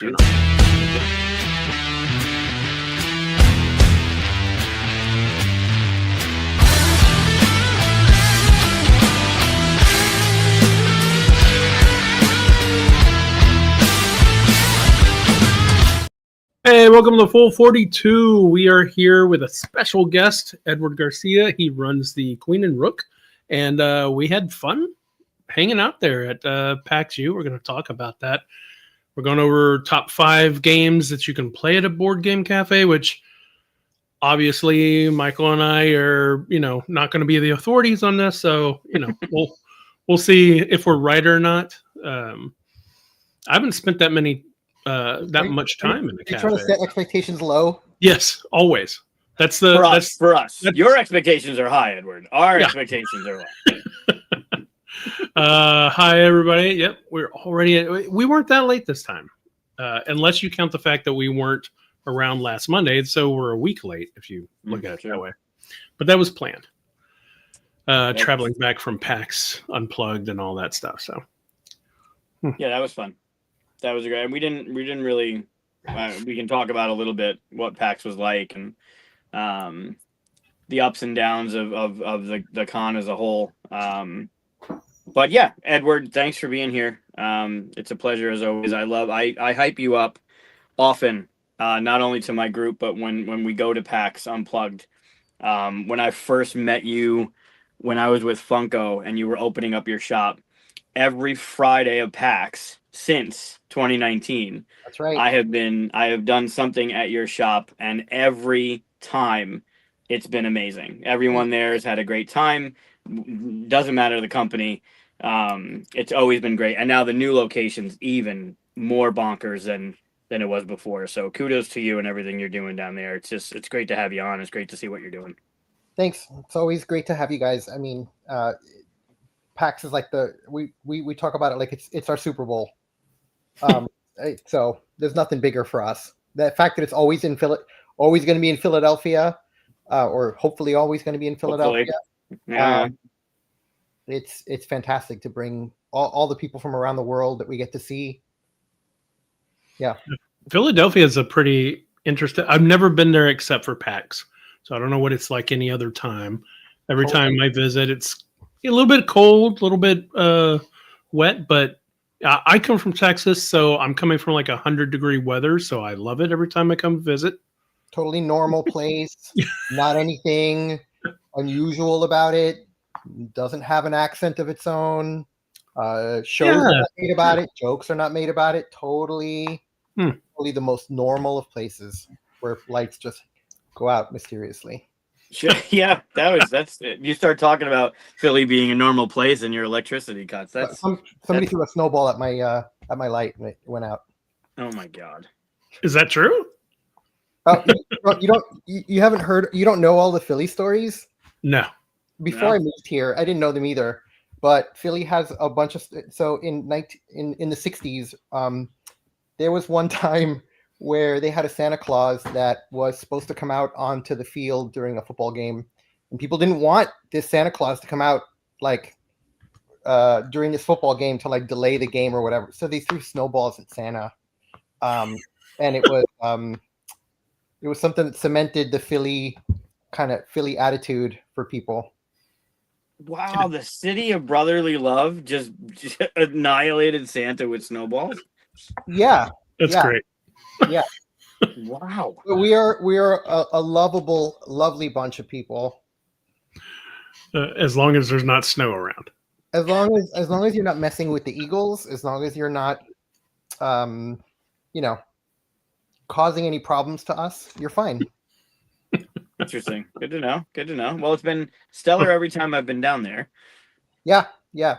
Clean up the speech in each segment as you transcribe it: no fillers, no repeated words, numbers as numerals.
Do. Hey, welcome to Full 42. We are here with a special guest, Edward Garcia. He runs the Queen and Rook, and we had fun hanging out there at PaxU. We're going to talk about that. We're going over top 5 games that you can play at a board game cafe, which obviously Michael and I are, not going to be the authorities on this. So, we'll see if we're right or not. I haven't spent that much time in the cafe. Trying to set expectations low. Yes, always. That's for us. Your expectations are high, Edward. Our expectations are low. Hi, everybody. Yep, we weren't that late this time, unless you count the fact that we weren't around last Monday, so we're a week late if you look at it that way. But that was planned. Traveling back from PAX Unplugged and all that stuff. So yeah, that was fun. That was great. We didn't really. We can talk about a little bit what PAX was like and the ups and downs of the con as a whole. But yeah, Edward, thanks for being here. It's a pleasure as always. I hype you up often, not only to my group, but when we go to PAX Unplugged. When I first met you, when I was with Funko and you were opening up your shop, every Friday of PAX since 2019. That's right. I have done something at your shop, and every time it's been amazing. Everyone there has had a great time. Doesn't matter the company. It's always been great. And now the new location's even more bonkers than it was before. So kudos to you and everything you're doing down there. It's great to have you on. It's great to see what you're doing. Thanks. It's always great to have you guys. I mean, PAX is like we talk about it like it's our Super Bowl. So there's nothing bigger for us. The fact that it's always going to be in Philadelphia, or hopefully always going to be in Philadelphia. Yeah. It's fantastic to bring all the people from around the world that we get to see. Yeah. Philadelphia is a pretty interesting. I've never been there except for PAX, so I don't know what it's like any other time. Every time I visit, it's a little bit cold, a little bit wet, but I come from Texas, so I'm coming from like 100-degree weather, so I love it every time I come visit. Totally normal place. Not anything unusual about it. Doesn't have an accent of its own. Shows are not made about it. Jokes are not made about it. Totally the most normal of places where lights just go out mysteriously. Sure. Yeah, that's it. You start talking about Philly being a normal place and your electricity cuts. Somebody threw a snowball at my light and it went out. Oh my God. Is that true? You haven't heard, you don't know all the Philly stories? No. Before I moved here, I didn't know them either. But Philly has a bunch of, so in the 60s, there was one time where they had a Santa Claus that was supposed to come out onto the field during a football game. And people didn't want this Santa Claus to come out during this football game to delay the game or whatever. So they threw snowballs at Santa. And it was something that cemented the Philly attitude for people. Wow, the city of brotherly love just annihilated Santa with snowballs. Yeah. That's great. Yeah. Wow. We are a lovable, lovely bunch of people. As long as there's not snow around. As long as you're not messing with the Eagles, as long as you're not, causing any problems to us, you're fine. Interesting. Good to know. Well, it's been stellar every time I've been down there. Yeah.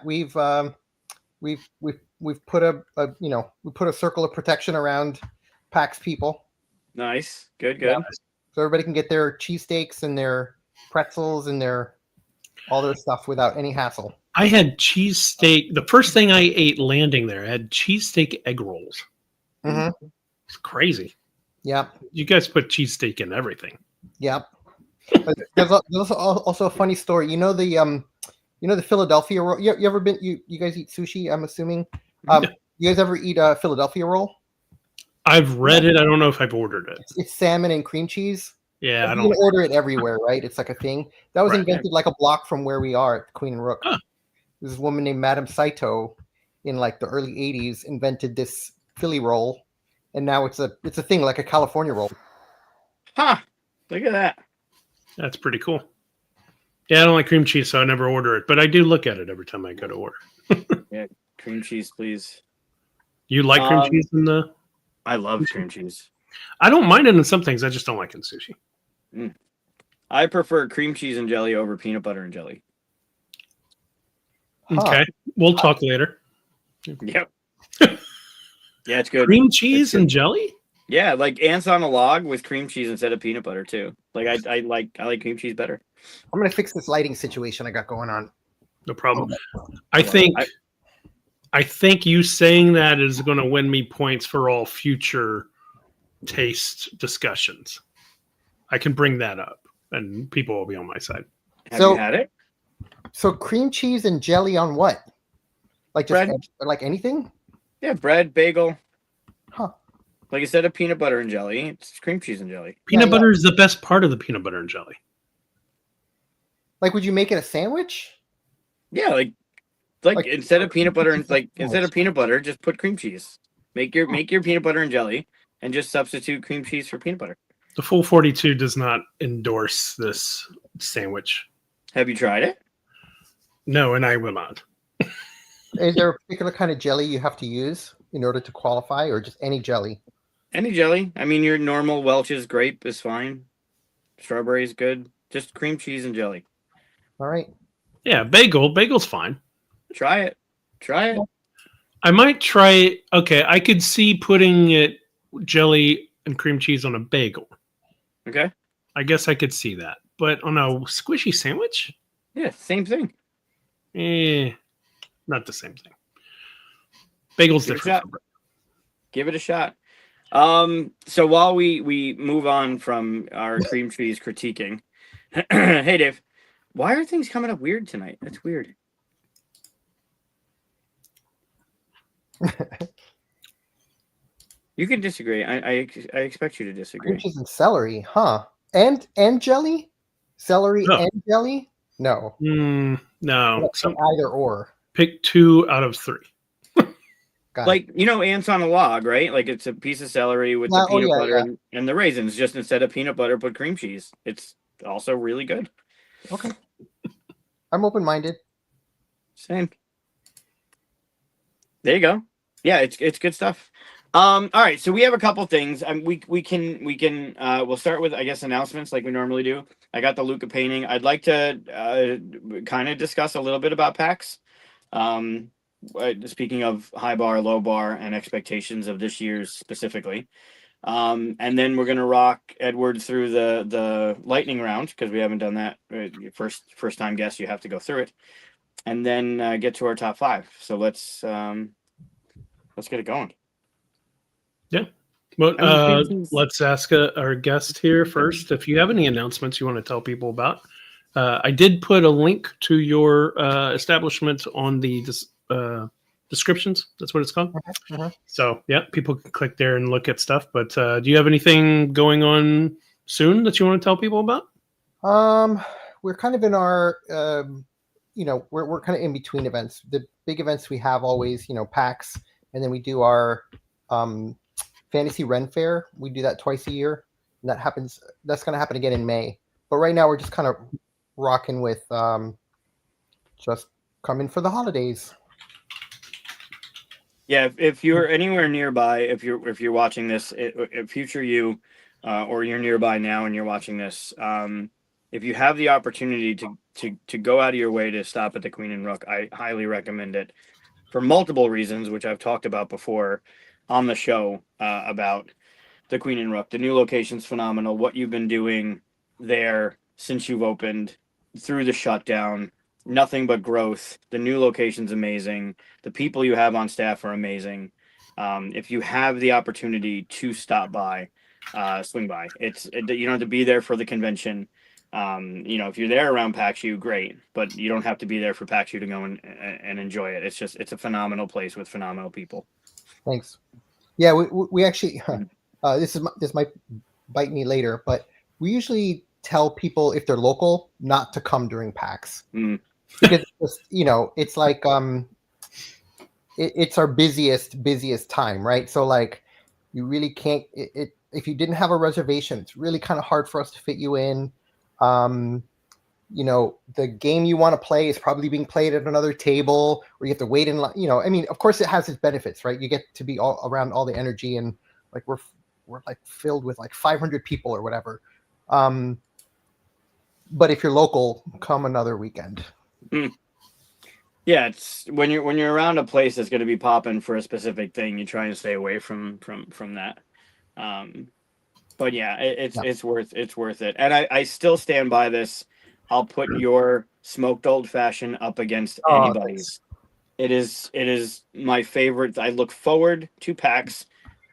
We've put a circle of protection around PAX people. Nice. Good. Yeah. So everybody can get their cheesesteaks and their pretzels and all their stuff without any hassle. I had cheesesteak. The first thing I ate landing there, I had cheesesteak egg rolls. Mm-hmm. It's crazy. Yeah. You guys put cheesesteak in everything. Yeah. There's also a funny story. You know the Philadelphia roll? You ever been? You guys eat sushi? I'm assuming. You guys ever eat a Philadelphia roll? I've read it. I don't know if I've ordered it. It's salmon and cream cheese. Yeah, I You don't. can order it everywhere, right? It's like a thing that was Right. invented like a block from where we are at Queen Rook. Huh. This woman named Madame Saito in like the early '80s invented this Philly roll, and now it's a thing like a California roll. Huh. Look at that. That's pretty cool. Yeah, I don't like cream cheese, so I never order it. But I do look at it every time I go to order. Yeah, cream cheese, please. You like cream cheese in the? I love cream cheese. I don't mind it in some things. I just don't like it in sushi. I prefer cream cheese and jelly over peanut butter and jelly. Huh. Okay, we'll talk later. Yep. Yeah, it's good. Cream cheese and jelly? Yeah, like ants on a log with cream cheese instead of peanut butter too. Like I like cream cheese better. I'm gonna fix this lighting situation I got going on. No problem. I think you saying that is going to win me points for all future taste discussions. I can bring that up, and people will be on my side. Have you had it? So cream cheese and jelly on what? Like just Bread. like anything? Yeah, bread, bagel. Huh. Like instead of peanut butter and jelly, it's cream cheese and jelly. Peanut butter is the best part of the peanut butter and jelly. Like, would you make it a sandwich? Yeah, like instead of peanut butter and instead of peanut butter, just put cream cheese. Make your peanut butter and jelly, and just substitute cream cheese for peanut butter. The full 42 does not endorse this sandwich. Have you tried it? No, and I will not. Is there a particular kind of jelly you have to use in order to qualify, or just any jelly? Any jelly. I mean, your normal Welch's grape is fine. Strawberry is good. Just cream cheese and jelly. All right. Yeah, bagel's fine. Try it. I might try it. Okay, I could see putting it jelly and cream cheese on a bagel. Okay. I guess I could see that. But on a squishy sandwich? Yeah, same thing. Not the same thing. Bagel's Give it a different. shot. Give it a shot. So while we move on from our cream cheese critiquing, hey Dave, why are things coming up weird tonight? That's weird. You can disagree. I expect you to disagree. Cream cheese and celery, huh? And jelly? Celery and jelly? No. No. Either or. Pick 2 out of 3. Like, ants on a log, right? Like it's a piece of celery with the peanut butter and the raisins. Just instead of peanut butter, put cream cheese. It's also really good. Okay. I'm open-minded. Same. There you go. Yeah, it's good stuff. All right, so we have a couple things. We'll start with, I guess, announcements like we normally do. I got the Luca painting. I'd like to kind of discuss a little bit about PAX. Speaking of high bar, low bar, and expectations of this year's specifically. And then we're gonna rock Edward through the lightning round because we haven't done that. First time guest, you have to go through it, and then get to our top 5. So let's get it going. Yeah. Well, let's ask our guest here first if you have any announcements you want to tell people about. I did put a link to your establishment on the descriptions. That's what it's called. So yeah, people can click there and look at stuff. But do you have anything going on soon that you want to tell people about? We're kind of in our we're kind of in between events. The big events we have always, PAX, and then we do our Fantasy Ren Fair. We do that twice a year, and that's going to happen again in May. But right now we're just kind of rocking with just coming for the holidays. Yeah, if you're anywhere nearby, if you're watching this, future you, or you're nearby now and you're watching this, if you have the opportunity to go out of your way to stop at the Queen and Rook, I highly recommend it for multiple reasons, which I've talked about before on the show about the Queen and Rook. The new location's phenomenal. What you've been doing there since you've opened through the shutdown. Nothing but growth. The new location's amazing. The people you have on staff are amazing. If you have the opportunity to stop by, swing by. You don't have to be there for the convention. If you're there around PaxU, great, but you don't have to be there for PaxU to go and enjoy it. It's a phenomenal place with phenomenal people. Thanks. Yeah, we actually this might bite me later, but we usually tell people if they're local not to come during PAX because it's like it's our busiest time, right? So like you really can't if you didn't have a reservation, it's really kind of hard for us to fit you in. The game you want to play is probably being played at another table, or you have to wait in line. I mean, of course it has its benefits, right? You get to be all around all the energy, and like we're like filled with like 500 people or whatever. But if you're local, come another weekend. Yeah, it's when you're around a place that's going to be popping for a specific thing, you try and stay away from that. But yeah, it's worth it. And I still stand by this. I'll put your smoked old fashioned up against anybody's. Thanks. It is my favorite. I look forward to PAX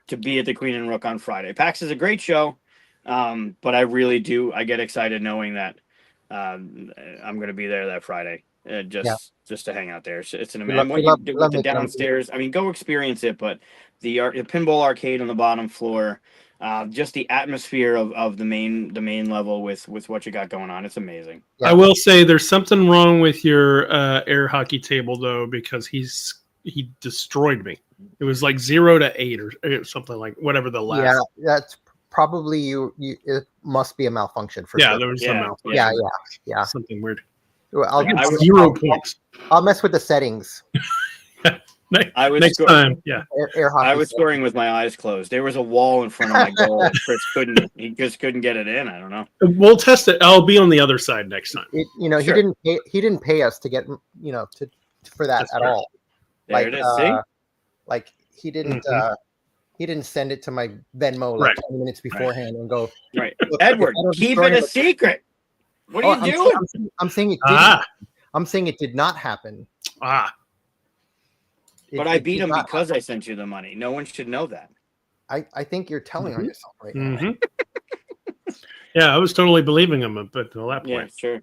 to be at the Queen and Rook on Friday. PAX is a great show, but I really do. I get excited knowing that I'm going to be there that Friday. Just to hang out there. It's an amazing. What you do with the downstairs, I mean, go experience it. But the pinball arcade on the bottom floor, just the atmosphere of the main level with what you got going on, it's amazing. I will say there's something wrong with your air hockey table though, because he destroyed me. It was like 0 to 8 or something, like whatever the last. Yeah, that's probably you. It must be a malfunction for sure. There was some malfunction. Yeah, something weird. Well, I was 0 points. I'll mess with the settings. Next time. Air hockey I was scoring with my eyes closed. There was a wall in front of my goal. And Chris just couldn't get it in. I don't know. We'll test it. I'll be on the other side next time. Sure. He didn't pay us to get for that That's at fair. all. There it is. See? Like he didn't he didn't send it to my Venmo 20 minutes beforehand and go. Right, Edward, keep it a secret. What are you doing? I'm saying it didn't. I'm saying it did not happen. But I beat him because I sent you the money. No one should know that. I think you're telling on yourself right now. Yeah, I was totally believing him at that point. Yeah, sure.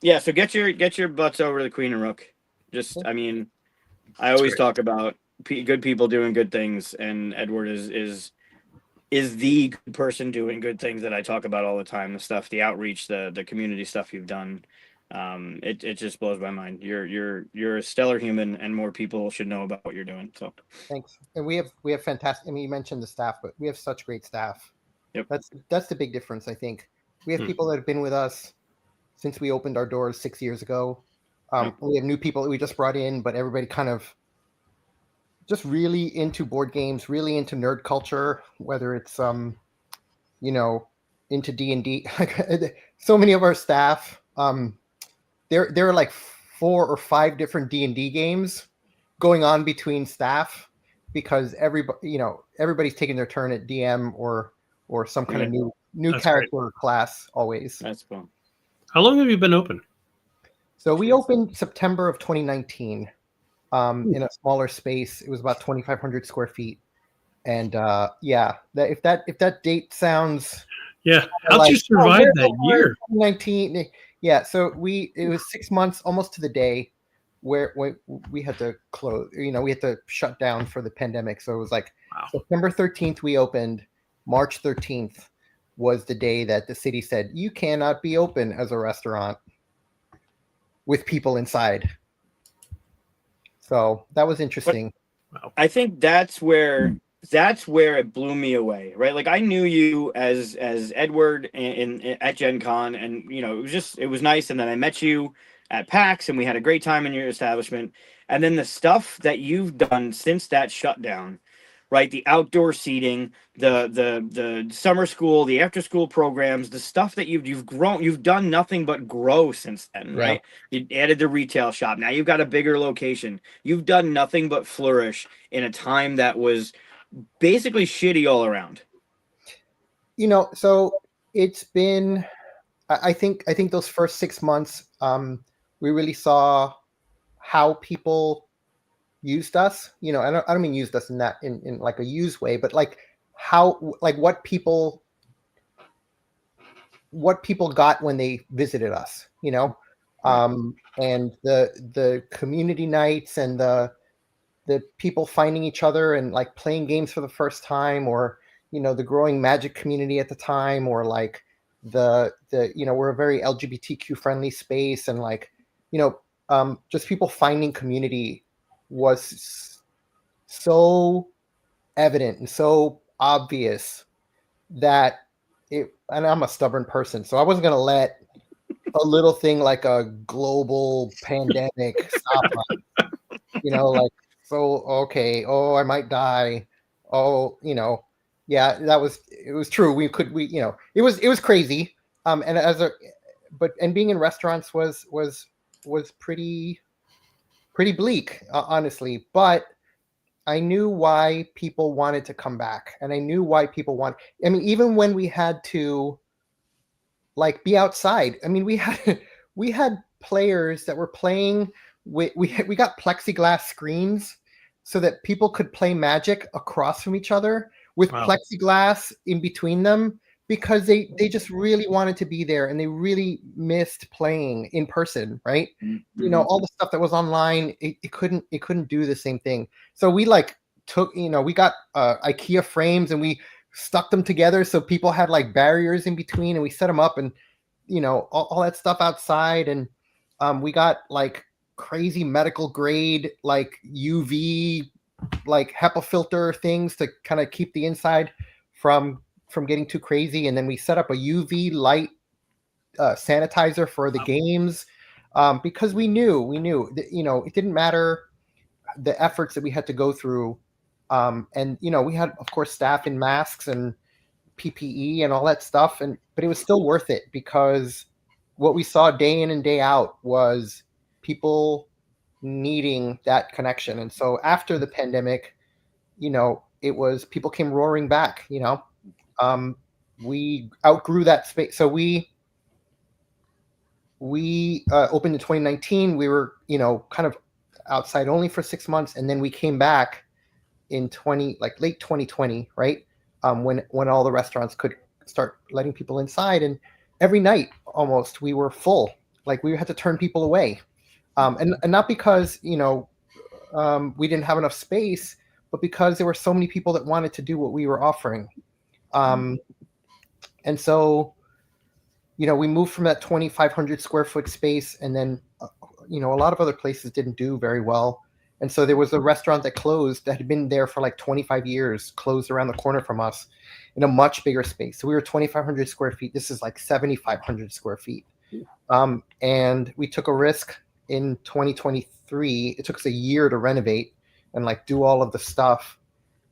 Yeah, so get your butts over to the Queen and Rook. I mean, I always talk about good people doing good things, and Edward is the good person doing good things that I talk about all the time. The stuff, the outreach, the community stuff you've done. It just blows my mind. You're a stellar human, and more people should know about what you're doing. So thanks. And we have fantastic. I mean, you mentioned the staff, but we have such great staff. Yep. That's the big difference. I think we have people that have been with us since we opened our doors 6 years ago. We have new people that we just brought in, but everybody kind of just really into board games, really into nerd culture, whether it's into D&D. So many of our staff, there are like 4 or 5 different D&D games going on between staff because everybody's taking their turn at DM or some kind of new character or class always. That's cool. How long have you been open? So we opened September of 2019 in a smaller space. It was about 2,500 square feet. And if that date sounds how'd you survive that year? 2019. Yeah, so it was 6 months almost to the day where we had to close. We had to shut down for the pandemic. So it was like September 13th we opened. March 13th was the day that the city said you cannot be open as a restaurant with people inside. So that was interesting. I think that's where it blew me away, right? Like I knew you as Edward at Gen Con, and it was nice. And then I met you at PAX, and we had a great time in your establishment. And then the stuff that you've done since that shutdown, right? The outdoor seating, the summer school, the after school programs, the stuff that you've grown, you've done nothing but grow since then, right? You added the retail shop. Now you've got a bigger location. You've done nothing but flourish in a time that was basically shitty all around. So it's been, I think those first 6 months, we really saw how people used us. I don't mean used us in that in like a used way, but like how, like what people got when they visited us, and the community nights and the the people finding each other and like playing games for the first time, or the growing Magic community at the time, or like the we're a very LGBTQ friendly space, and like just people finding community was so evident and so obvious that and I'm a stubborn person, so I wasn't going to let a little thing like a global pandemic stop us. Like, so okay, oh, I might die, oh, yeah, it was true. It was crazy. And and being in restaurants was pretty bleak, honestly, but I knew why people wanted to come back, and I knew why people want. I mean, even when we had to like be outside, I mean, we had we had players that were playing. We got plexiglass screens so that people could play Magic across from each other with plexiglass in between them, because they just really wanted to be there, and they really missed playing in person, right? All the stuff that was online, it couldn't do the same thing. So we like took, we got IKEA frames, and we stuck them together so people had like barriers in between, and we set them up, and all that stuff outside. And we got like crazy medical grade like UV like HEPA filter things to kind of keep the inside from getting too crazy. And then we set up a UV light sanitizer for the games, because we knew that, it didn't matter the efforts that we had to go through. And we had, of course, staff in masks and PPE and all that stuff, but it was still worth it, because what we saw day in and day out was people needing that connection. And so after the pandemic, it was people came roaring back. We outgrew that space, so we opened in 2019. We were kind of outside only for 6 months, and then we came back in late 2020, right? When all the restaurants could start letting people inside, and every night almost we were full. Like, we had to turn people away, and not because we didn't have enough space, but because there were so many people that wanted to do what we were offering. And so we moved from that 2,500 square foot space, and then a lot of other places didn't do very well. And so there was a restaurant that closed that had been there for like 25 years, closed around the corner from us in a much bigger space. So we were 2,500 square feet. This is like 7,500 square feet. And we took a risk in 2023. It took us a year to renovate and like do all of the stuff.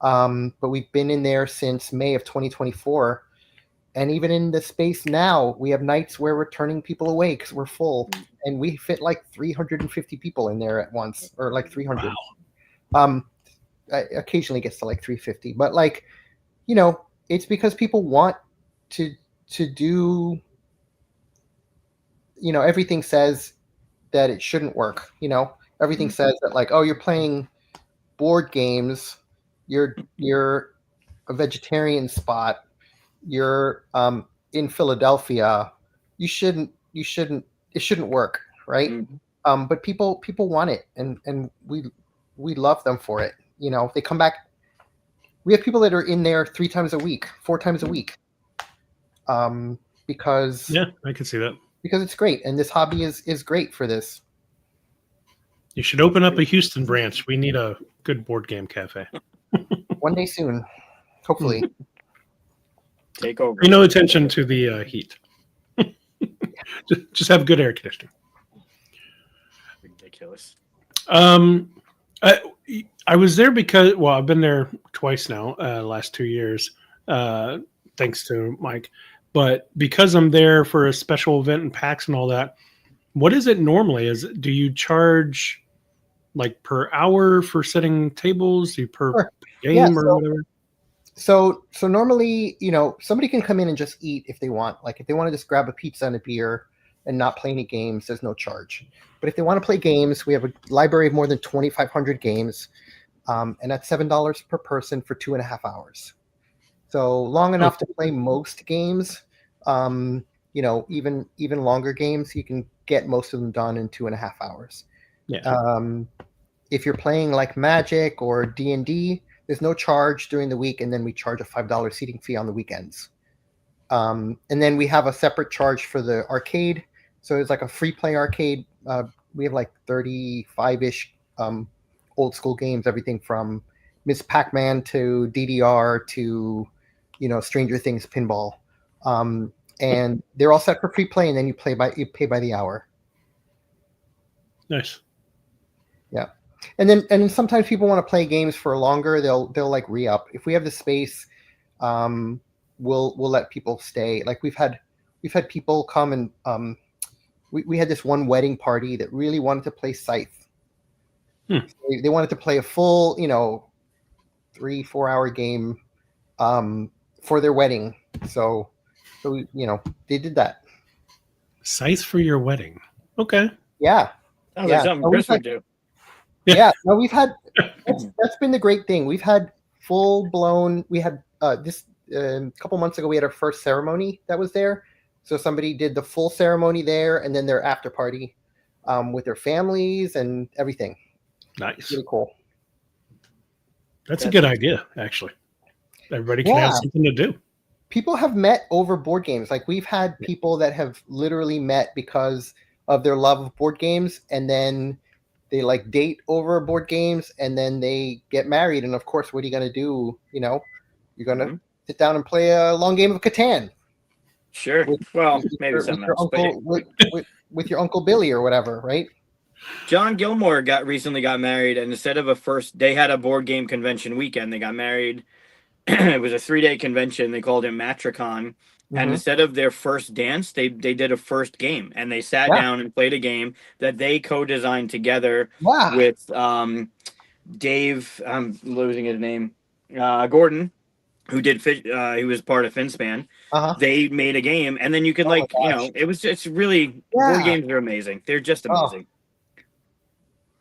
But we've been in there since May of 2024. And even in the space now, we have nights where we're turning people away because we're full, and we fit like 350 people in there at once, or like 300. Wow. Occasionally gets to like 350, but like, it's because people want to do. Everything says that it shouldn't work. Everything says that, like, oh, you're playing board games, you're a vegetarian spot. You're in Philadelphia, it shouldn't work, right? But people want it, and we love them for it. They come back. We have people that are in there 3 times a week, 4 times a week, because I can see that, because it's great, and this hobby is great for this. You should open up a Houston branch. We need a good board game cafe. One day soon, hopefully. Take over. Pay no attention to the heat. just have good air conditioning. Ridiculous. I was there because, well, I've been there twice now, last 2 years, thanks to Mike. But because I'm there for a special event in PAX and all that, what is it normally? Do you charge like per hour for setting tables? Do you per game or whatever? So normally, somebody can come in and just eat if they want. Like, if they want to just grab a pizza and a beer and not play any games, there's no charge. But if they want to play games, we have a library of more than 2,500 games, and that's $7 per person for 2.5 hours. So long enough to play most games. Even longer games, you can get most of them done in 2.5 hours. Yeah. if you're playing like Magic or D&D, there's no charge during the week, and then we charge a $5 seating fee on the weekends. And then we have a separate charge for the arcade. So it's like a free play arcade. We have like 35-ish old school games, everything from Miss Pac-Man to DDR to, Stranger Things pinball. And they're all set for free play, and then you pay by the hour. Nice. Yeah. And then sometimes people want to play games for longer. They'll like re-up. If we have the space, we'll let people stay. Like we've had people come and we had this one wedding party that really wanted to play Scythe. They wanted to play a full 3-4 hour game for their wedding. So they did that. Scythe for your wedding. Okay. Yeah. Sounds like something Chris would do. Yeah. No, we've had that's been the great thing. We've had full blown. We had this a couple months ago. We had our first ceremony that was there. So somebody did the full ceremony there, and then their after party with their families and everything. Nice. Really cool. That's a good idea, actually. Everybody can have something to do. People have met over board games. Like we've had people that have literally met because of their love of board games, and then they like date over board games, and then they get married. And of course, what are you going to do? You're going to sit down and play a long game of Catan. Sure. Maybe something else. With your Uncle Billy or whatever, right? John Gilmore recently got married, and instead of they had a board game convention weekend. They got married. It was a 3-day convention. They called it Matricon. And instead of their first dance, they did a first game, and they sat down and played a game that they co-designed together with Dave. I'm losing his name. Gordon, who did he was part of FinSpan. They made a game, and then you could it's really board games are amazing. They're just amazing.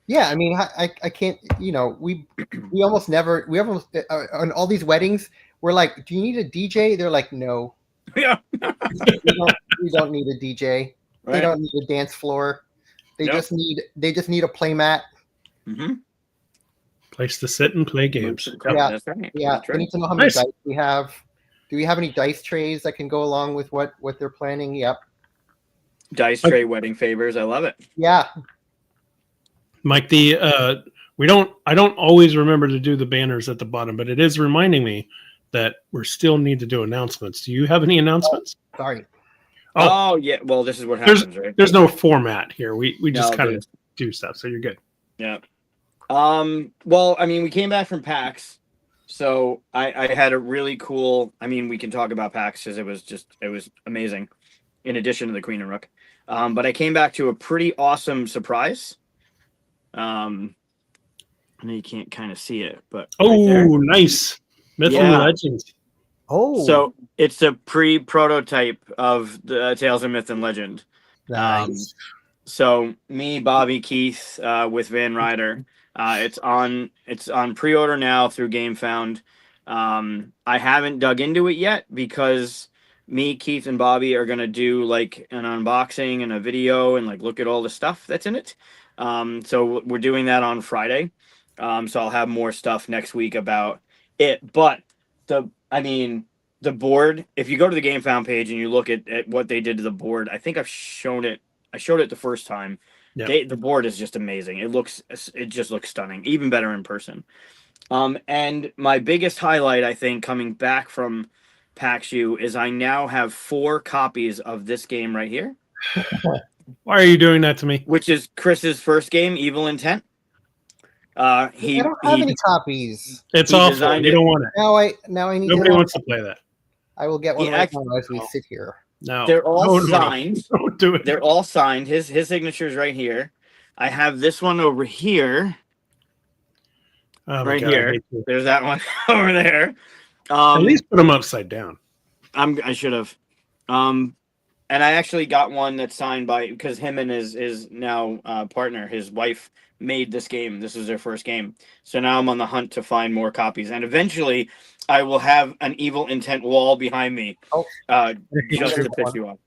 Yeah, I mean, I can't. We almost never. We almost on all these weddings. We're like, do you need a DJ? They're like, no. Yeah. we don't need a DJ. Right. They don't need a dance floor. They just need a play mat. Place to sit and play games. Yeah, that's right. Yeah. That's right. We need to know how many dice we have. Do we have any dice trays that can go along with what they're planning? Yep. Dice tray wedding favors. I love it. Yeah. Mike, I don't always remember to do the banners at the bottom, but it is reminding me that we still need to do announcements. Do you have any announcements? Sorry. Oh yeah. Well, this is what happens, right? There's no format here. We just kind of do stuff, so you're good. Yeah. Well, I mean, we came back from PAX, so I had a really cool. I mean, we can talk about PAX because it was amazing. In addition to the Queen and Rook, but I came back to a pretty awesome surprise. I know you can't kind of see it, but nice. Myth and Legends. Oh, so it's a pre-prototype of the Tales of Myth and Legend. Nice. So me, Bobby, Keith, with Van Ryder, it's on pre-order now through GameFound. I haven't dug into it yet because me, Keith, and Bobby are gonna do like an unboxing and a video and like look at all the stuff that's in it. So we're doing that on Friday. So I'll have more stuff next week about it. But the board, if you go to the GameFound page and you look at what they did to the board, I think I showed it the first time. Yeah. The board is just amazing. It just looks stunning, even better in person. And my biggest highlight, I think, coming back from PaxU is I now have 4 copies of this game right here. Why are you doing that to me? Which is Chris's first game, Evil Intent. I don't have any copies. It's awful. You don't want it. Now I need. Nobody wants to play that. I will get one right now as we sit here. No, they're all signed. Don't do it. They're all signed. His signature is right here. I have this one over here. Right here. There's that one over there. At least put them upside down. I should have. And I actually got one that's signed because him and his now partner, his wife, made this game. This is their first game. So now I'm on the hunt to find more copies. And eventually I will have an Evil Intent wall behind me. Just to piss you off.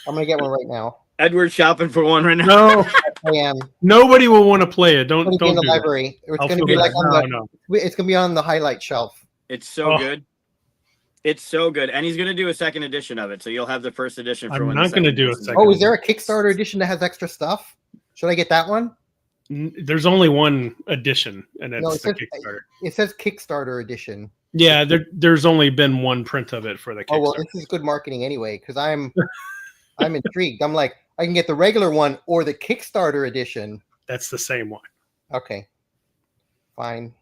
I'm going to get one right now. Edward's shopping for one right now. No, I am. nobody will want to play it. Don't It's don't in the do that. library. It's I'll going to feel be like bad. on the. No. It's going to be on the highlight shelf. It's so Oh. good. It's so good, and he's going to do a second edition of it, so you'll have the first edition for I'm when not the gonna second do a edition's second Oh, out. is there a Kickstarter edition that has extra stuff? Should I get that one? There's only one edition, and No, it's the Kickstarter. It says Kickstarter edition. Yeah, there's only been one print of it for the Kickstarter. Oh well, this is good marketing anyway because I'm intrigued. I'm like, I can get the regular one or the Kickstarter edition. That's the same one. Okay, fine.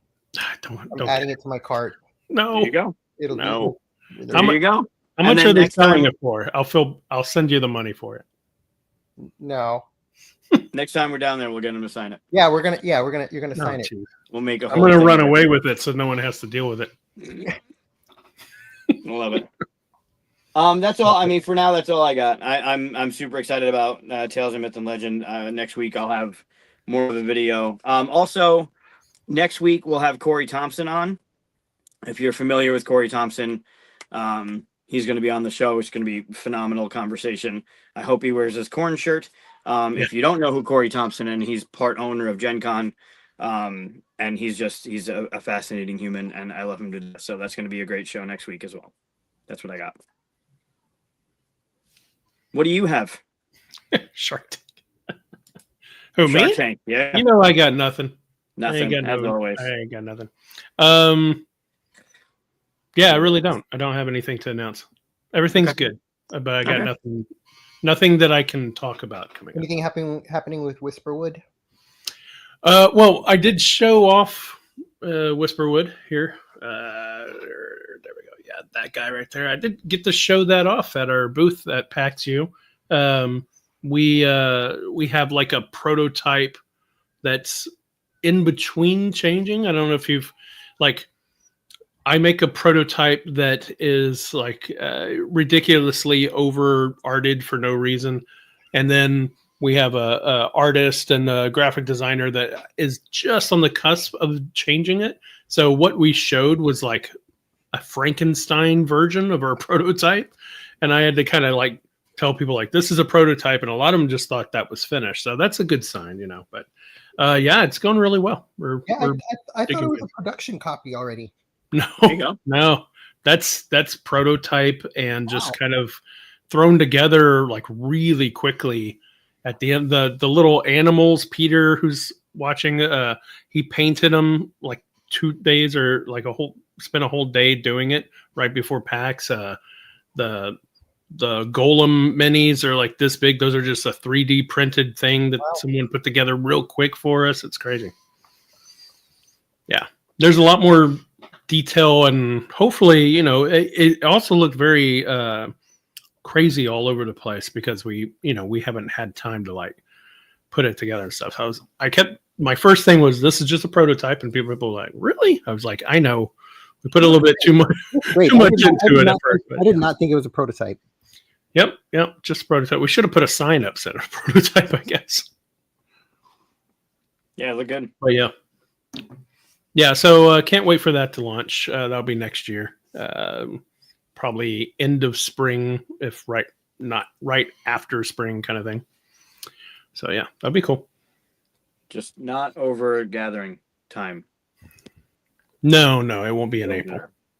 Don't Adding it to my cart. No. There you go. It'll No. be. There you go. How And much then are they next selling time- it for? I'll send you the money for it. No. Next time we're down there, we'll get him to sign it. Yeah, you're gonna No, sign it. geez. We'll make a I'm whole gonna thing run of it. away with it so no one has to deal with it. Love it. That's all. I mean, for now, that's all I got. I'm super excited about Tales of Myth and Legend. Next week, I'll have more of a video. Also, next week we'll have Corey Thompson on. If you're familiar with Corey Thompson, he's going to be on the show. It's going to be a phenomenal conversation. I hope he wears his corn shirt. If you don't know who Corey Thompson is, he's part owner of Gen Con. And he's a fascinating human, and I love him to death. So that's going to be a great show next week as well. That's what I got. What do you have? Shark Tank. Who, Shark me? Tank. Yeah. You know I got nothing. Nothing, I ain't got as always. I ain't got nothing. Yeah, I really don't. I don't have anything to announce. Everything's good, but I got nothing that I can talk about coming up. Anything happening with Whisperwood? Well, I did show off Whisperwood here. There we go. Yeah, that guy right there. I did get to show that off at our booth at PaxU. We have like a prototype that's in between changing. I don't know if you've like. I make a prototype that is like ridiculously over arted for no reason, and then we have a artist and a graphic designer that is just on the cusp of changing it. So what we showed was like a Frankenstein version of our prototype, and I had to kind of like tell people like this is a prototype, and a lot of them just thought that was finished. So that's a good sign, you know. But yeah, it's going really well. I thought it was a production copy already. No, that's prototype and just kind of thrown together like really quickly. At the end, the little animals, Peter, who's watching, he painted them like 2 days or like spent a whole day doing it right before PAX. The golem minis are like this big. Those are just a 3D printed thing that someone put together real quick for us. It's crazy. Yeah, there's a lot more detail, and hopefully, you know, it also looked very crazy all over the place because we haven't had time to like put it together and stuff. So my first thing was this is just a prototype, and people were like, really? I was like, I know we put a little bit too much into it at first. I did not think it was a prototype. Yep, just a prototype. We should have put a sign up said a prototype, I guess. Yeah, look good. But yeah, so can't wait for that to launch. That'll be next year, probably end of spring, if not right after spring kind of thing. So yeah, that'd be cool. Just not over gathering time. No, it won't be in April.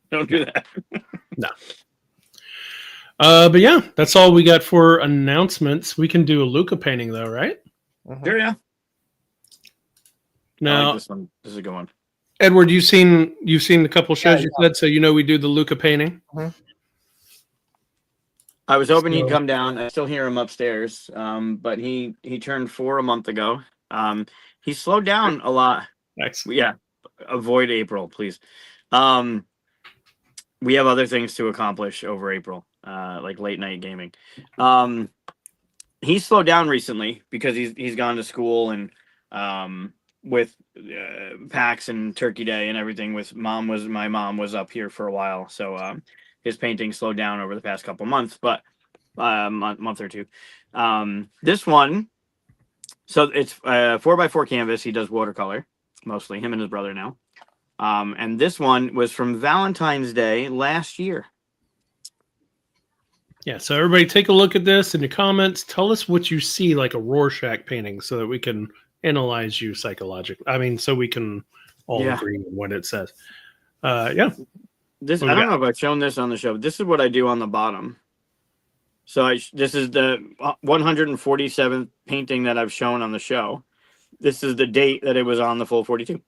Don't do that. No. But yeah, that's all we got for announcements. We can do a Luca painting though, right? Sure, yeah. Now, I like this one. This is a good one. Edward, you've seen a couple shows you said, so you know we do the Luca painting. I was hoping he'd come down. I still hear him upstairs, but he turned 4 a month ago. He slowed down a lot. Nice. Yeah, avoid April, please. We have other things to accomplish over April, like late night gaming. He slowed down recently because he's gone to school and with PAX and Turkey Day and everything. My mom was up here for a while, so his painting slowed down over the past couple months, but month or two. This one, so it's 4x4 canvas. He does watercolor mostly, him and his brother now. And this one was from Valentine's Day last year. Yeah, so everybody take a look at this in the comments. Tell us what you see like a Rorschach painting so that we can analyze you psychologically. I mean, so we can all agree on what it says. Yeah. This I don't know if I've shown this on the show. This is what I do on the bottom. So this is the 147th painting that I've shown on the show. This is the date that it was on the full 42.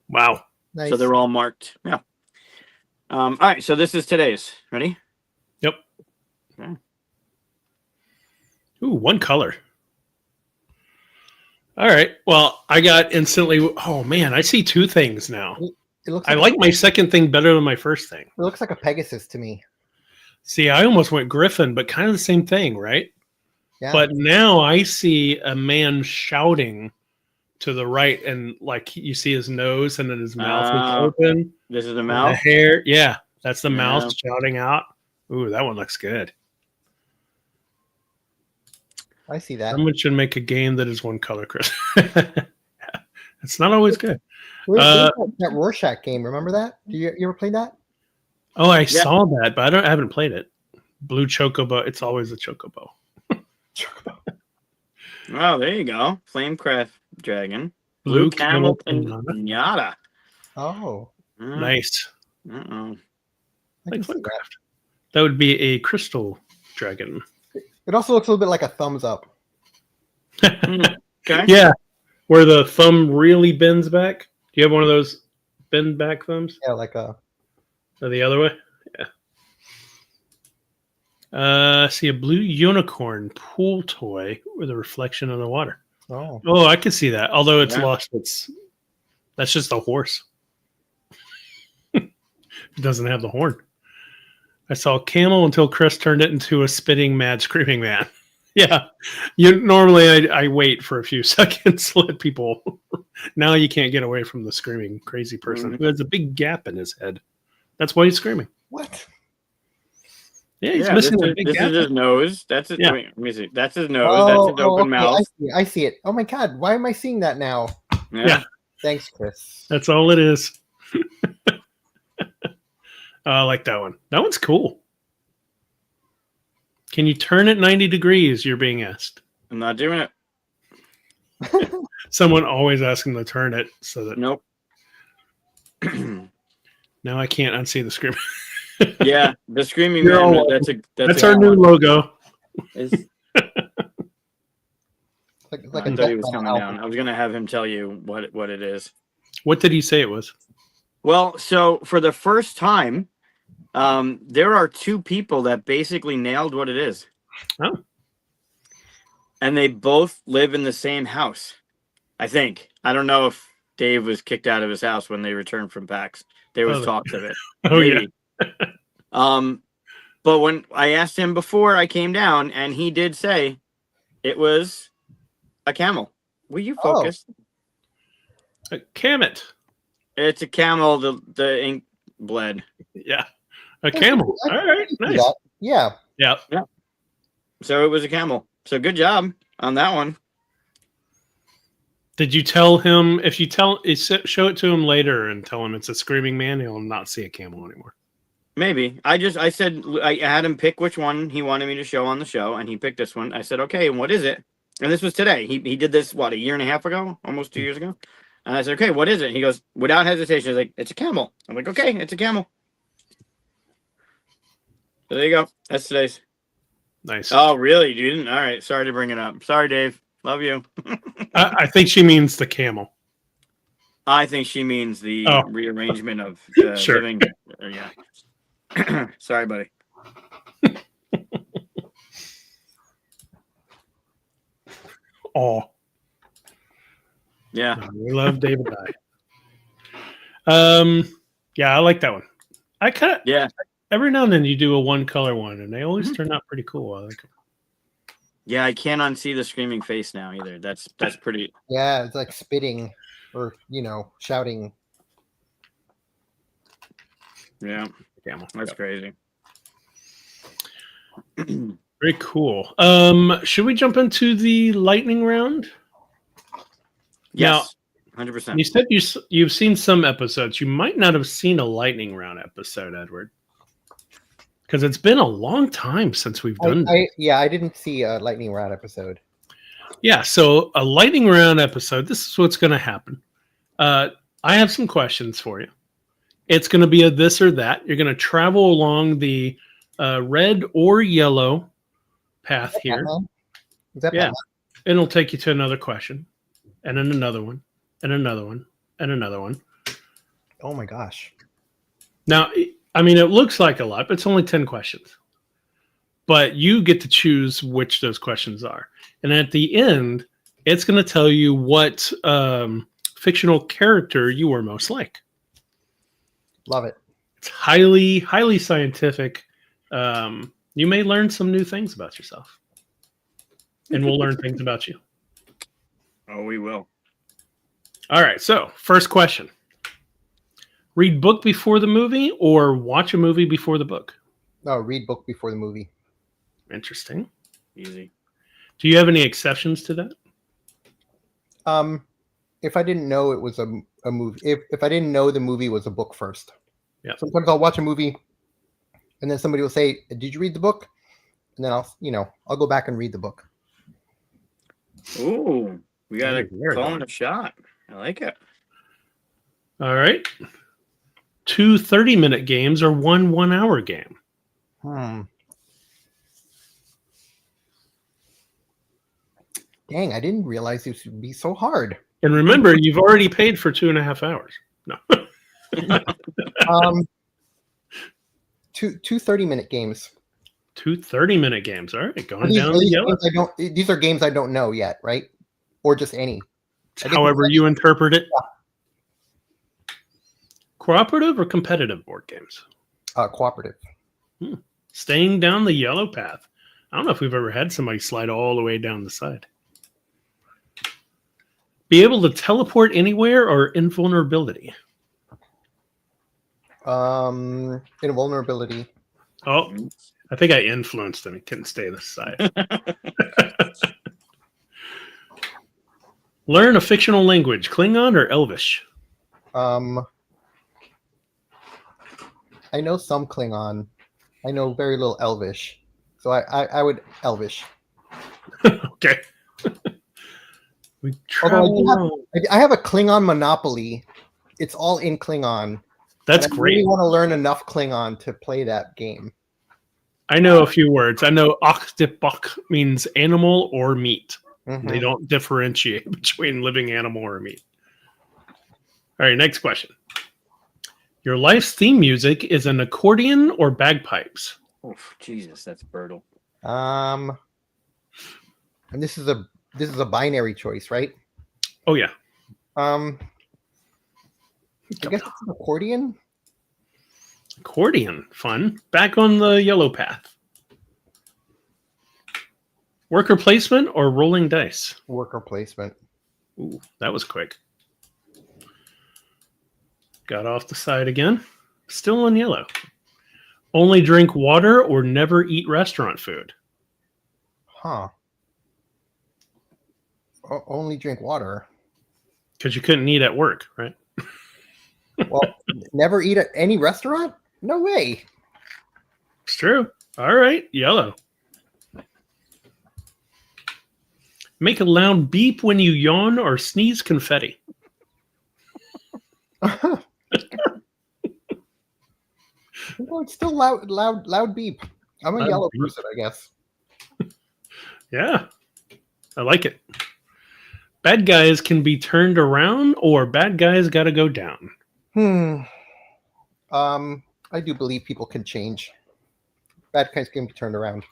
Wow. Nice. So they're all marked. Yeah. All right. So this is today's. Ready? Yep. Okay. Ooh, one color. All right. Well, I got instantly. Oh man, I see two things now. It looks I like my second thing better than my first thing. It looks like a Pegasus to me. See, I almost went Griffin, but kind of the same thing, right? Yeah. But now I see a man shouting to the right, and like you see his nose, and then his mouth is open. This is the The mouth. hair, yeah, that's the Yeah. mouth shouting out. Ooh, that one looks good. I see that. Someone should make a game that is one color, Chris. It's not always good. Where's that Rorschach game? Remember that? You ever played that? Oh, I saw that, but I haven't played it. Blue Chocobo. It's always a Chocobo. Oh, there you go. Flamecraft Dragon. Blue Camel Camel Pinata. Oh, Nice. Uh-oh. Like Flamecraft. That would be a crystal dragon. it also looks a little bit like a thumbs up. Okay. Yeah, where the thumb really bends back. Do you have one of those bend back thumbs? Yeah, like a. Or the other way? Yeah. See a blue unicorn pool toy with a reflection on the water. Oh. Oh, I can see that. Although it's Yeah. lost that's just a horse. It doesn't have the horn. I saw a camel until Chris turned it into a spitting, mad, screaming man. Yeah. Normally I wait for a few seconds to let people. Now you can't get away from the screaming crazy person who has a big gap in his head. That's why he's screaming. What? Yeah, he's missing a big this gap. is his nose. That's his. Yeah. Wait, let me see. That's his nose. That's his open okay. mouth. I see it. Oh my God! Why am I seeing that now? Yeah. Thanks, Chris. That's all it is. I like that one. That one's cool. Can you turn it 90 degrees? You're being asked. I'm not doing it. Someone always asking to turn it so that Nope. now I can't unsee the scream. Yeah, the screaming You're man. all That's our new logo. Like I a thought he was death coming metal down. album. I was gonna have him tell you what it is. What did he say it was? Well, so for the first time, there are two people that basically nailed what it is. Oh. And they both live in the same house. I think. I don't know if Dave was kicked out of his house when they returned from PAX. There was talks of it. Oh, Maybe. But when I asked him before I came down, and he did say it was a camel. Will you focus? Camet. It's a camel. The ink bled. Yeah. A camel. All right. Nice. Yeah. Yeah. So it was a camel. So good job on that one. Did you tell him if you show it to him later and tell him it's a screaming man, he'll not see a camel anymore? Maybe. I said I had him pick which one he wanted me to show on the show, and he picked this one. I said, okay, and what is it? And this was today. He did this, what, a year and a half ago? Almost 2 years ago? And I said, okay, what is it? He goes, without hesitation, he's like, it's a camel. I'm like, okay, it's a camel. So there you go. That's today's. Nice. Oh, really? You didn't? All right. Sorry to bring it up. Sorry, Dave. Love you. I think she means the camel. I think she means the rearrangement of Sure. living. Yeah. Sorry, buddy. Oh. Yeah. We love David Dye. Yeah, I like that one. I kind of every now and then you do a one color one, and they always turn out pretty cool. I like them. Yeah, I can't unsee the screaming face now either. That's pretty. Yeah, it's like spitting or shouting. Yeah, Camel. that's crazy. Very cool. Should we jump into the lightning round? Yes, 100%. You said you've seen some episodes. You might not have seen a lightning round episode, Edward, because it's been a long time since we've done. I didn't see a lightning round episode. Yeah, so a lightning round episode. This is what's going to happen. I have some questions for you. It's going to be a this or that. You're going to travel along the red or yellow path here. Batman? Is that Yeah, Batman? and it'll take you to another question, and then another one, and another one, and another one. Oh my gosh. Now, I mean, it looks like a lot, but it's only 10 questions. But you get to choose which those questions are. And at the end, it's going to tell you what fictional character you were most like. Love it. It's highly, highly scientific. You may learn some new things about yourself. And we'll learn things about you. Oh, we will. All right. So, first question. Read book before the movie or watch a movie before the book? No, read book before the movie. Interesting. Easy. Do you have any exceptions to that? If I didn't know it was a movie, if I didn't know the movie was a book first. Yeah. Sometimes I'll watch a movie and then somebody will say, "Did you read the book?" And then I'll go back and read the book. Ooh, we got to Very call good. it a shot. I like it. All right. 2 30-minute games or 1 1-hour game? Dang, I didn't realize this would be so hard. And remember, you've already paid for 2.5 hours. No. Two 30-minute games. 2 30-minute games. All right. Going These, down are the these yellow. games these are games I don't know yet, right? Or just any. However you interpret it. Cooperative or competitive board games? Cooperative. Staying down the yellow path. I don't know if we've ever had somebody slide all the way down the side. Be able to teleport anywhere or invulnerability? Invulnerability. Oh, I think I influenced him. He couldn't stay this side. Learn a fictional language, Klingon or Elvish? I know some Klingon. I know very little Elvish. So I would Elvish. Okay. Although I have a Klingon Monopoly. It's all in Klingon. That's and I great. really want to learn enough Klingon to play that game. I know a few words. I know Oktibok means animal or meat. Mhm. They don't differentiate between living animal or meat. All right, next question. Your life's theme music is an accordion or bagpipes? Oh, Jesus, that's brutal. And this is a binary choice, right? Oh yeah. I guess it's an accordion. Accordion, fun. Back on the yellow path. Worker placement or rolling dice? Worker placement. Ooh, that was quick. Got off the side again. Still on yellow. Only drink water or never eat restaurant food? Huh. Only drink water. Because you couldn't eat at work, right? Well, never eat at any restaurant? No way. It's true. All right, yellow. Make a loud beep when you yawn or sneeze confetti? No, it's still loud beep. I'm a Loud yellow beep. person, I guess. Yeah, I like it. Bad guys can be turned around or bad guys got to go down? I do believe people can change. Bad guys can be turned around.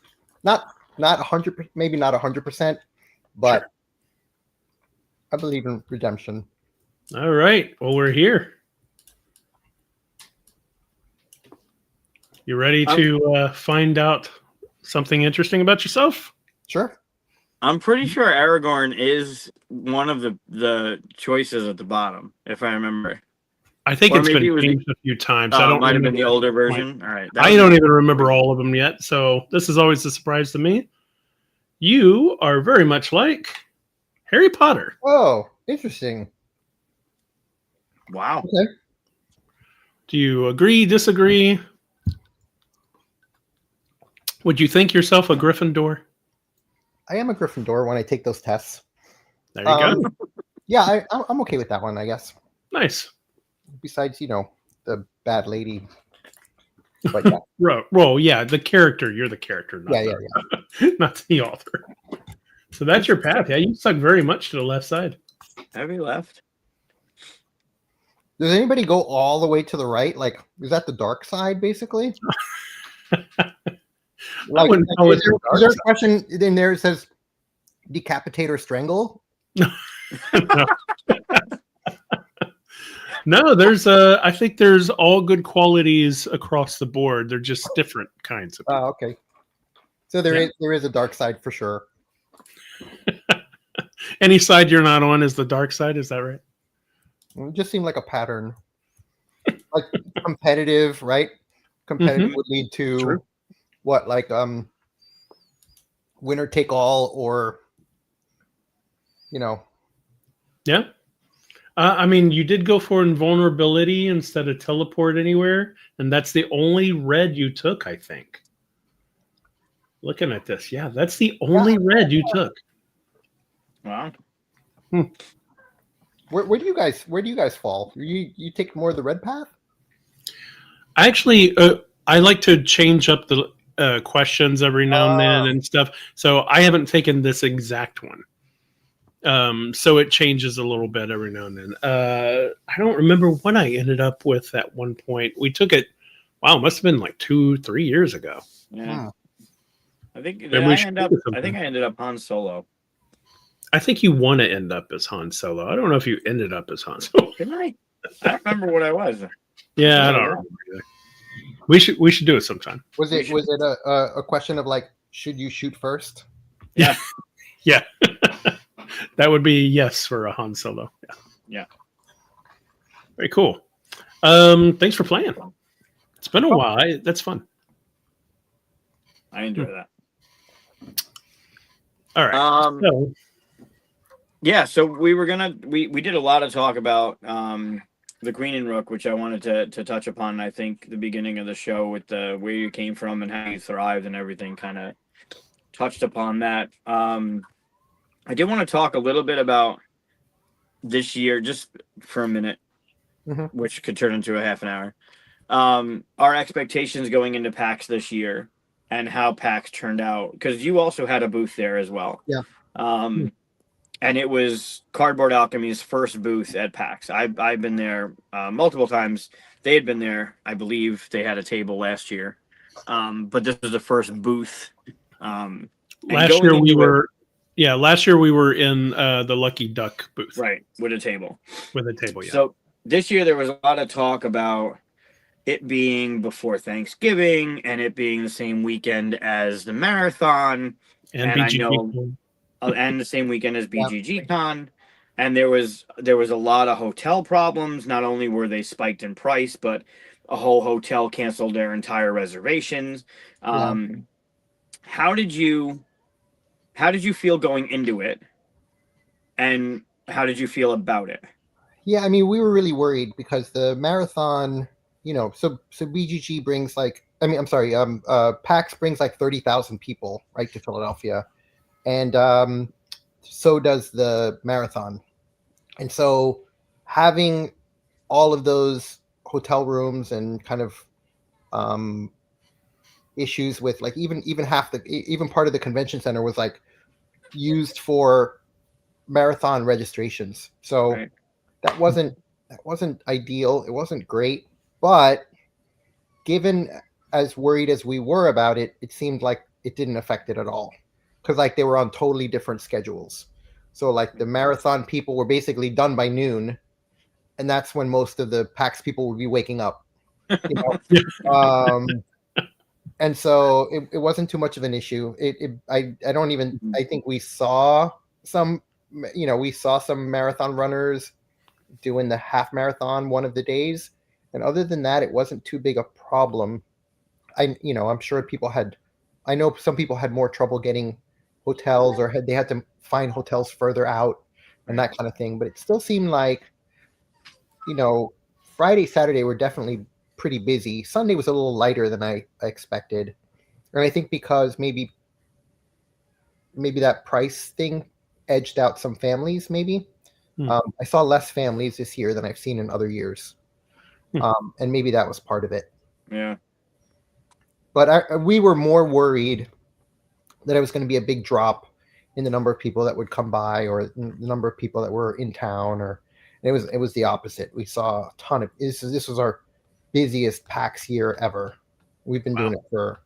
Not 100, maybe not 100%, but Sure. I believe in redemption. All right, well, we're here. You ready to find out something interesting about yourself? Sure. I'm pretty sure Aragorn is one of the choices at the bottom, if I remember. I think Or it's maybe been it was changed a few times. Oh, I it don't might have been the remember. older version. All right. I don't even remember all of them yet, so this is always a surprise to me. You are very much like Harry Potter. Oh, interesting. Wow. Okay. Do you agree, disagree? Would you think yourself a Gryffindor? I am a Gryffindor when I take those tests. There you go. Yeah, I'm okay with that one, I guess. Nice. Besides, the bad lady. But yeah. Well, yeah, the character. You're the character, not not the author. So that's your path. Yeah, you stuck very much to the left side. Heavy left. Does anybody go all the way to the right? Like, is that the dark side, basically? Like, is there a question in there that says decapitate or strangle? No. No, I think there's all good qualities across the board. They're just different kinds of people. Okay. So there is a dark side for sure. Any side you're not on is the dark side, is that right? It just seemed like a pattern. Like competitive, right? Competitive would lead to what, like winner take all, or Yeah. I mean, you did go for invulnerability instead of teleport anywhere, and that's the only red you took, I think. Looking at this, yeah, that's the only red you took. Wow. Where do you guys fall? You take more of the red path? Actually, I like to change up the questions every now and then and stuff. So I haven't taken this exact one. So it changes a little bit every now and then. I don't remember what I ended up with at one point. We took it. Wow, it must have been like 2-3 years ago. Yeah. I think I ended up Han Solo. I think you want to end up as Han Solo. I don't know if you ended up as Han Solo. Didn't I? I don't remember what I was. Yeah, I don't remember either. We should do it sometime. Was it a question of like, should you shoot first? Yeah. Yeah. That would be yes for a Han Solo. Yeah. Very cool. Thanks for playing. It's been a while. That's fun. I enjoy that. All right. So we did a lot of talk about the Queen Rook, which I wanted to touch upon. I think the beginning of the show with where you came from and how you thrived and everything kind of touched upon that. I did want to talk a little bit about this year, just for a minute, which could turn into a half an hour. Our expectations going into PAX this year and how PAX turned out, because you also had a booth there as well. Yeah. And it was Cardboard Alchemy's first booth at PAX. I've been there multiple times. They had been there. I believe they had a table last year. But this was the first booth. Last year we were in the Lucky Duck booth. Right, with a table. Yeah. So this year there was a lot of talk about it being before Thanksgiving and it being the same weekend as the marathon. And BGG. And the same weekend as BGG Con. And there was a lot of hotel problems. Not only were they spiked in price, but a whole hotel canceled their entire reservations. How did you feel going into it? And how did you feel about it? Yeah, I mean, we were really worried because the marathon, so BGG brings PAX brings like 30,000 people right to Philadelphia. And so does the marathon. And so having all of those hotel rooms and kind of issues with like even part of the convention center was like used for marathon registrations. So that wasn't ideal. It wasn't great, but given as worried as we were about it, it seemed like it didn't affect it at all. Because like they were on totally different schedules. So like the marathon people were basically done by noon, and that's when most of the PAX people would be waking up. And so it wasn't too much of an issue. I think we saw some marathon runners doing the half marathon one of the days, and other than that, it wasn't too big a problem. I'm sure I know some people had more trouble getting hotels or they had to find hotels further out and that kind of thing. But it still seemed like, Friday, Saturday were definitely pretty busy. Sunday was a little lighter than I expected. And I think because maybe that price thing edged out some families, maybe. I saw less families this year than I've seen in other years. And maybe that was part of it. Yeah. But we were more worried that it was going to be a big drop in the number of people that would come by, or the number of people that were in town, or it was the opposite. We saw a ton of this was our busiest PAX year ever. We've been doing it for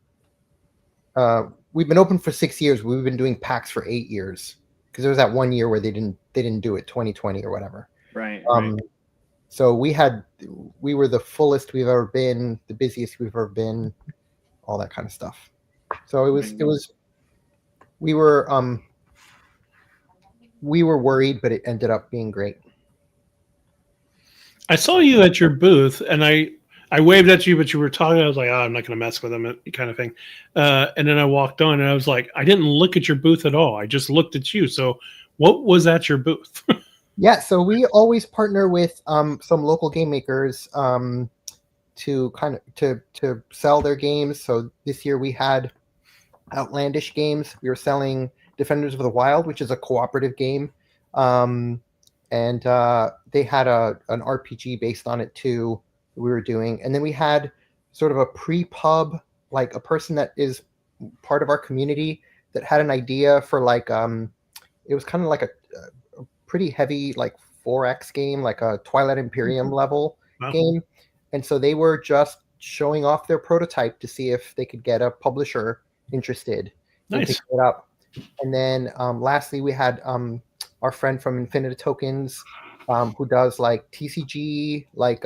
we've been open for 6 years. We've been doing PAX for 8 years, because there was that 1 year where they didn't do it, 2020 or whatever. Right. So we were the fullest we've ever been, the busiest we've ever been, all that kind of stuff. So we were worried, but it ended up being great. I saw you at your booth, and I waved at you, but you were talking. I was like, I'm not going to mess with them, kind of thing. And then I walked on, and I was like, I didn't look at your booth at all. I just looked at you. So what was at your booth? Yeah, so we always partner with some local game makers to sell their games. So this year we had Outlandish Games. We were selling Defenders of the Wild, which is a cooperative game. And they had an RPG based on it too, we were doing. And then we had sort of a pre-pub, like a person that is part of our community that had an idea for like it was kind of like a pretty heavy like 4X game, like a Twilight Imperium level game. And so they were just showing off their prototype to see if they could get a publisher interested in picking it up. And then lastly, we had our friend from Infinita Tokens, who does like TCG, like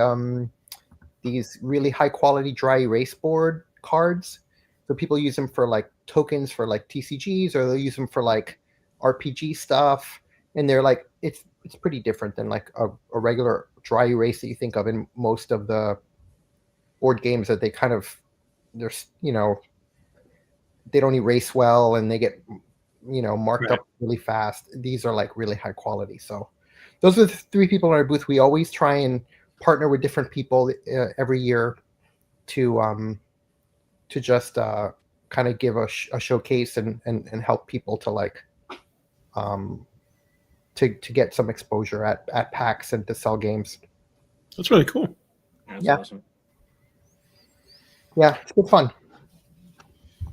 these really high quality dry erase board cards. So people use them for like tokens for like TCGs, or they'll use them for like RPG stuff. And they're like, it's pretty different than like a regular dry erase that you think of in most of the board games, that they kind of, there's, you know, they don't erase well and they get, you know, marked up really fast. These are like really high quality. So those are the 3 people in our booth. We always try and partner with different people every year to just kind of give a showcase and help people to like to get some exposure at PAX and to sell games. That's really cool. That's awesome. Yeah, it's good fun.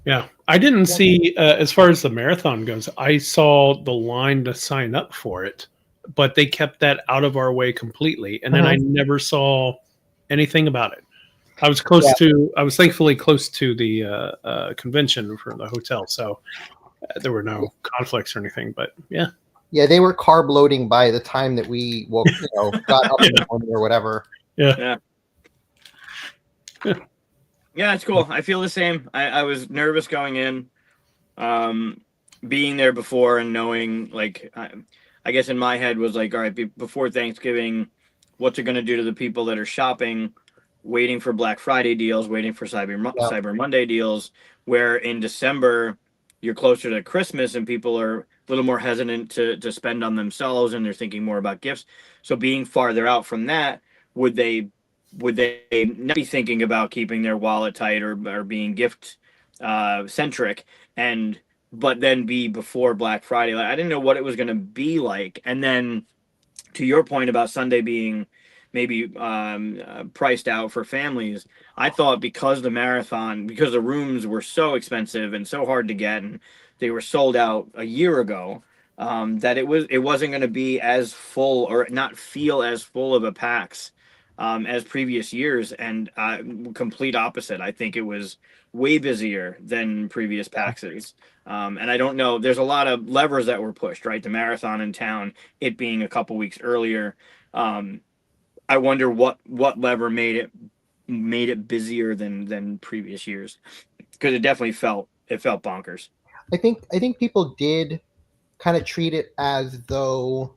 Yeah, I didn't see, as far as the marathon goes, I saw the line to sign up for it, but they kept that out of our way completely. And then I never saw anything about it. I was thankfully close to the convention for the hotel. So there were no conflicts or anything, but yeah. Yeah, they were carb loading by the time that we got up in the morning or whatever. Yeah. Yeah, it's cool. I feel the same. I was nervous going in, being there before and knowing, like, I guess in my head was like, all right, before Thanksgiving, what's it going to do to the people that are shopping, waiting for Black Friday deals, waiting for Cyber Monday deals, where in December you're closer to Christmas and people are a little more hesitant to spend on themselves and they're thinking more about gifts. So being farther out from that, would they not be thinking about keeping their wallet tight or being gift centric, but then be before Black Friday? Like, I didn't know what it was going to be like. And then to your point about Sunday being maybe priced out for families, I thought because the rooms were so expensive and so hard to get, and they were sold out a year ago, that it wasn't going to be as full, or not feel as full of a PAX as previous years. And complete opposite. I think it was way busier than previous PAXs. And I don't know, there's a lot of levers that were pushed, right? The marathon in town, it being a couple weeks earlier. I wonder what lever made it busier than previous years, because it definitely felt bonkers. I think people did kind of treat it as though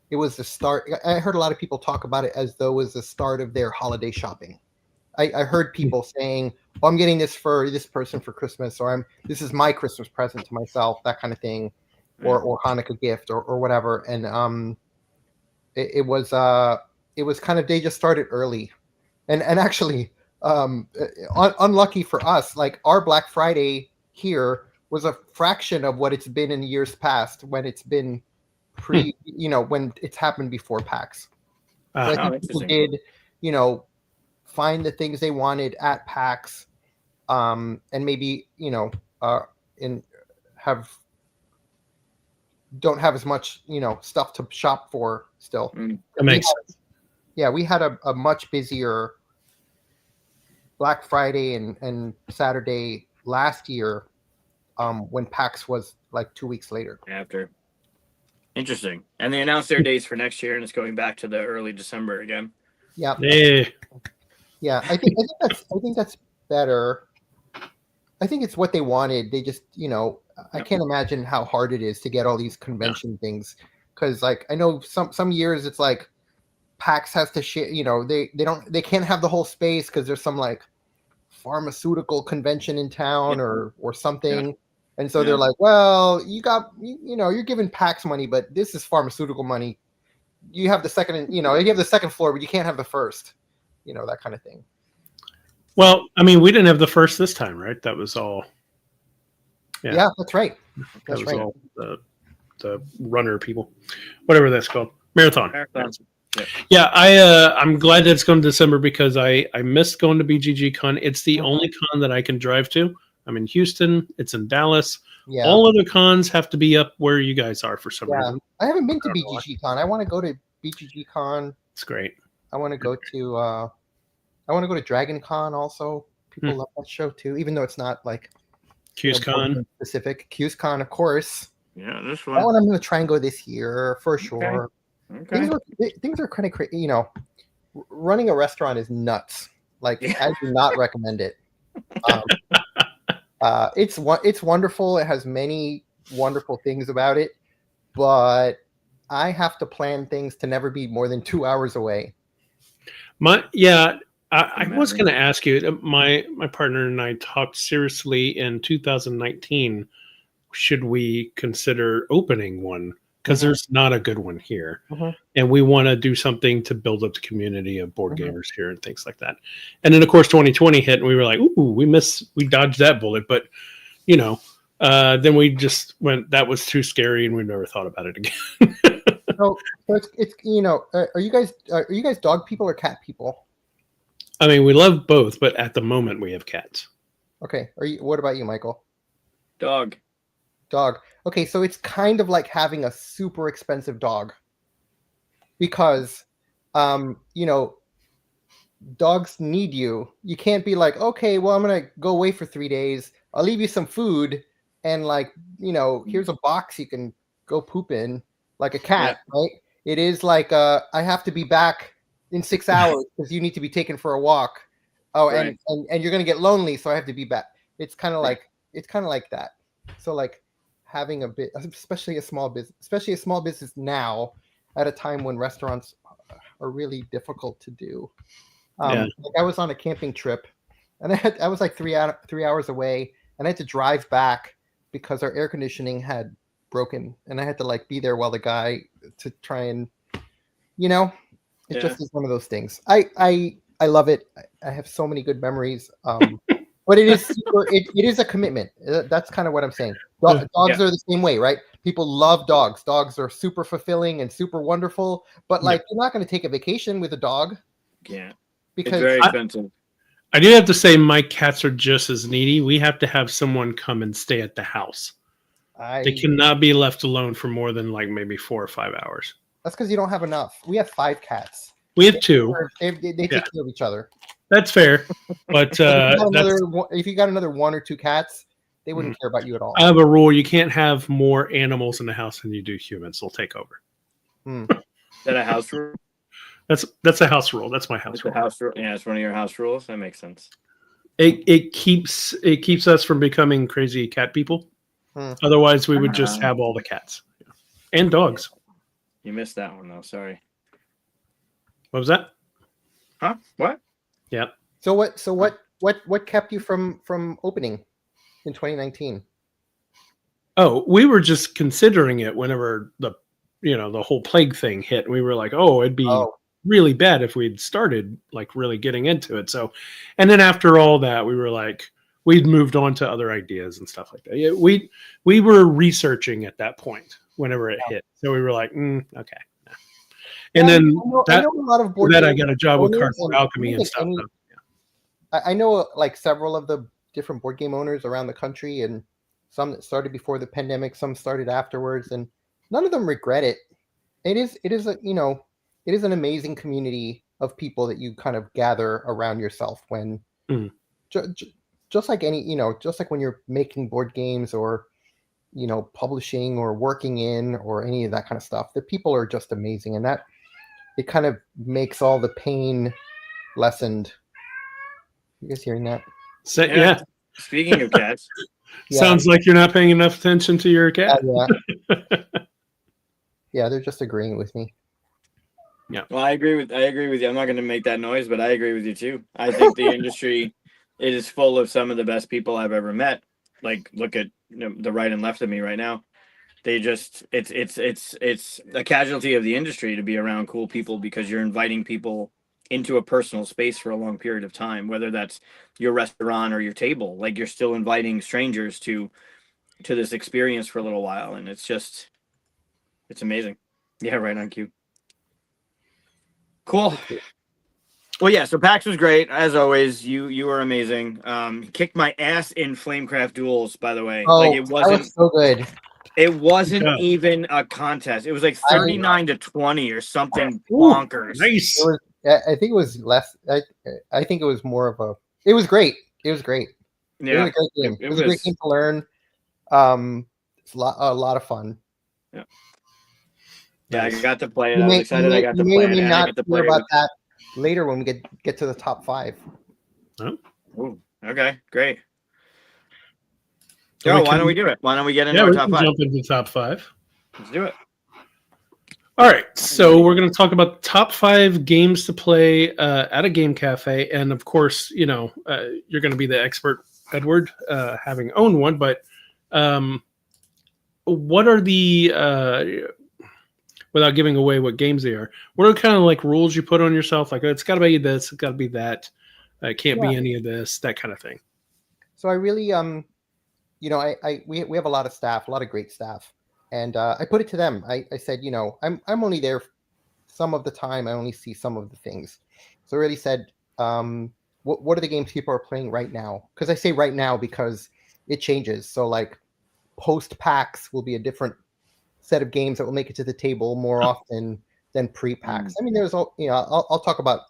it was the start. I heard a lot of people talk about it as though it was the start of their holiday shopping. I heard people saying, "Oh, I'm getting this for this person for Christmas," or this is my Christmas present to myself," that kind of thing, or Hanukkah gift or whatever. And it was kind of, they just started early, and actually unlucky for us, like our Black Friday here was a fraction of what it's been in years past when it's been when it's happened before PAX. So I think people did, find the things they wanted at PAX, and maybe, don't have as much, stuff to shop for still. That makes sense. We had a much busier Black Friday and Saturday last year, when PAX was like 2 weeks later. After. Interesting. And they announced their dates for next year, and it's going back to the early December again. Yeah. Hey. Yeah, I think that's better. I think it's what they wanted. They just, I can't imagine how hard it is to get all these convention things, because like I know some years it's like PAX has to share. They can't have the whole space because there's some like pharmaceutical convention in town or something. And so they're like, well, you're giving PAX money, but this is pharmaceutical money. You have the second, you have the second floor, but you can't have the first, that kind of thing. Well, I mean, we didn't have the first this time, right? That was all. Yeah, that's right. That was all the runner people, whatever that's called, marathon. Yeah, I'm glad that it's going to December because I missed going to BGG Con. It's the only con that I can drive to. I'm in Houston. It's in Dallas. Yeah. All other cons have to be up where you guys are for some reason. I haven't been to BGG Con. I want to go to BGG Con. It's great. I want to go to Dragon Con also. People love that show too, even though it's not like QsCon specific. QsCon, of course. Yeah, this one. That one I'm going to try and go this year for sure. Okay. Things are kind of crazy. Running a restaurant is nuts. Like I do not recommend it. It's wonderful. It has many wonderful things about it, but I have to plan things to never be more than 2 hours away. I was going to ask you. My partner and I talked seriously in 2019. Should we consider opening one? Because there's not a good one here, and we want to do something to build up the community of board gamers here and things like that. And then, of course, 2020 hit, and we were like, "Ooh, we dodged that bullet." But then we just went. That was too scary, and we never thought about it again. So it's are you guys dog people or cat people? I mean, we love both, but at the moment we have cats. Okay. What about you, Michael? Dog. Okay, so it's kind of like having a super expensive dog because, dogs need you. You can't be like, okay, well, I'm going to go away for 3 days. I'll leave you some food and here's a box you can go poop in like a cat, right? It is like, I have to be back in 6 hours because you need to be taken for a walk. Oh, right. and you're going to get lonely, so I have to be back. It's kind of like that. So like, having a bit, especially a small business now at a time when restaurants are really difficult to do. Like I was on a camping trip and I was like 3 hours away and I had to drive back because our air conditioning had broken and I had to like be there while the guy to try and, just is one of those things. I love it. I have so many good memories. But it is a commitment. That's kind of what I'm saying. Dogs are the same way, right? People love dogs. Dogs are super fulfilling and super wonderful. But you're not going to take a vacation with a dog. Yeah, because it's very expensive. I do have to say my cats are just as needy. We have to have someone come and stay at the house. They cannot be left alone for more than like maybe 4 or 5 hours. That's because you don't have enough. We have 5 cats. We have 2. They take care of each other. That's fair, but if you got another 1 or 2 cats, they wouldn't care about you at all. I have a rule: you can't have more animals in the house than you do humans. They'll take over. Is that a house rule? That's a house rule. That's my house rule. House rule. Yeah, it's one of your house rules. That makes sense. It keeps us from becoming crazy cat people. Otherwise, we would just have all the cats and dogs. You missed that one though. Sorry. What was that? Huh? What? Yeah. So what kept you from opening in 2019? Oh, we were just considering it whenever the whole plague thing hit. We were like, oh, it'd be really bad if we'd started like really getting into it. So, and then after all that, we were like, we'd moved on to other ideas and stuff like that. Yeah, we were researching at that point whenever it hit, so we were like, okay. And then I know a lot of board that I game got a job with owners, Cardboard and Alchemy and stuff. I know like several of the different board game owners around the country, and some that started before the pandemic, some started afterwards, and none of them regret it. It is a it is an amazing community of people that you kind of gather around yourself when just like any just like when you're making board games or publishing or working in or any of that kind of stuff. The people are just amazing, and that it kind of makes all the pain lessened. You guys hearing that? So, yeah. Speaking of cats, sounds like you're not paying enough attention to your cat. Yeah, they're just agreeing with me. Yeah. Well, I agree with you. I'm not going to make that noise, but I agree with you too. I think the industry it is full of some of the best people I've ever met. Like, look at the right and left of me right now. They just it's a casualty of the industry to be around cool people because you're inviting people into a personal space for a long period of time, whether that's your restaurant or your table. Like, you're still inviting strangers to this experience for a little while, and it's amazing. Yeah, right on cue. Cool. Well, yeah. So PAX was great as always. You were amazing. Kicked my ass in Flamecraft duels, by the way. Oh, like it wasn't that was so good. It wasn't even a contest. It was like 39-20 or something bonkers. Nice. I think it was less. I think it was more of a. It was great. It was great. Yeah, it was a great game. It was a great game to learn. It's a lot of fun. Yeah. Yeah, I got to play it. I was excited. I got to play it. You may not hear about that later when we get to the top 5. Oh. Ooh, okay, great. Why don't we do it? Why don't we get into our top 5? Jump into the top 5. Let's do it. All right, so we're going to talk about the top 5 games to play at a game cafe, and of course, you're going to be the expert, Edward, having owned one. But what are the without giving away what games they are? What are kind of like rules you put on yourself? Like, it's got to be this, it's got to be that. It can't be any of this, that kind of thing. So I really we have a lot of staff, a lot of great staff. And I put it to them. I said, I'm only there some of the time. I only see some of the things. So I really said, what are the games people are playing right now? Because I say right now because it changes. So like post PAX will be a different set of games that will make it to the table more often than pre-PAX. I mean, there's I'll talk about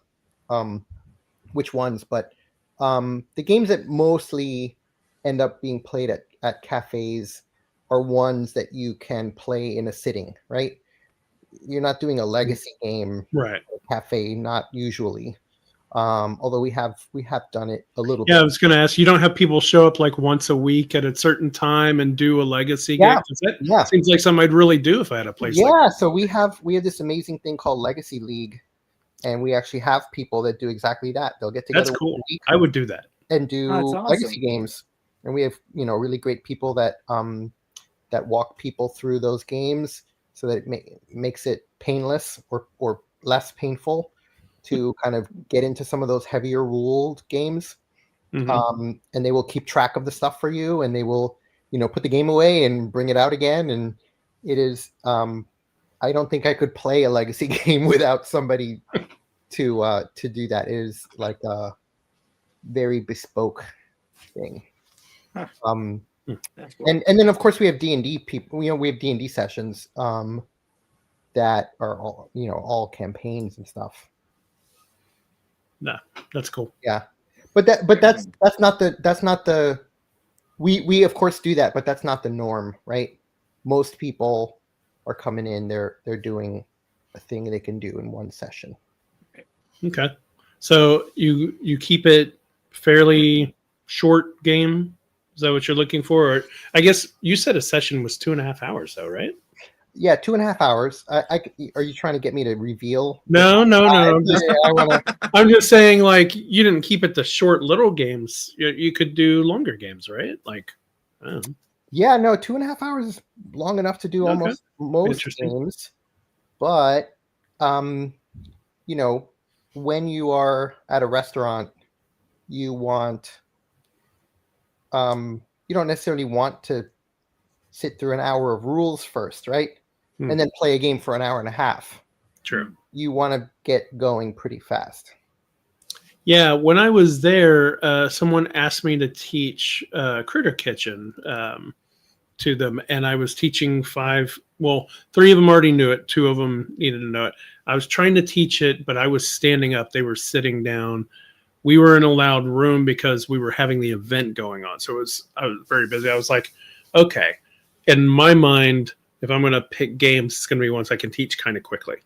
which ones, but the games that mostly end up being played at cafes are ones that you can play in a sitting, right? You're not doing a legacy game right at a cafe, not usually. Although we have done it a little bit. I was going to ask, you don't have people show up like once a week at a certain time and do a legacy game? That seems like something I'd really do if I had a place like that. So we have this amazing thing called Legacy League, and we actually have people that do exactly that. They'll get together. That's cool. I would do that. And do legacy games. And we have, really great people that walk people through those games so that it makes it painless or less painful to kind of get into some of those heavier ruled games. And they will keep track of the stuff for you, and they will, put the game away and bring it out again. And it is, I don't think I could play a legacy game without somebody to do that. It is like a very bespoke thing. And then of course we have D&D people. We have D&D sessions that are all all campaigns and stuff. No, that's cool. Yeah, but that's not the we of course do that, but that's not the norm, right? Most people are coming in, they're doing a thing they can do in one session. Okay, so you keep it fairly short game. Is that what you're looking for? Or I guess you said a session was 2.5 hours, though, right? Yeah, 2.5 hours. Are you trying to get me to reveal? No. I'm just saying, like, you didn't keep it to short little games. You could do longer games, right? Like, yeah, no, 2.5 hours is long enough to do almost most games. But, when you are at a restaurant, you want you don't necessarily want to sit through an hour of rules first, right? Hmm. And then play a game for an hour and a half. True. You want to get going pretty fast. Yeah, when I was there, someone asked me to teach Critter Kitchen to them, and I was teaching 5. Well, 3 of them already knew it. 2 of them needed to know it. I was trying to teach it, but I was standing up. They were sitting down. We were in a loud room because we were having the event going on. So I was very busy. I was like, okay. In my mind, if I'm going to pick games, it's going to be ones I can teach kind of quickly.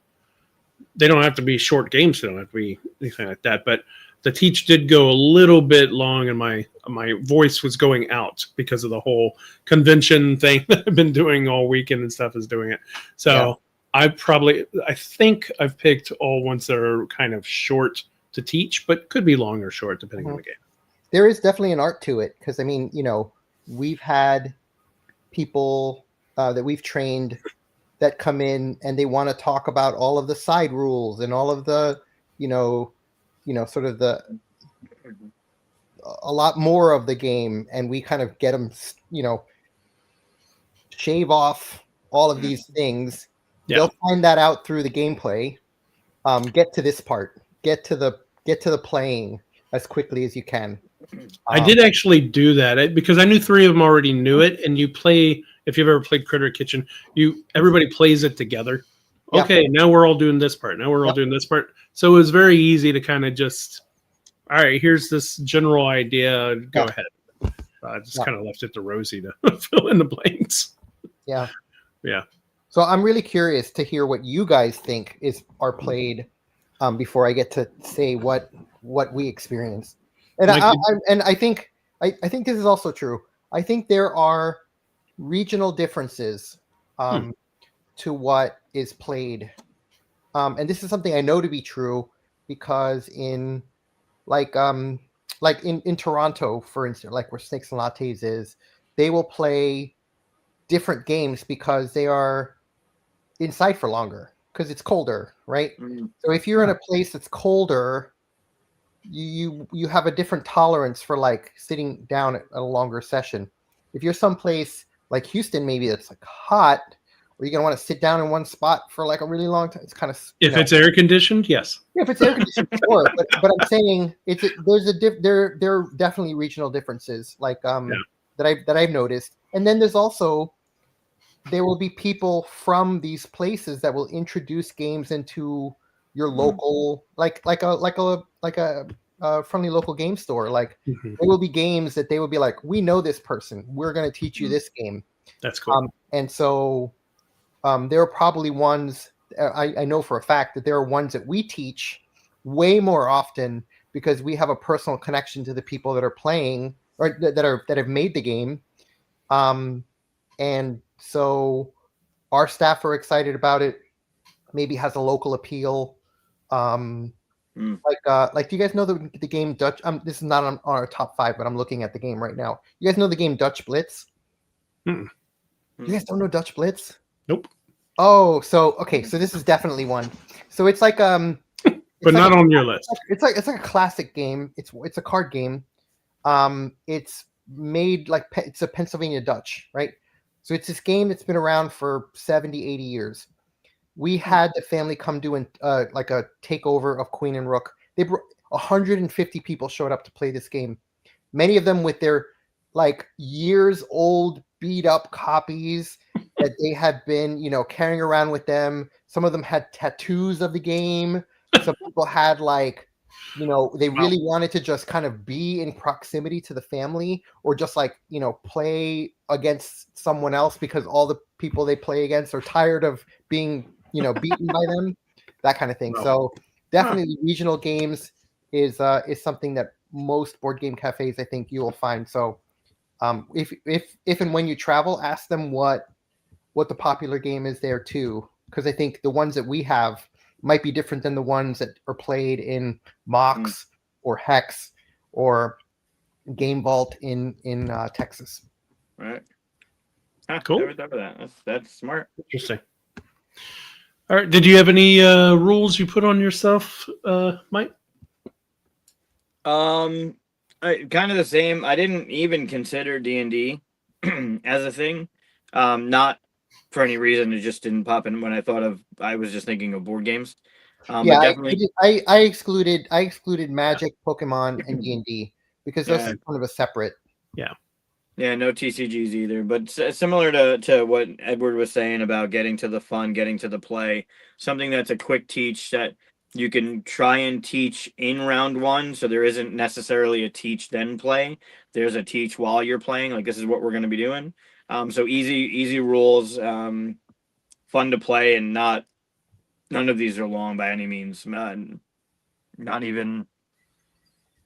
They don't have to be short games. They don't have to be anything like that. But the teach did go a little bit long, and my voice was going out because of the whole convention thing that I've been doing all weekend and stuff is doing it. So I think I've picked all ones that are kind of short to teach, but could be long or short depending on the game. There is definitely an art to it because, I mean, we've had people that we've trained that come in and they want to talk about all of the side rules and all of the, sort of a lot more of the game, and we kind of get them, shave off all of these things. Yeah. They'll find that out through the gameplay. Get to this part. Get to the playing as quickly as you can. I did actually do that because I knew 3 of them already knew it, and you play. If you've ever played Critter Kitchen, everybody plays it together. Yep. Okay, now we're all doing this part. Now we're all doing this part. So it was very easy to kind of just, all right, here's this general idea. Go ahead. I just kind of left it to Rosie to fill in the blanks. Yeah. Yeah. So I'm really curious to hear what you guys think are played before I get to say what we experienced. And I think this is also true. I think there are regional differences to what is played, and this is something I know to be true because in in Toronto, for instance, like where Snakes and Lattes is, they will play different games because they are inside for longer because it's colder, right? So if you're in a place that's colder, you have a different tolerance for like sitting down at a longer session. If you're someplace like Houston, maybe that's like hot, or you're gonna want to sit down in one spot for like a really long time. It's kind of if it's air conditioned, yes. Yeah, if it's air conditioned, sure. But I'm saying there are definitely regional differences that I've noticed, and then there will be people from these places that will introduce games into your local, like a friendly local game store. Like there will be games that they will be like, we know this person, we're going to teach you this game. That's cool. And so there are probably ones I know for a fact that there are ones that we teach way more often because we have a personal connection to the people that are playing or that have made the game. And so our staff are excited about it. Maybe has a local appeal. Like, do you guys know the game Dutch? This is not on our top 5, but I'm looking at the game right now. You guys know the game Dutch Blitz? You guys don't know Dutch Blitz? Nope. Oh, so this is definitely one. So it's like but not on your list. It's like a classic game. It's a card game. It's made like it's a Pennsylvania Dutch, right? So it's this game that's been around for 70, 80 years. We had the family come do like a takeover of Queen and Rook. They brought 150 people showed up to play this game. Many of them with their like years old beat up copies that they had been, carrying around with them. Some of them had tattoos of the game. Some people had like, they really wanted to just kind of be in proximity to the family or just like, play against someone else because all the people they play against are tired of being, beaten by them, that kind of thing. So definitely regional games is something that most board game cafes, I think you will find. So if and when you travel, ask them what the popular game is there too, because I think the ones that we have might be different than the ones that are played in Mox or Hex or Game Vault in Texas. Right. Cool. Never thought of that. That's smart. Interesting. All right. Did you have any rules you put on yourself, Mike? Kind of the same. I didn't even consider D&D as a thing. Not for any reason. It just didn't pop in when I was just thinking of board games. Yeah, But definitely, I excluded Magic, Pokemon, and D&D because those yeah, are kind of a separate. Yeah. yeah, no TCGs either. But similar to what Edward was saying about getting to the fun, getting to the play, something that's a quick teach that you can try and teach in round one. So there isn't necessarily a teach then play. There's a teach while you're playing. Like this is what we're going to be doing. So easy rules, fun to play, and none of these are long by any means. Not even,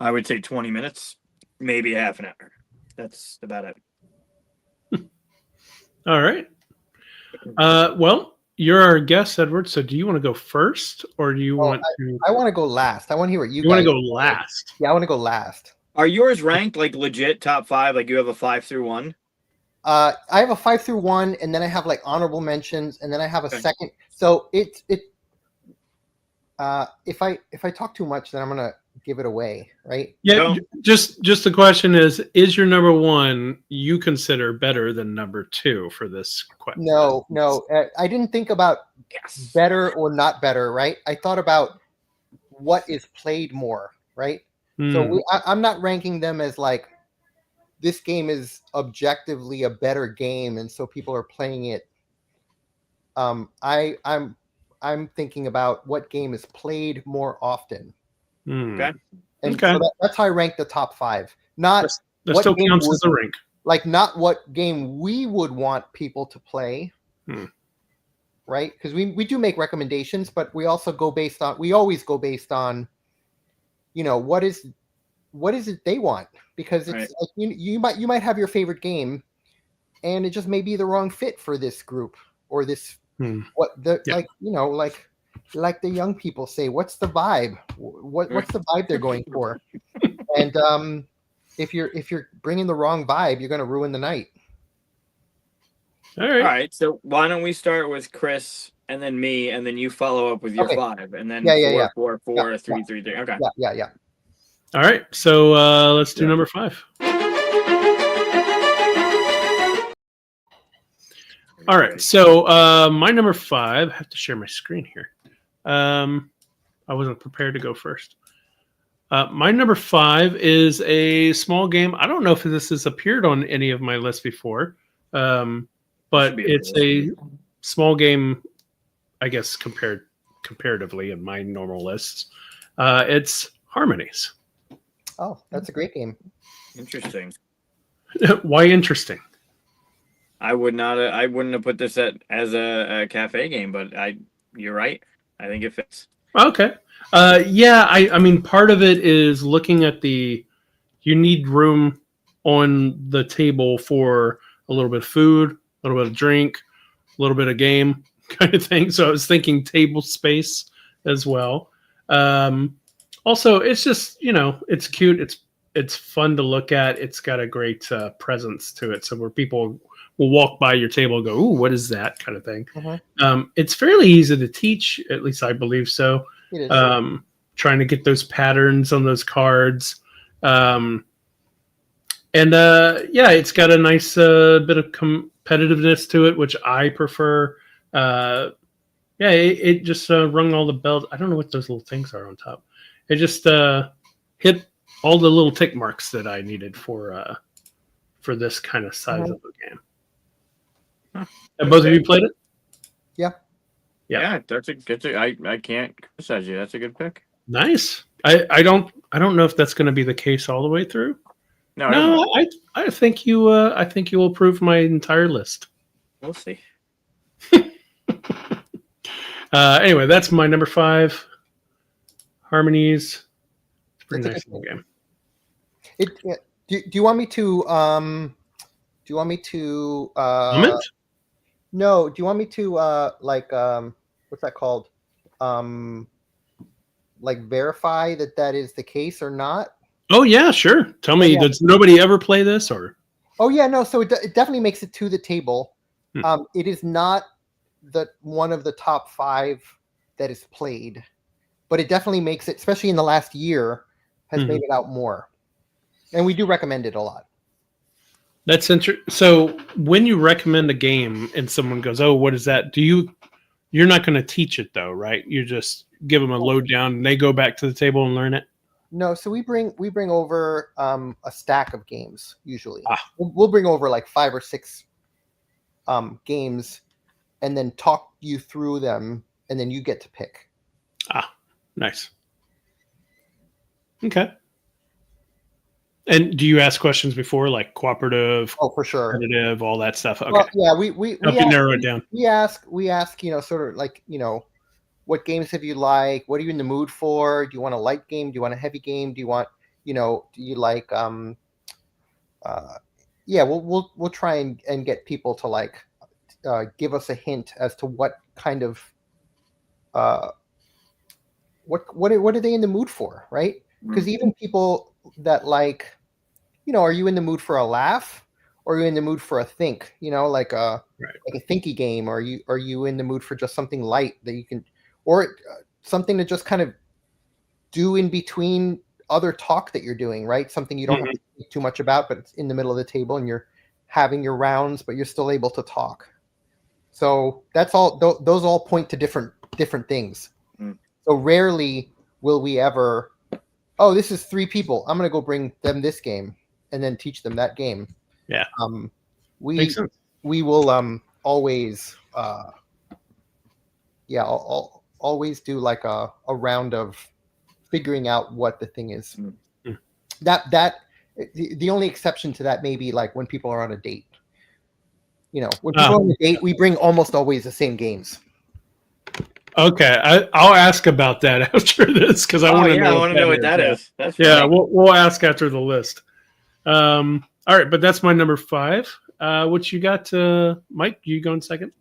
I would say 20 minutes, maybe half an hour. That's about it. All right. Well, you're our guest, Edward. So do you want to go first, or do you want to? I want to go last. I want to hear what you You want guys to go last? Yeah, I want to go last. Are yours ranked like legit top 5? Like you have a 5 through 1? I have a 5 through 1, and then I have like honorable mentions, and then I have a Okay. second. So if I talk too much, then I'm gonna give it away, right? Yeah. No. Just the question is your number one you consider better than number 2 for this question? No. I didn't think about Yes. better or not better, right? I thought about what is played more, right? So I'm not ranking them as like this game is objectively a better game, and so people are playing it. I'm thinking about what game is played more often. Okay. And Okay. so that's how I rank the top 5. Not that what still game counts as a rank. like not what game we would want people to play. Right? Because we do make recommendations, but we also always go based on, what is it they want? Because it's Right. like you might have your favorite game, and it just may be the wrong fit for this group or this like the young people say, what's the vibe? What's the vibe they're going for? And if you're bringing the wrong vibe, you're going to ruin the night. All All right. So why don't we start with Chris and then me, and then you follow up with your Okay. 5, and then Yeah. 4, Yeah, 3, 3, 3. Okay. Yeah. All right. So let's do number 5. All right. So my number 5, I have to share my screen here. I wasn't prepared to go first. My number 5 is a small game. I don't know if this has appeared on any of my lists before, but it's a small game, I guess, comparatively in my normal lists. It's Harmonies. Oh, that's a great game. Interesting. Why interesting? I wouldn't have put this as a cafe game, but you're right. I think it fits. Okay. Yeah, I mean, part of it is looking at you need room on the table for a little bit of food, a little bit of drink, a little bit of game kind of thing. So I was thinking table space as well. Also, it's just, it's cute. It's fun to look at. It's got a great presence to it. So where people will walk by your table and go, "Ooh, what is that?" kind of thing. It's fairly easy to teach, at least I believe so. It is. Trying to get those patterns on those cards. Yeah, it's got a nice bit of competitiveness to it, which I prefer. Yeah, it just rung all the bells. I don't know what those little things are on top. It just hit all the little tick marks that I needed for this kind of size of a game. Have both of you played it? Yeah. Yeah, that's I can't criticize you. That's a good pick. Nice. I don't know if that's going to be the case all the way through. No, I think you will approve my entire list. We'll see. Anyway, that's my number 5. Harmonies. It's a pretty nice little game. Do you want me to Comment? No, do you want me to what's that called? Like verify that is the case or not? Oh yeah, sure. Tell me, does nobody ever play this or? Oh yeah, no. So it definitely makes it to the table. It is not one of the top 5 that is played, but it definitely makes it, especially in the last year, has made it out more. And we do recommend it a lot. That's interesting. So when you recommend a game and someone goes, "Oh, what is that?" You're not going to teach it though, right? You just give them a lowdown and they go back to the table and learn it. No, so we bring over a stack of games usually. Ah. We'll bring over like 5 or 6 games, and then talk you through them, and then you get to pick. Ah, nice. Okay. And do you ask questions before, like cooperative, Oh, for sure, competitive, all that stuff? Okay. Well, yeah, we Help you narrow it down. We ask, sort of like, what games have you like? What are you in the mood for? Do you want a light game? Do you want a heavy game? Do you want, do you like, yeah, we'll try and get people to like give us a hint as to what kind of what are they in the mood for, right? Because even people that like, are you in the mood for a laugh, or are you in the mood for a think? Like a thinky game, or are you in the mood for just something light that you can, or something to just kind of do in between other talk that you're doing, right? Something you don't have to think too much about, but it's in the middle of the table and you're having your rounds, but you're still able to talk. So that's all. Those all point to different things. So rarely will we ever, oh, this is 3 people, I'm going to go bring them this game and then teach them that game. Yeah. We will always I'll always do like a round of figuring out what the thing is. That the only exception to that may be like when people are on a date. When people are on a date, we bring almost always the same games. Okay, I'll ask about that after this because I want to know. I want to know what that is. That's we'll ask after the list. All right, but that's my number 5. What you got, Mike? You going second?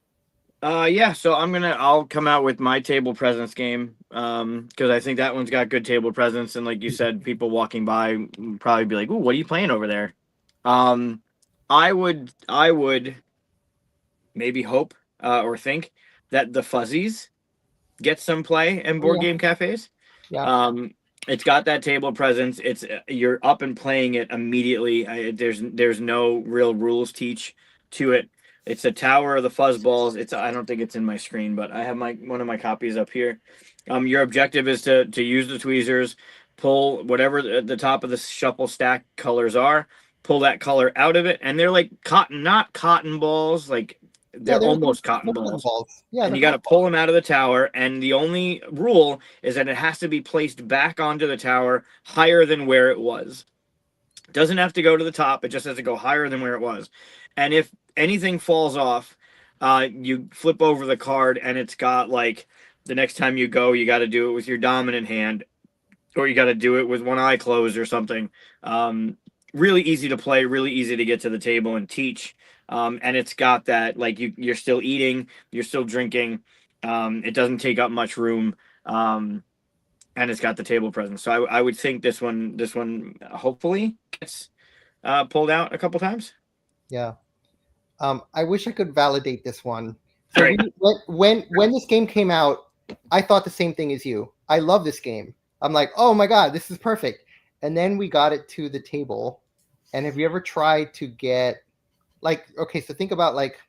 Yeah. So I'll come out with my table presence game because I think that one's got good table presence, and like you said, people walking by would probably be like, "Ooh, what are you playing over there?" I would maybe hope or think that the Fuzzies get some play in board game cafes. Yeah. It's got that table presence. It's you're up and playing it immediately. There's no real rules teach to it. It's a tower of the fuzzballs. I don't think it's in my screen, but I have one of my copies up here. Your objective is to use the tweezers, pull whatever the top of the shuffle stack colors are, pull that color out of it, and they're like not cotton balls, like they're almost cotton balls. Yeah, and you got to pull them out of the tower, and the only rule is that it has to be placed back onto the tower higher than where it was. It doesn't have to go to the top, it just has to go higher than where it was. And if anything falls off, you flip over the card, and it's got like the next time you go, you got to do it with your dominant hand, or you got to do it with one eye closed or something. Really easy to play, really easy to get to the table and teach. And it's got that, like you're still eating, you're still drinking. It doesn't take up much room. And it's got the table presence. So I would think this one hopefully gets pulled out a couple times. Yeah. I wish I could validate this one. So when this game came out, I thought the same thing as you. I love this game. I'm like, oh my God, this is perfect. And then we got it to the table. And have you ever tried to get, like, okay, so think about like,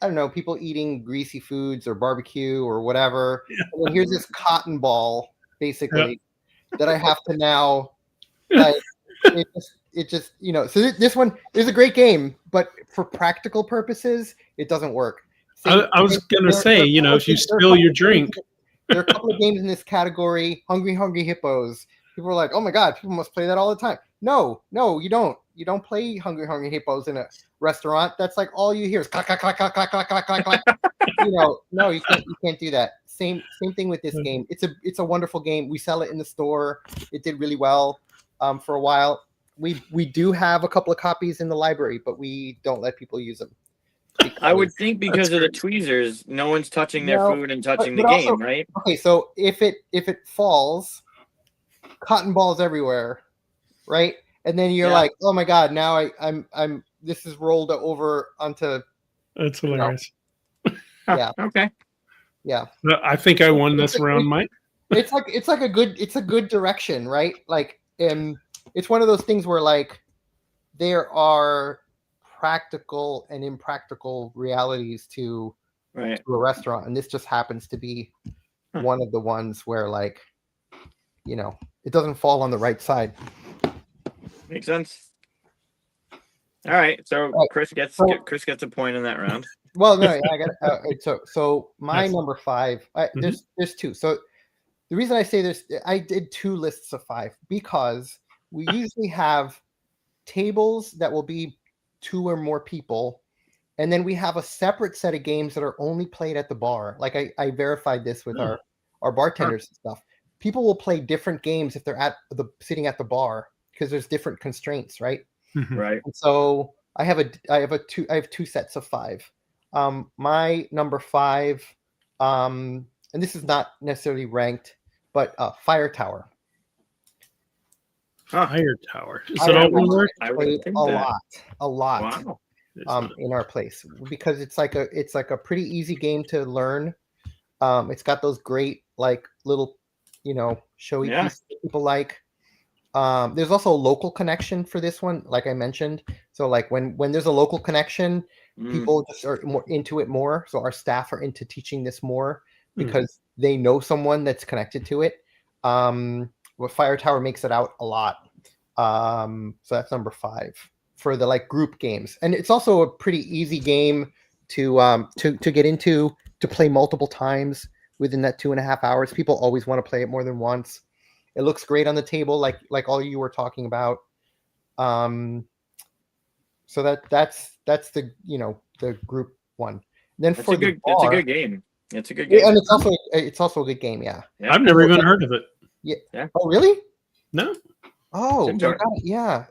I don't know, people eating greasy foods or barbecue or whatever. Yeah. And then here's this cotton ball, basically, that I have to now, like, it just, so this one is a great game, but for practical purposes, it doesn't work. I was going to say, if you spill your drink. There are a couple of games in this category, Hungry Hippos. People are like, oh my God, people must play that all the time. No, you don't. You don't play Hungry Hippos in a restaurant. That's like all you hear is clack, clack, clack, clack, clack, clack, clack, clack, clack. No, you can't do that. Same thing with this game. It's a wonderful game. We sell it in the store. It did really well for a while. We do have a couple of copies in the library, but we don't let people use them. I would think because of the tweezers, no one's touching their food and touching the game, also, right? Okay, so if it falls, cotton balls everywhere, right? And then you're like, oh my God, now I'm this is rolled over onto. That's hilarious. Yeah. Okay. Yeah. I think I won this round, Mike. It's a good direction, right? Like, it's one of those things where like there are practical and impractical realities to Right. a restaurant, and this just happens to be one of the ones where like it doesn't fall on the right side. Makes sense. All right, so Right. Chris gets So- a point in that round. Well, no, I got so my Nice. number 5. There's two. So the reason I say this, I did 2 lists of 5 because we usually have tables that will be 2 or more people, and then we have a separate set of games that are only played at the bar. Like I verified this with our bartenders and stuff. People will play different games if they're sitting at the bar because there's different constraints, right? Mhm. Right. And so I have 2 sets of 5. My number 5, and this is not necessarily ranked, but Fire Tower. Fire Tower. Is I it all would one word? I would Played think a that. lot. Wow. In our place because it's like a pretty easy game to learn. It's got those great like little showy pieces that people like. There's also a local connection for this one, like I mentioned. So like when there's a local connection, people just are more into it more. So our staff are into teaching this more because they know someone that's connected to it. Well, Fire Tower makes it out a lot. So that's number 5 for the like group games, and it's also a pretty easy game to get into, to play multiple times within that 2.5 hours. People always want to play it more than once. It looks great on the table, like all you were talking about. So that's the the group one. Then It's for a good. the bar, It's a good game. It's a good game. yeah, and it's also a good game. Yeah. I've never even heard of it. Yeah. Oh, really? No. Oh, Enjoy it. yeah.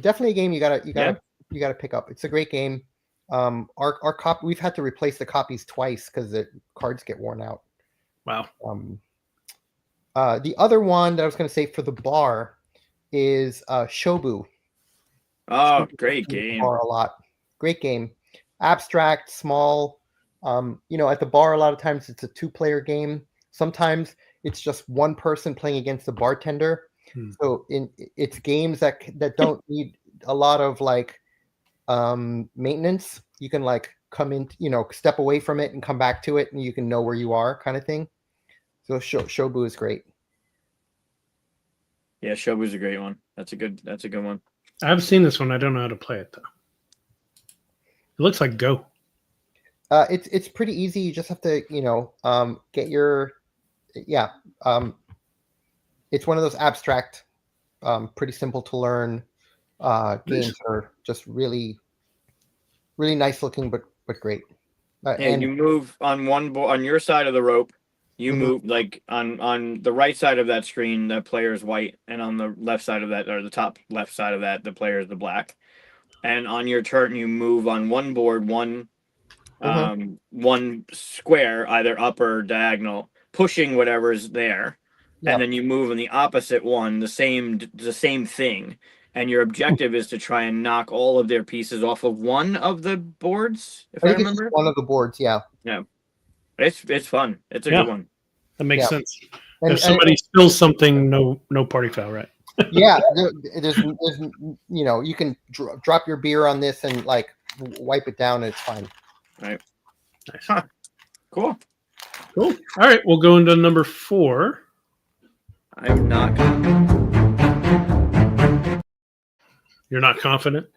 Definitely a game you gotta pick up. It's a great game. Our copy, we've had to replace the copies twice because the cards get worn out. Wow. The other one that I was going to say for the bar is Shobu. Oh, great game. Bar a lot. Great game. Abstract, small. At the bar, a lot of times it's a 2-player game. Sometimes it's just one person playing against the bartender. So it's games that don't need a lot of like maintenance. You can like come in, step away from it and come back to it, and you can know where you are, kind of thing. So Shobu is great. Yeah, Shobu's a great one. That's a good one. I've seen this one. I don't know how to play it though. It looks like Go. It's pretty easy. You just have to get your it's one of those abstract, pretty simple to learn games that are just really, really nice looking, but great. And you move on one on your side of the rope. You move like on the right side of that screen, the player is white, and on the left side of that, or the top left side of that, the player is the black. And on your turn, you move on one board, one square, either up or diagonal, pushing whatever's there. Yep. And then you move on the opposite one, the same thing. And your objective is to try and knock all of their pieces off of one of the boards, if I remember. One of the boards, yeah. Yeah. It's fun. It's a good one. That makes sense. And, if somebody spills something, no party foul, right? Yeah, there's you can drop your beer on this and like wipe it down, and it's fine. Right. Nice. Huh. Cool. All right, we'll go into number 4. I'm not. You're not confident?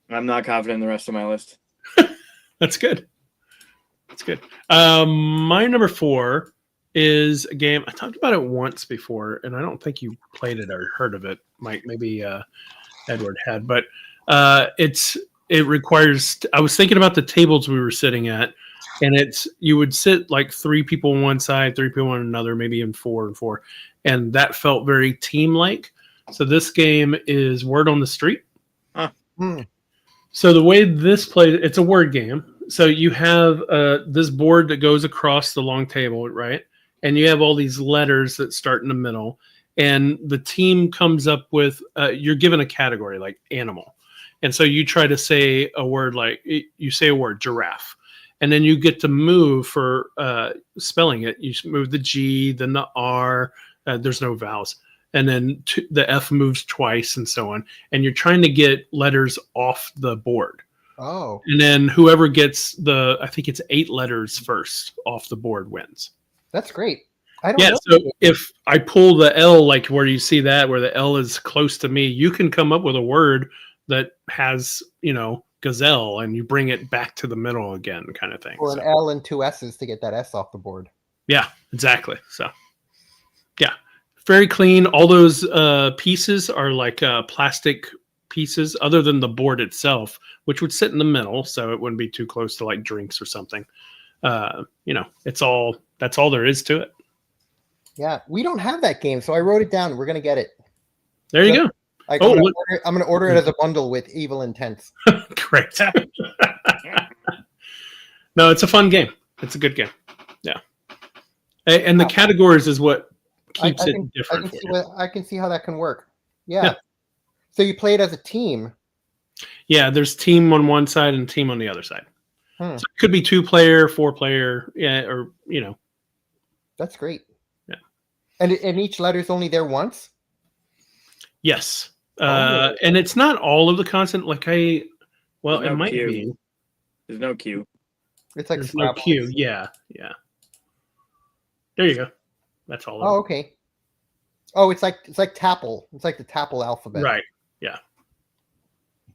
I'm not confident in the rest of my list. That's good. My number 4 is a game. I talked about it once before, and I don't think you played it or heard of it. Maybe Edward had, but it requires. I was thinking about the tables we were sitting at, and you would sit like 3 people on one side, 3 people on another, maybe even 4 and 4, and that felt very team-like. So this game is Word on the Street. Huh. So the way this plays, it's a word game. So you have this board that goes across the long table, right? And you have all these letters that start in the middle. And the team comes up with, you're given a category like animal. And so you try to say a word like, you say a word, giraffe. And then you get to move for spelling it. You move the G, then the R. There's no vowels. and then the F moves twice, and so on. And you're trying to get letters off the board. Oh, And then whoever gets I think it's 8 letters first off the board wins. that's great. I don't Yeah, know. so if I pull the L, like where you see that, where the L is close to me, you can come up with a word that has, gazelle, and you bring it back to the middle again, kind of thing. Or an L and 2 S's to get that S off the board. Yeah, exactly. So, yeah, very clean. All those pieces are like plastic pieces, other than the board itself, which would sit in the middle, so it wouldn't be too close to like drinks or something. That's all there is to it. Yeah, we don't have that game, so I wrote it down. We're gonna get it. There you go. I'm gonna order it as a bundle with Evil Intents. Great. No, it's a fun game. It's a good game. Yeah. And the categories is what keeps it different. I can see how that can work. Yeah. So you play it as a team. Yeah, there's team on one side and team on the other side. So it could be 2-player, 4-player, or That's great. Yeah. And each letter's only there once? Yes. And it's not all of the content. It might Q. be. There's no Q. It's like There's no Q. Yeah. There you go. That's all. Oh, okay. Oh, it's like Tapple. It's like the Tapple alphabet. Right. Yeah.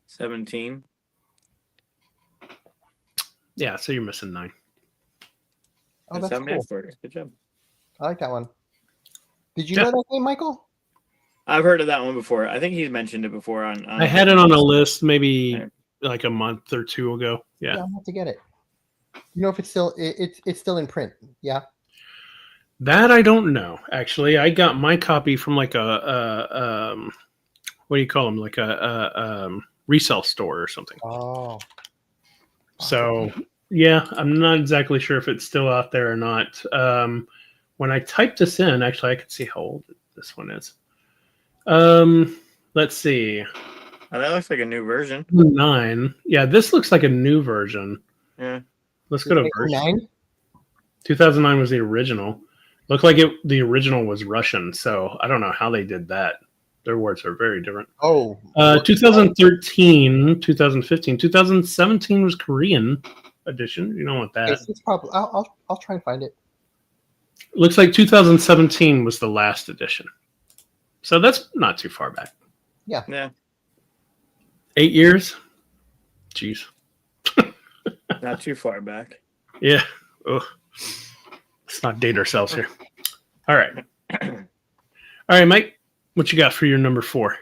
17. Yeah. So you're missing 9. Oh, that's cool. Good job. I like that one. Did you know that game, Michael? I've heard of that one before. I think he's mentioned it before on I had it on a list maybe like a month or 2 ago. Yeah. I'll have to get it. You know if it's still still in print? Yeah. That I don't know. Actually, I got my copy from like a what do you call them? Like a resale store or something. Oh. So yeah, I'm not exactly sure if it's still out there or not. When I typed this in, actually, I could see how old this one is. Let's see. Oh, that looks like a new version. 9. Yeah, this looks like a new version. Yeah. Let's go to version. 9? 2009 was the original. Looked like the original was Russian, so I don't know how they did that. Their words are very different. Oh. 2013, 2015, 2017 was Korean edition. You don't want that. It's probably. I'll try and find it. Looks like 2017 was the last edition. So that's not too far back. Yeah. 8 years? Jeez. Not too far back. Yeah. Ugh. Let's not date ourselves here. All right. All right, Mike. What you got for your number 4?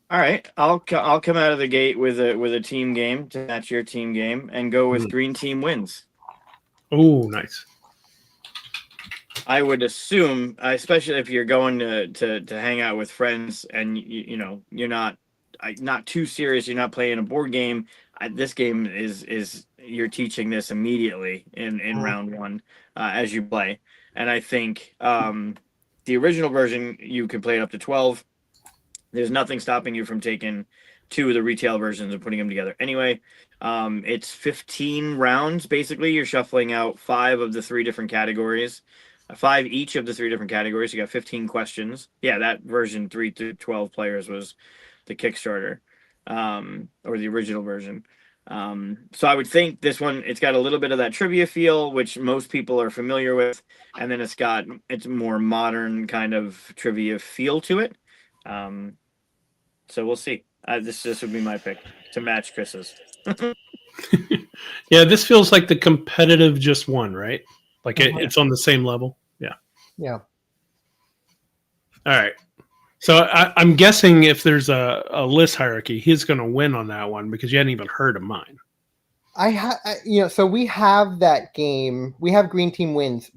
All right. I'll come out of the gate with a team game to match your team game and go with green team wins. Oh, nice. I would assume, especially if you're going to hang out with friends and you're not too serious, you're not playing a board game. This game is you're teaching this immediately in round 1 as you play. And I think the original version you could play it up to 12. There's nothing stopping you from taking 2 of the retail versions and putting them together. Anyway, it's 15 rounds basically. You're shuffling out 5 of the 3 different categories. 5 each of the 3 different categories. You got 15 questions. Yeah, that version 3 to 12 players was the Kickstarter, or the original version. So I would think this one, it's got a little bit of that trivia feel, which most people are familiar with, and then it's more modern kind of trivia feel to it. So we'll see. This would be my pick to match Chris's. Yeah, this feels like the competitive just one, right? Like it's on the same level. Yeah. Yeah. All right. So I'm guessing if there's a list hierarchy, he's going to win on that one because you hadn't even heard of mine. So we have that game. We have Green Team Wins.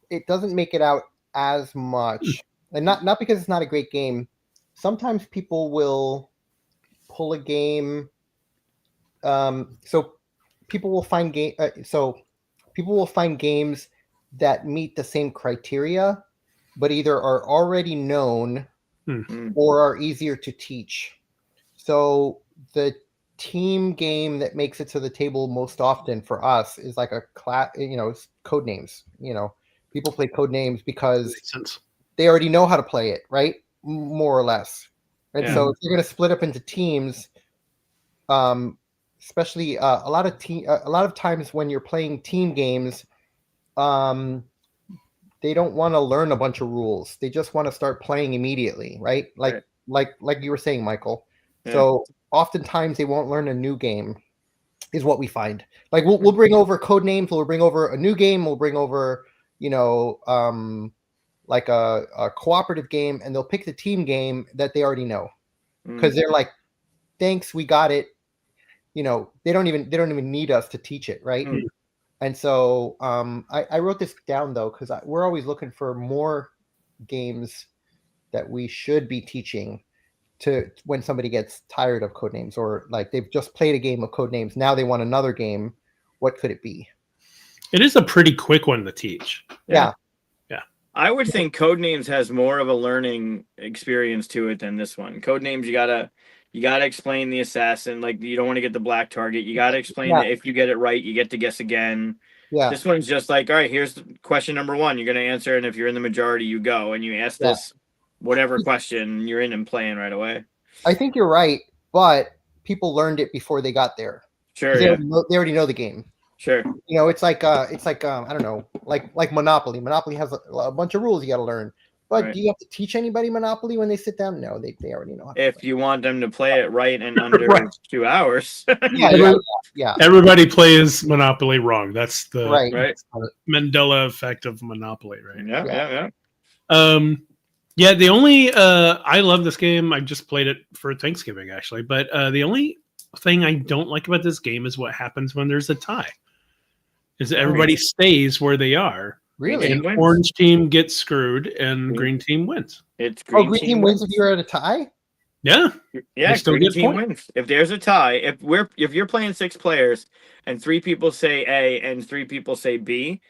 It doesn't make it out as much, and not because it's not a great game. Sometimes people will pull a game. So people will find games that meet the same criteria, but either are already known or are easier to teach. So the team game that makes it to the table most often for us is like code names. People play code names because they already know how to play it, right? more or less. And Yeah. so if you're going to split up into teams, especially a lot of times when you're playing team games, they don't want to learn a bunch of rules. They just want to start playing immediately, right? Like you were saying, Michael. Yeah. So oftentimes they won't learn a new game, is what we find. Like we'll bring over code names, we'll bring over a new game, we'll bring over, like a cooperative game, and they'll pick the team game that they already know. Because they're like, thanks, we got it. They don't even need us to teach it, right? And so I wrote this down though, because we're always looking for more games that we should be teaching to when somebody gets tired of Codenames, or like they've just played a game of Codenames, now they want another game. What could it be? It is a pretty quick one to teach. Yeah. I would think Codenames has more of a learning experience to it than this one. Codenames, you gotta explain the assassin. Like, you don't want to get the black target. You gotta explain that if you get it right, you get to guess again. Yeah. This one's just like, all right, here's question number 1. You're gonna answer, and if you're in the majority, you go and you ask this whatever question, you're in and playing right away. I think you're right, but people learned it before they got there. Sure. They Yeah. already know the game. Sure. It's like I don't know, like Monopoly. Monopoly has a bunch of rules you got to learn. But do you have to teach anybody Monopoly when they sit down? No, they already know how to If play. you want them to play it right and under 2 hours. Yeah. Everybody plays Monopoly wrong. That's the Right. Mandela effect of Monopoly, right? Yeah. Yeah, the only I love this game. I just played it for Thanksgiving actually, but the only thing I don't like about this game is what happens when there's a tie. Is that everybody stays where they are. Really? And orange team gets screwed and green team wins. It's green team wins if you're at a tie? Yeah. Yeah, still green get team points. wins. If there's a tie, if you're playing 6 players and 3 people say A and 3 people say B,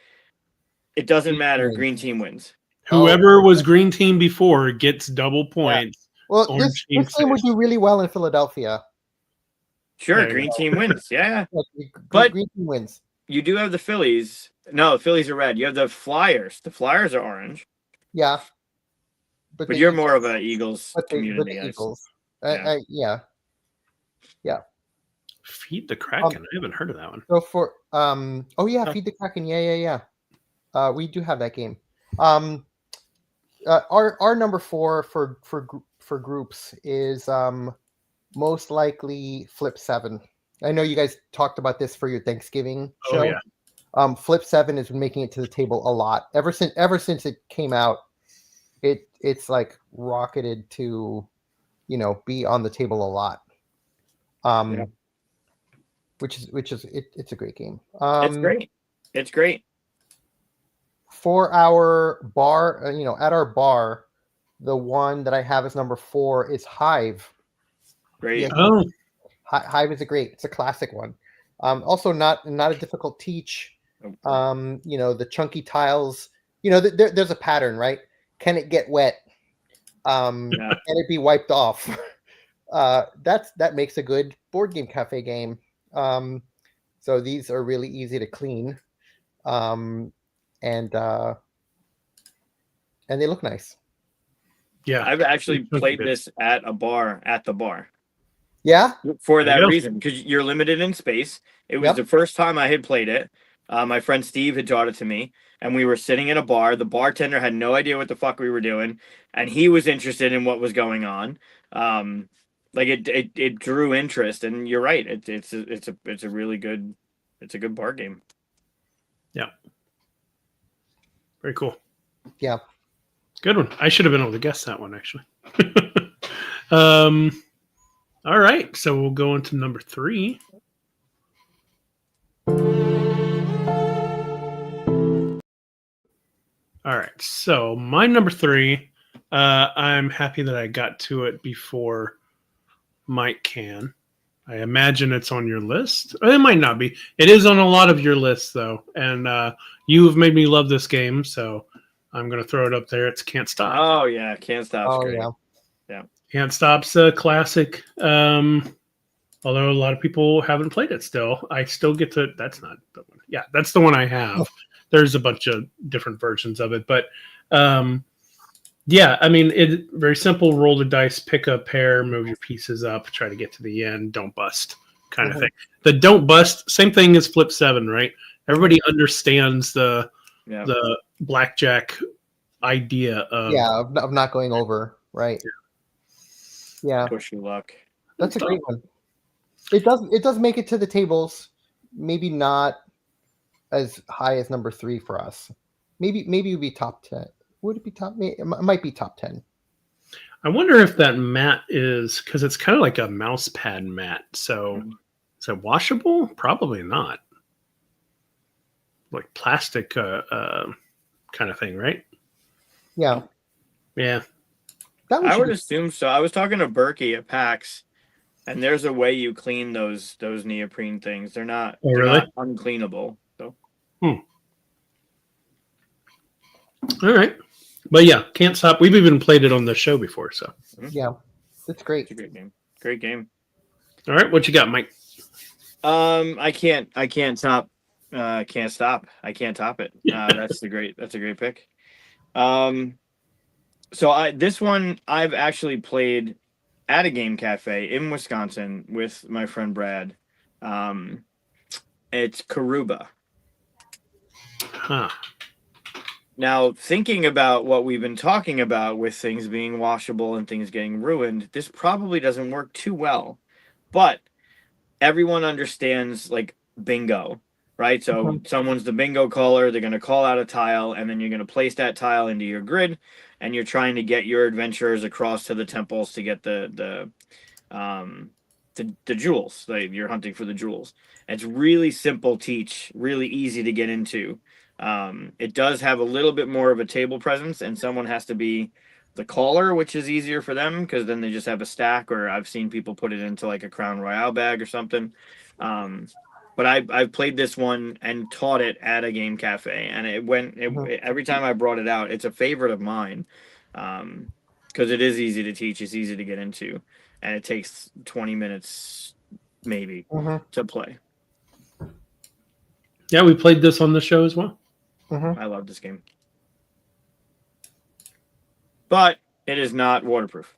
it doesn't matter. Green team wins. Whoever was green team before gets double points. Well, this game would do really well in Philadelphia. Sure, green team wins. Yeah. But green team wins. You do have the Phillies. No, the Phillies are red. You have the Flyers. The Flyers are orange. Yeah. But you're more of an Eagles community. The Eagles. Yeah. Feed the Kraken. I haven't heard of that one. So for Feed the Kraken. Yeah. We do have that game. Our number 4 for groups is most likely Flip 7. I know you guys talked about this for your Thanksgiving show. Oh, yeah. Flip 7 has been making it to the table a lot ever since it came out. It's like rocketed to, be on the table a lot. Which is it's a great game. It's great. For our bar, at our bar, the one that I have as number 4 is Hive. Great. Yeah, Hive is it's a classic one. Also not a difficult teach. The chunky tiles, there's a pattern, right? Can it get wet? Can it be wiped off? That makes a good board game cafe game. So these are really easy to clean. And they look nice. Yeah. I've actually played this at the bar. Yeah. For that reason, because you're limited in space. It was the first time I had played it. My friend Steve had taught it to me, and we were sitting in a bar. The bartender had no idea what the fuck we were doing, and he was interested in what was going on. It drew interest, and you're right. It's a really good bar game. Yeah. Very cool. Yeah. Good one. I should have been able to guess that one actually. All right, so we'll go into number 3. All right, so my number 3, I'm happy that I got to it before Mike can. I imagine it's on your list. It might not be. It is on a lot of your lists, though, and you've made me love this game, so I'm going to throw it up there. It's Can't Stop. Oh, yeah, Can't Stop's great. Yeah. Can't Stop's a classic. Although a lot of people haven't played it still. I still get to... That's not the one. Yeah, that's the one I have. There's a bunch of different versions of it, but Yeah, I mean, it very simple. Roll the dice, pick a pair, move your pieces up, try to get to the end. Don't bust, kind of Mhm. thing. The don't bust, same thing as flip 7, right? Everybody understands the Yeah. blackjack idea of Yeah, of not going over, right? Yeah, Push your luck. that's a great one. It does make it to the tables. Maybe not as high as number 3 for us. Maybe it would be top 10. Would it be top? It might be top 10. I wonder if that mat is because it's kind of like a mouse pad mat. So Mhm. is it washable? Probably not. Like plastic kind of thing, right? Yeah, Yeah. that one I should would be. assume so. I was talking to Berkey at PAX, and there's a way you clean those neoprene things. They're not Oh, they're really? not uncleanable. So All right. But yeah, can't stop. We've even played it on the show before. So, Yeah, that's great. it's a great game. Great game. all right, what you got, Mike? I can't top. Can't stop. I can't top it. That's a great pick. So this one I've actually played at a game cafe in Wisconsin with my friend Brad. It's Karuba. Huh. Now, thinking about what we've been talking about with things being washable and things getting ruined, this probably doesn't work too well. But everyone understands like bingo, right? So Mhm. someone's the bingo caller, they're going to call out a tile, and then you're going to place that tile into your grid, and you're trying to get your adventurers across to the temples to get the jewels. Like you're hunting for the jewels. It's really simple teach, really easy to get into. It does have a little bit more of a table presence, and someone has to be the caller, which is easier for them because then they just have a stack. Or I've seen people put it into like a Crown Royale bag or something. But I've played this one and taught it at a game cafe, and Mhm. every time I brought it out, it's a favorite of mine. Because it is easy to teach, it's easy to get into, and it takes 20 minutes maybe Mhm. to play. Yeah, we played this on the show as well. Mhm. I love this game, but it is not waterproof.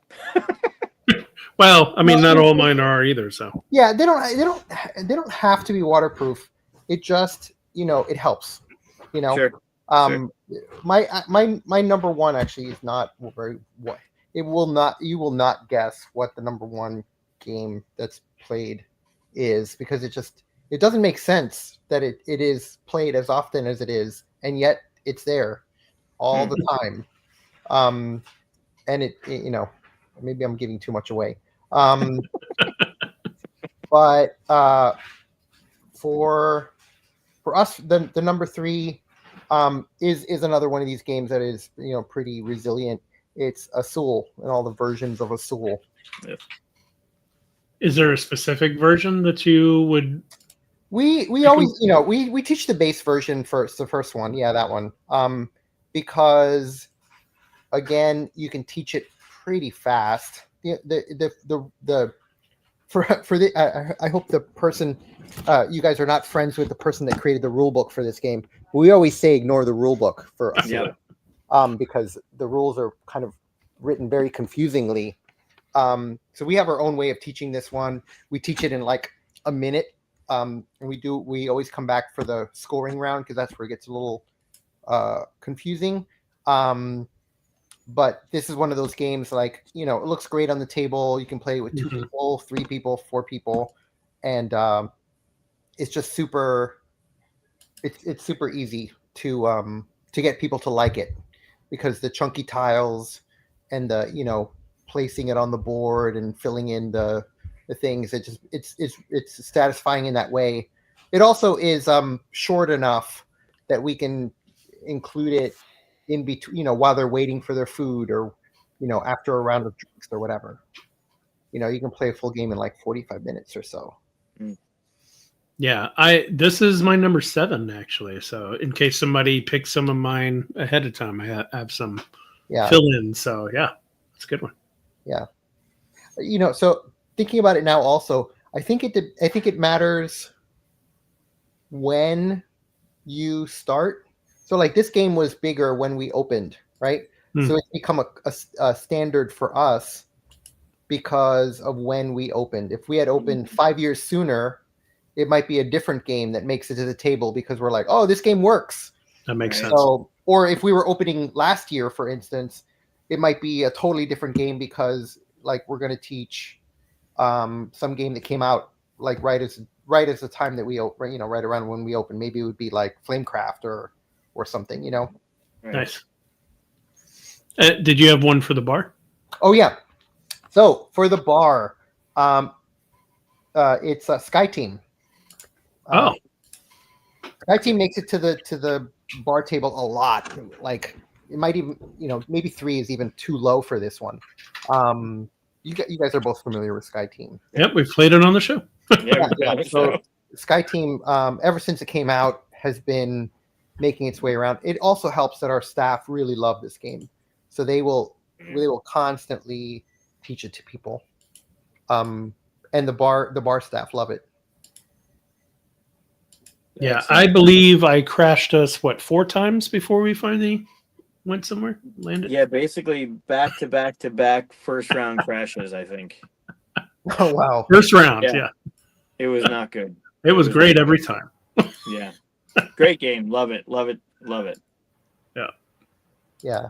Well, I mean, No, not all mine are either. So, yeah, they don't have to be waterproof. It just, it helps. You know, Sure, sure. um, my number one actually is not very what it will not. You will not guess what the number one game that's played is because it doesn't make sense that it is played as often as it is, and yet it's there all Hmm. the time. Um, and maybe I'm giving too much away. Um, but for us, the number 3 is another one of these games that is pretty resilient. It's Azul and all the versions of Azul. Yeah. is there a specific version that you would? We always we teach the base version first, the first one, yeah, that one, because again you can teach it pretty fast. The for the I hope the person you guys are not friends with the person that created the rule book for this game. We always say ignore the rule book for Yeah. Azul, because the rules are kind of written very confusingly. So we have our own way of teaching this one. We teach it in like a minute. And we always come back for the scoring round because that's where it gets a little confusing. But this is one of those games like, it looks great on the table. You can play with 2 Mhm. people, 3 people, 4 people. And it's just it's super easy to get people to like it because the chunky tiles and the placing it on the board and filling in the things, it's satisfying in that way. It also is short enough that we can include it in between, while they're waiting for their food or after a round of drinks or whatever. You can play a full game in like 45 minutes or so. Mm. Yeah, this is my number 7 actually. So, in case somebody picks some of mine ahead of time, I have some Yeah, fill in. So, yeah, it's a good one. yeah. So thinking about it now, also, I think it matters when you start. So like this game was bigger when we opened, right? So it's become a standard for us because of when we opened. If we had opened 5 years sooner, it might be a different game that makes it to the table because we're like, oh, this game works. That makes sense. So, or if we were opening last year, for instance, it might be a totally different game because like we're going to teach some game that came out like right as the time that we open, right around when we open. Maybe it would be like Flamecraft or something, Right. Nice. Did you have one for the bar? Oh yeah. So for the bar, it's a Sky Team. Sky Team makes it to the bar table a lot. Like it might even, maybe 3 is even too low for this one. You guys are both familiar with Sky Team. Yep, we played it on the show. So Sky Team, ever since it came out, has been making its way around. It also helps that our staff really love this game, so they will constantly teach it to people. And the bar staff love it. Yeah, I believe I crashed us 4 times before we finally went somewhere, landed. Yeah, basically back to back first round crashes, I think. Oh wow. First round, yeah. It was not good. It was great every time. Yeah. Great game. Love it. Yeah.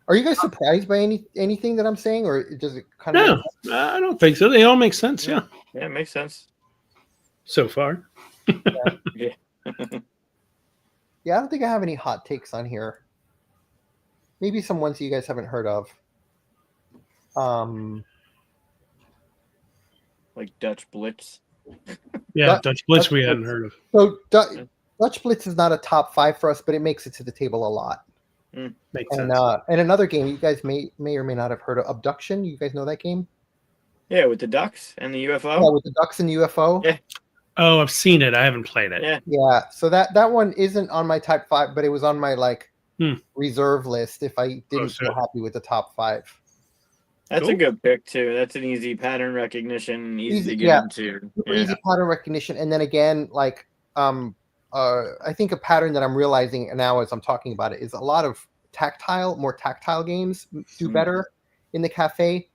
Are you guys surprised by anything that I'm saying, or does it kind of? No, I don't think so. They all make sense. Yeah. Yeah, it makes sense. So far. Yeah. Yeah, I don't think I have any hot takes on here. Maybe some ones you guys haven't heard of. Like Dutch Blitz. Yeah, Dutch Blitz we hadn't heard of. So Dutch Blitz is not a top 5 for us, but it makes it to the table a lot. Makes And sense. and another game you guys may or may not have heard of, Abduction. You guys know that game? Yeah, with the ducks and the UFO. Yeah, with the ducks and UFO. Yeah. Oh, I've seen it. I haven't played it. Yeah. Yeah. So that one isn't on my top 5, but it was on my reserve list if I didn't feel happy with the top 5. That's a good pick too. That's an easy pattern recognition, easy to get into. Easy pattern recognition, and then again, like I think a pattern that I'm realizing now as I'm talking about it is a lot of more tactile games do better in the cafe.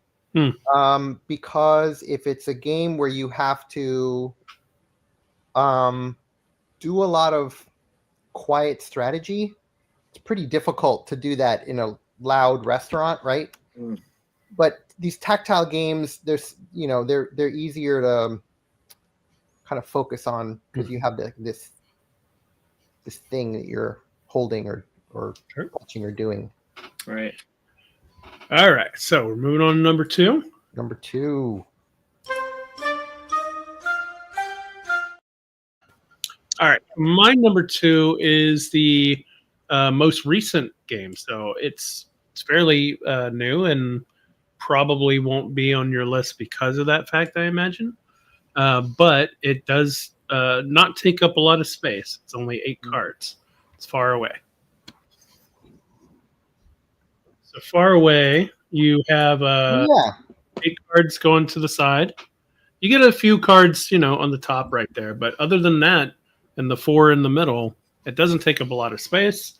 Because if it's a game where you have to do a lot of quiet strategy, it's pretty difficult to do that in a loud restaurant, right? But these tactile games, they're easier to kind of focus on because you have this thing that you're holding or touching or doing. Right. All right. So we're moving on to number 2. Number 2. All right. My number 2 is the most recent game. So it's fairly new and probably won't be on your list because of that fact, I imagine. But it does not take up a lot of space. It's only 8 cards. It's Far Away. So Far Away, you have 8 cards going to the side. You get a few cards, on the top right there. But other than that, and the 4 in the middle, it doesn't take up a lot of space.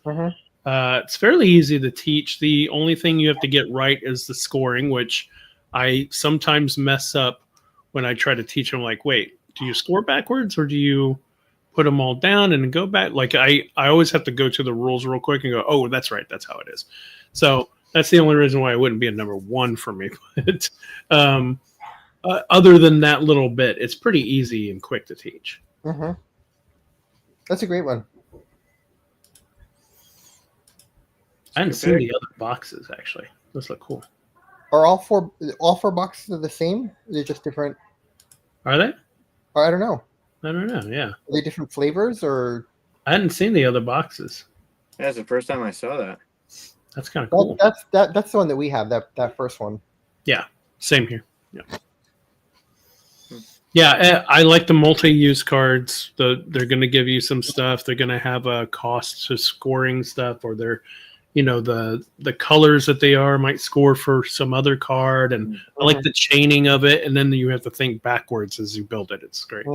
It's fairly easy to teach. The only thing you have to get right is the scoring, which I sometimes mess up when I try to teach them. Like, wait, do you score backwards or do you put them all down and go back? Like I always have to go to the rules real quick and go, oh, that's right, that's how it is. So that's the only reason why it wouldn't be a number 1 for me. But other than that little bit, it's pretty easy and quick to teach. That's a great one. I hadn't seen the other boxes, actually. Those look cool. Are all four boxes the same? They're just different. Are they? Or I don't know. Yeah. Are they different flavors or? I hadn't seen the other boxes. That's the first time I saw that. That's kind of cool. That's the one that we have. That first one. Yeah. Same here. Yeah. Yeah, I like the multi-use cards. They're going to give you some stuff. They're going to have a cost to scoring stuff, or they're, the colors that they are might score for some other card. And I like the chaining of it. And then you have to think backwards as you build it. It's great.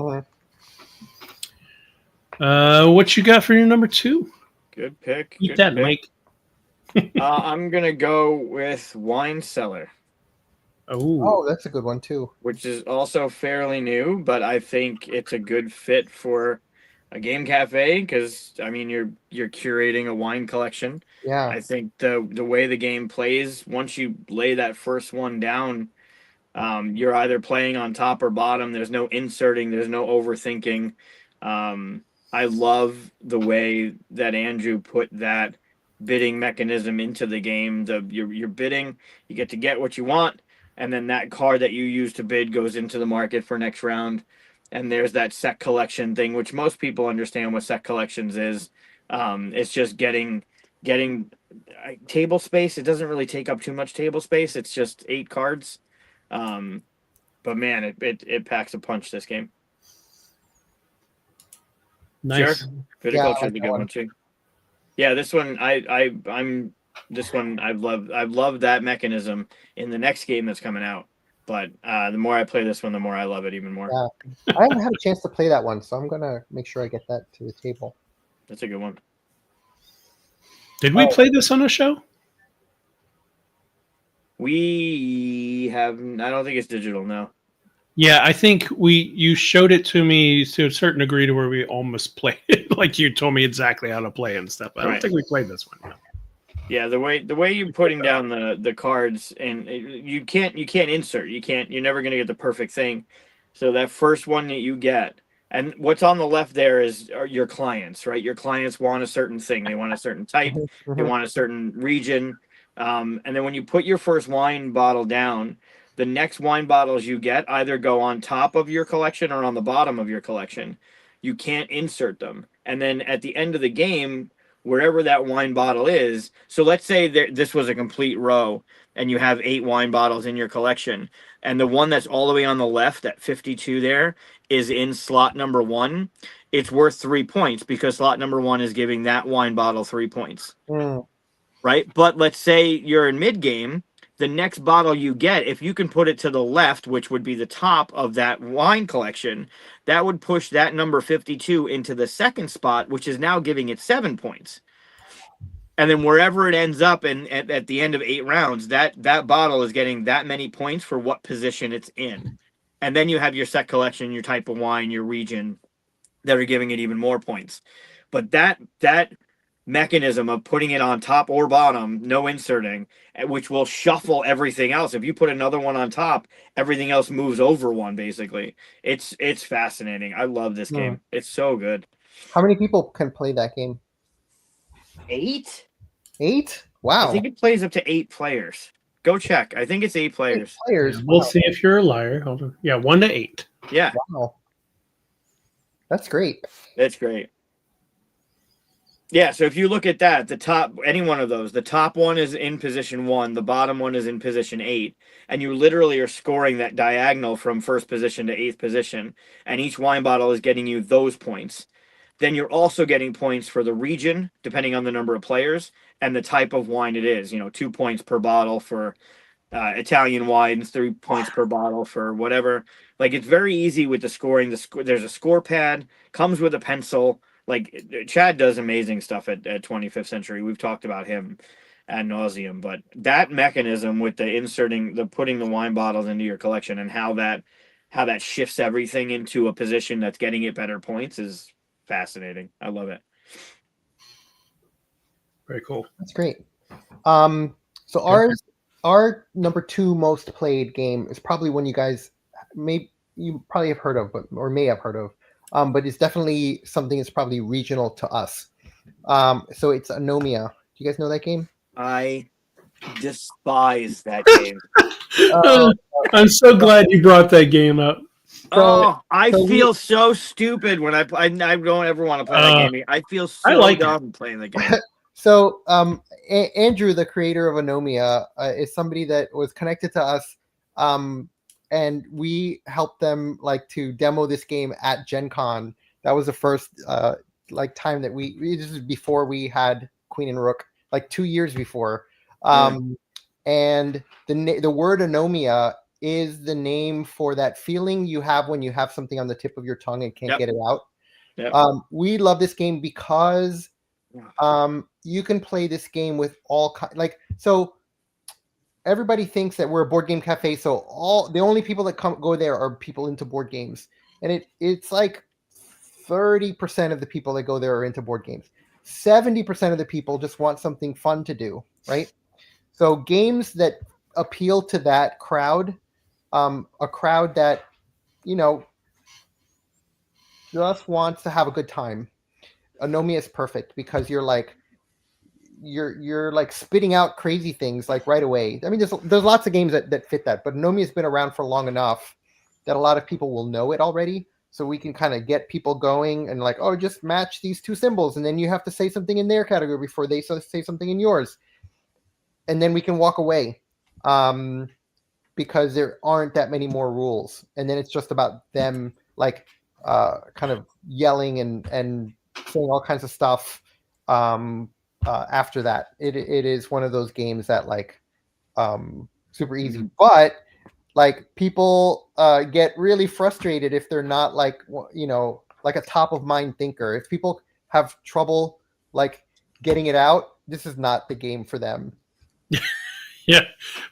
What you got for your number 2? Good pick. Eat that, Mike. I'm gonna go with Wine Cellar, Oh, that's a good one too. which is also fairly new, but I think it's a good fit for a game cafe because I mean you're curating a wine collection. Yeah. I think the way the game plays, once you lay that first one down, you're either playing on top or bottom. There's no inserting. There's no overthinking. I love the way that Andrew put that bidding mechanism into the game. You're bidding, you get to get what you want, and then that card that you use to bid goes into the market for next round. And there's that set collection thing, which most people understand what set collections is. It's just getting table space. It doesn't really take up too much table space. It's just 8 cards. But man, it packs a punch this game. nice. Sure. Yeah, I Viticulture like is a that good one. one too. Yeah, this one I'm this one I've loved that mechanism in the next game that's coming out. But the more I play this one, the more I love it even more. Yeah. I haven't had a chance to play that one, so I'm gonna make sure I get that to the table. That's a good one. Did we Oh. play this on a show? We have I don't think it's digital, no. Yeah, I think you showed it to me to a certain degree to where we almost played it. Like you told me exactly how to play and stuff. I don't Right. think we played this one. Yeah, the way you're putting down the cards and you can't insert. You're never gonna get the perfect thing. So that first one that you get, and what's on the left there are your clients, right? Your clients want a certain thing. They want a certain type. They want a certain region. And then when you put your first wine bottle down, the next wine bottles you get either go on top of your collection or on the bottom of your collection. You can't insert them. And then at the end of the game, wherever that wine bottle is. So let's say this was a complete row and you have 8 wine bottles in your collection. And the one that's all the way on the left at 52 there is in slot number 1. It's worth 3 points because slot number 1 is giving that wine bottle 3 points. Mm. Right? But let's say you're in mid game. The next bottle you get, if you can put it to the left, which would be the top of that wine collection, that would push that number 52 into the second spot, which is now giving it 7 points. And then wherever it ends up at the end of 8 rounds, that bottle is getting that many points for what position it's in. And then you have your set collection, your type of wine, your region that are giving it even more points. But that mechanism of putting it on top or bottom, no inserting, which will shuffle everything else. If you put another one on top, everything else moves over one basically. It's fascinating. I love this game. It's so good. How many people can play that game? 8? 8? Wow. I think it plays up to 8 players. Go check. I think it's 8 players. 8 players. Yeah, we'll Wow. see if you're a liar. Hold on. Yeah, 1 to 8. Yeah, Wow. That's great. that's great. Yeah, so if you look at that, the top, any one of those, the top one is in position 1, the bottom one is in position 8, and you literally are scoring that diagonal from first position to 8th position, and each wine bottle is getting you those points. Then you're also getting points for the region, depending on the number of players, and the type of wine it is. 2 points per bottle for Italian wines, 3 points per bottle for whatever. Like, it's very easy with the scoring. There's a score pad, comes with a pencil. Like, Chad does amazing stuff at 25th Century. We've talked about him ad nauseum, but that mechanism with putting the wine bottles into your collection and how that shifts everything into a position that's getting it better points is fascinating. I love it. Very cool. That's great. So our number 2 most played game is probably one you guys you probably have heard of, or may have heard of. But it's definitely something that's probably regional to us. So it's Anomia. Do you guys know that game? I despise that game. I'm so glad you brought that game up. I feel so stupid when I don't ever want to play that game. I feel so dumb playing the game. So Andrew, the creator of Anomia, is somebody that was connected to us. And we helped them to demo this game at Gen Con. That was the first time that this is before we had Queen and Rook, 2 years before. And the word Anomia is the name for that feeling you have when you have something on the tip of your tongue and can't get it out. We love this game because You can play this game with so everybody thinks that we're a board game cafe, so the only people that go there are people into board games, and it's like 30% of the people that go there are into board games. 70% of the people just want something fun to do, right? So games that appeal to that crowd, a crowd that just wants to have a good time. Anomia is perfect because you're like spitting out crazy things like right away. I mean, there's lots of games that fit that, but Anomia's been around for long enough that a lot of people will know it already. So we can kind of get people going and like, oh, just match these two symbols, and then you have to say something in their category before they say something in yours, and then we can walk away, because there aren't that many more rules, and then it's just about them like kind of yelling and saying all kinds of stuff. After that, it is one of those games that like super easy, but like people get really frustrated if they're not like like a top of mind thinker. If people have trouble like getting it out, this is not the game for them. Yeah,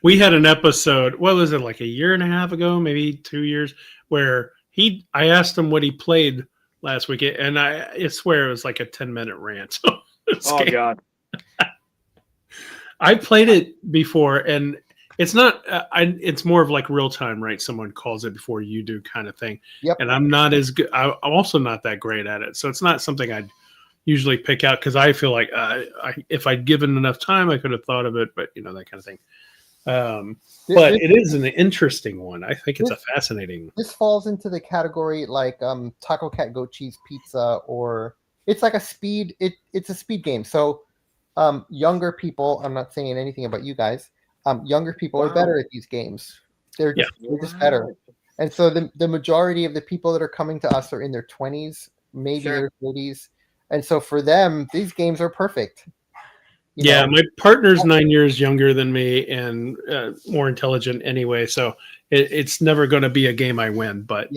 we had an episode. What was it, like a year and a half ago, maybe 2 years, where I asked him what he played last week, and I swear it was like a 10-minute rant. Oh God. I played it before, and it's not. It's more of like real time, right? Someone calls it before you do, kind of thing. Yep. And I'm not as good. I'm also not that great at it, so it's not something I'd usually pick out because I feel like if I'd given enough time, I could have thought of it. But that kind of thing. But it is an interesting one. I think it's a fascinating. This falls into the category like Taco Cat Goat Cheese Pizza, or it's like a speed. It's a speed game. So younger people. I'm not saying anything about you guys. Younger people are better at these games. They're just better. And so the majority of the people that are coming to us are in their 20s, maybe their 30s. And so for them, these games are perfect. My partner's 9 years younger than me and more intelligent anyway. So it's never going to be a game I win. But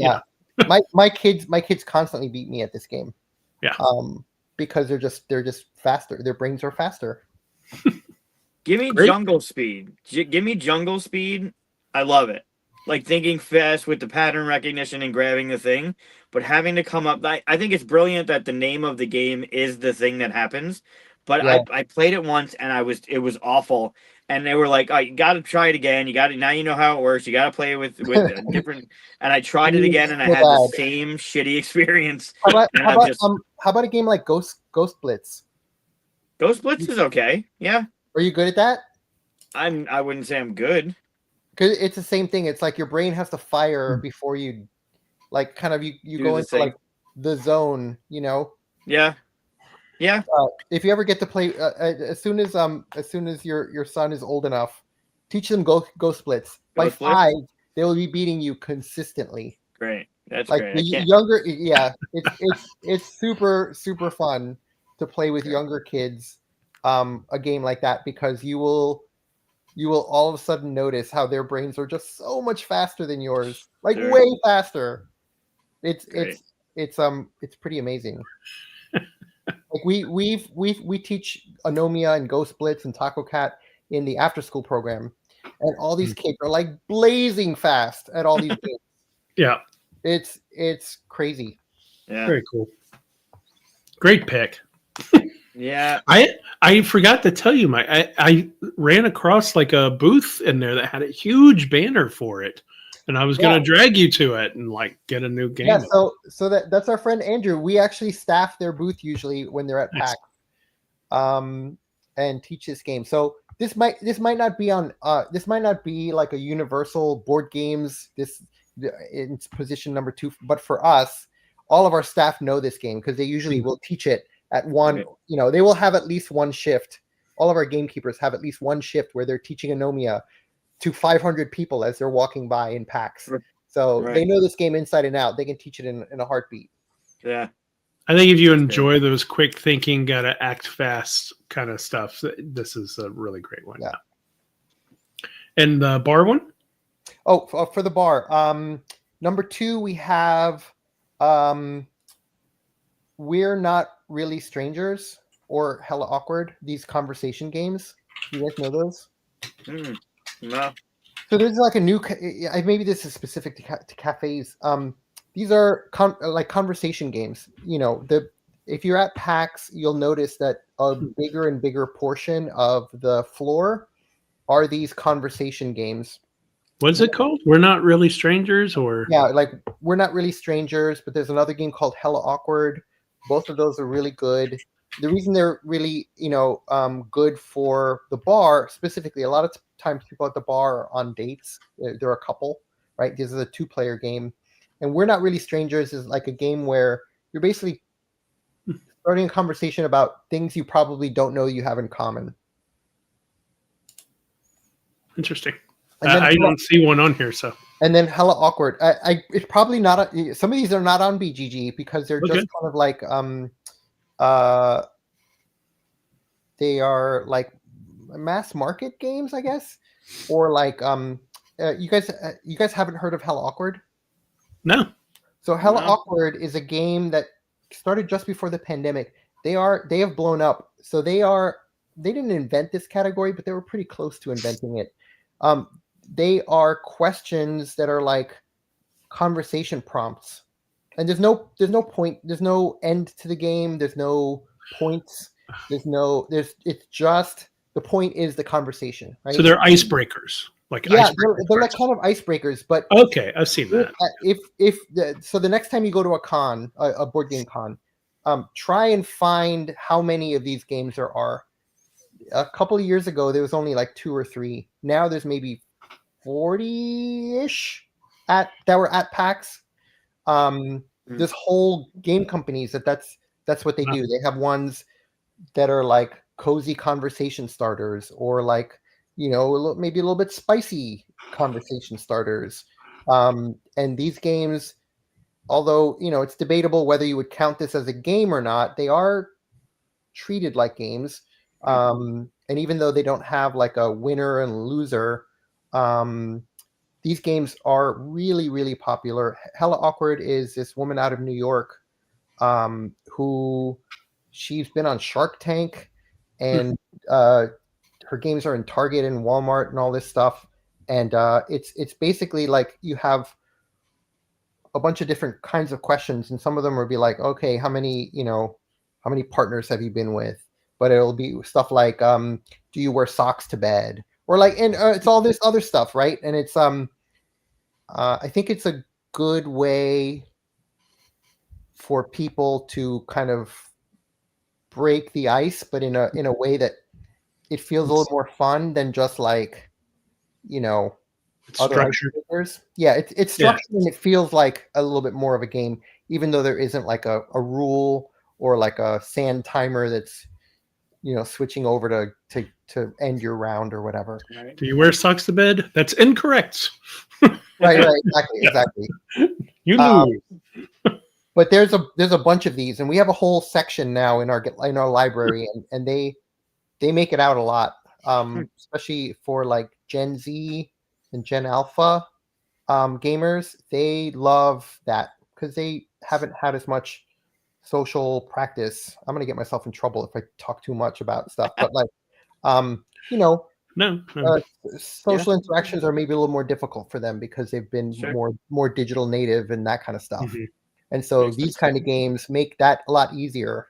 my kids constantly beat me at this game. Yeah. Because they're just faster. Their brains are faster. Give me jungle speed. Give me jungle speed. I love it. Like thinking fast with the pattern recognition and grabbing the thing, but having to come up. I think it's brilliant that the name of the game is the thing that happens. But I played it once and it was awful. And they were like, "Oh, you got to try it again. Now you know how it works. You got to play with different." And I tried it again, and I had the same shitty experience. How about a game like Ghost Blitz? Ghost Blitz is okay. Yeah. Are you good at that? I wouldn't say I'm good. Because it's the same thing. It's like your brain has to fire before you, like, kind of you go into like the zone. Yeah. Yeah. If you ever get to play, as soon as your son is old enough, teach them Ghost Blitz. By 5, they will be beating you consistently. Great. That's like great. The younger, it's super super fun to play with younger kids. A game like that, because you will all of a sudden notice how their brains are just so much faster than yours, like way faster. It's pretty amazing. Like we teach Anomia and Ghost Blitz and Taco Cat in the after school program, and all these kids are like blazing fast at all these games. Yeah, it's crazy. Yeah, very cool. Great pick. Yeah, I forgot to tell you, Mike. I ran across like a booth in there that had a huge banner for it, and I was going to drag you to it and like get a new game. Yeah, so that's our friend Andrew. We actually staff their booth usually when they're at PAX, and teach this game. So this might not be like a universal board games. This in position number 2, but for us, all of our staff know this game because they usually will teach it at one. They will have at least one shift. All of our gamekeepers have at least one shift where they're teaching Anomia to 500 people as they're walking by in PAX. So they know this game inside and out. They can teach it in a heartbeat. Yeah. I think if you enjoy those quick thinking, gotta act fast kind of stuff, this is a really great one. Yeah. And the bar one? Oh, for the bar. Number 2, we have We're Not Really Strangers. or Hella Awkward? These conversation games. You guys know those? No. So there's like a new. Maybe this is specific to cafes. These are like conversation games. You know, if you're at PAX, you'll notice that a bigger and bigger portion of the floor are these conversation games. What's it called? We're Not Really Strangers, or yeah, like We're Not Really Strangers, but there's another game called Hella Awkward. Both of those are really good. The reason they're really, good for the bar specifically, a lot of times people at the bar are on dates. They're a couple, right? This is a 2-player game. And We're Not Really Strangers is like a game where you're basically starting a conversation about things you probably don't know you have in common. Interesting. I don't see one on here, so. And then Hella Awkward. It's probably not. Some of these are not on BGG because they're just kind of like they are like mass market games, I guess, or like you guys haven't heard of Hella Awkward? No. So Hella Awkward is a game that started just before the pandemic. They have blown up. So they didn't invent this category, but they were pretty close to inventing it. They are questions that are like conversation prompts, and there's no point, there's no end to the game, there's no points, it's just the point is the conversation, right? So they're icebreakers, like they're like kind of icebreakers, but okay, I've seen that. So the next time you go to a board game con, try and find how many of these games there are. A couple of years ago, there was only like 2 or 3. Now there's maybe 40-ish that were at PAX. There's whole game companies that's what they do. They have ones that are like cozy conversation starters, or like, maybe a little bit spicy conversation starters. And these games, although it's debatable whether you would count this as a game or not, they are treated like games. And even though they don't have like a winner and loser, these games are really, really popular. Hella Awkward is this woman out of New York, who she's been on Shark Tank, and her games are in Target and Walmart and all this stuff. And it's basically like you have a bunch of different kinds of questions, and some of them will be like, okay, how many partners have you been with? But it'll be stuff like, do you wear socks to bed? Or like, and it's all this other stuff, right? And it's I think it's a good way for people to kind of break the ice, but in a way that it feels a little more fun than just like, It's other structured. icebreakers. Yeah, it's structured, and it feels like a little bit more of a game, even though there isn't like a rule or like a sand timer that's switching over to end your round or whatever. Do you wear socks to bed? That's incorrect. Right, exactly. You lose. But there's a bunch of these, and we have a whole section now in our library, and they make it out a lot, especially for like Gen Z and Gen Alpha gamers. They love that because they haven't had as much social practice. I'm gonna get myself in trouble if I talk too much about stuff, but like, social interactions are maybe a little more difficult for them because they've been more digital native and that kind of stuff. Mm-hmm. And so these kind of games make that a lot easier.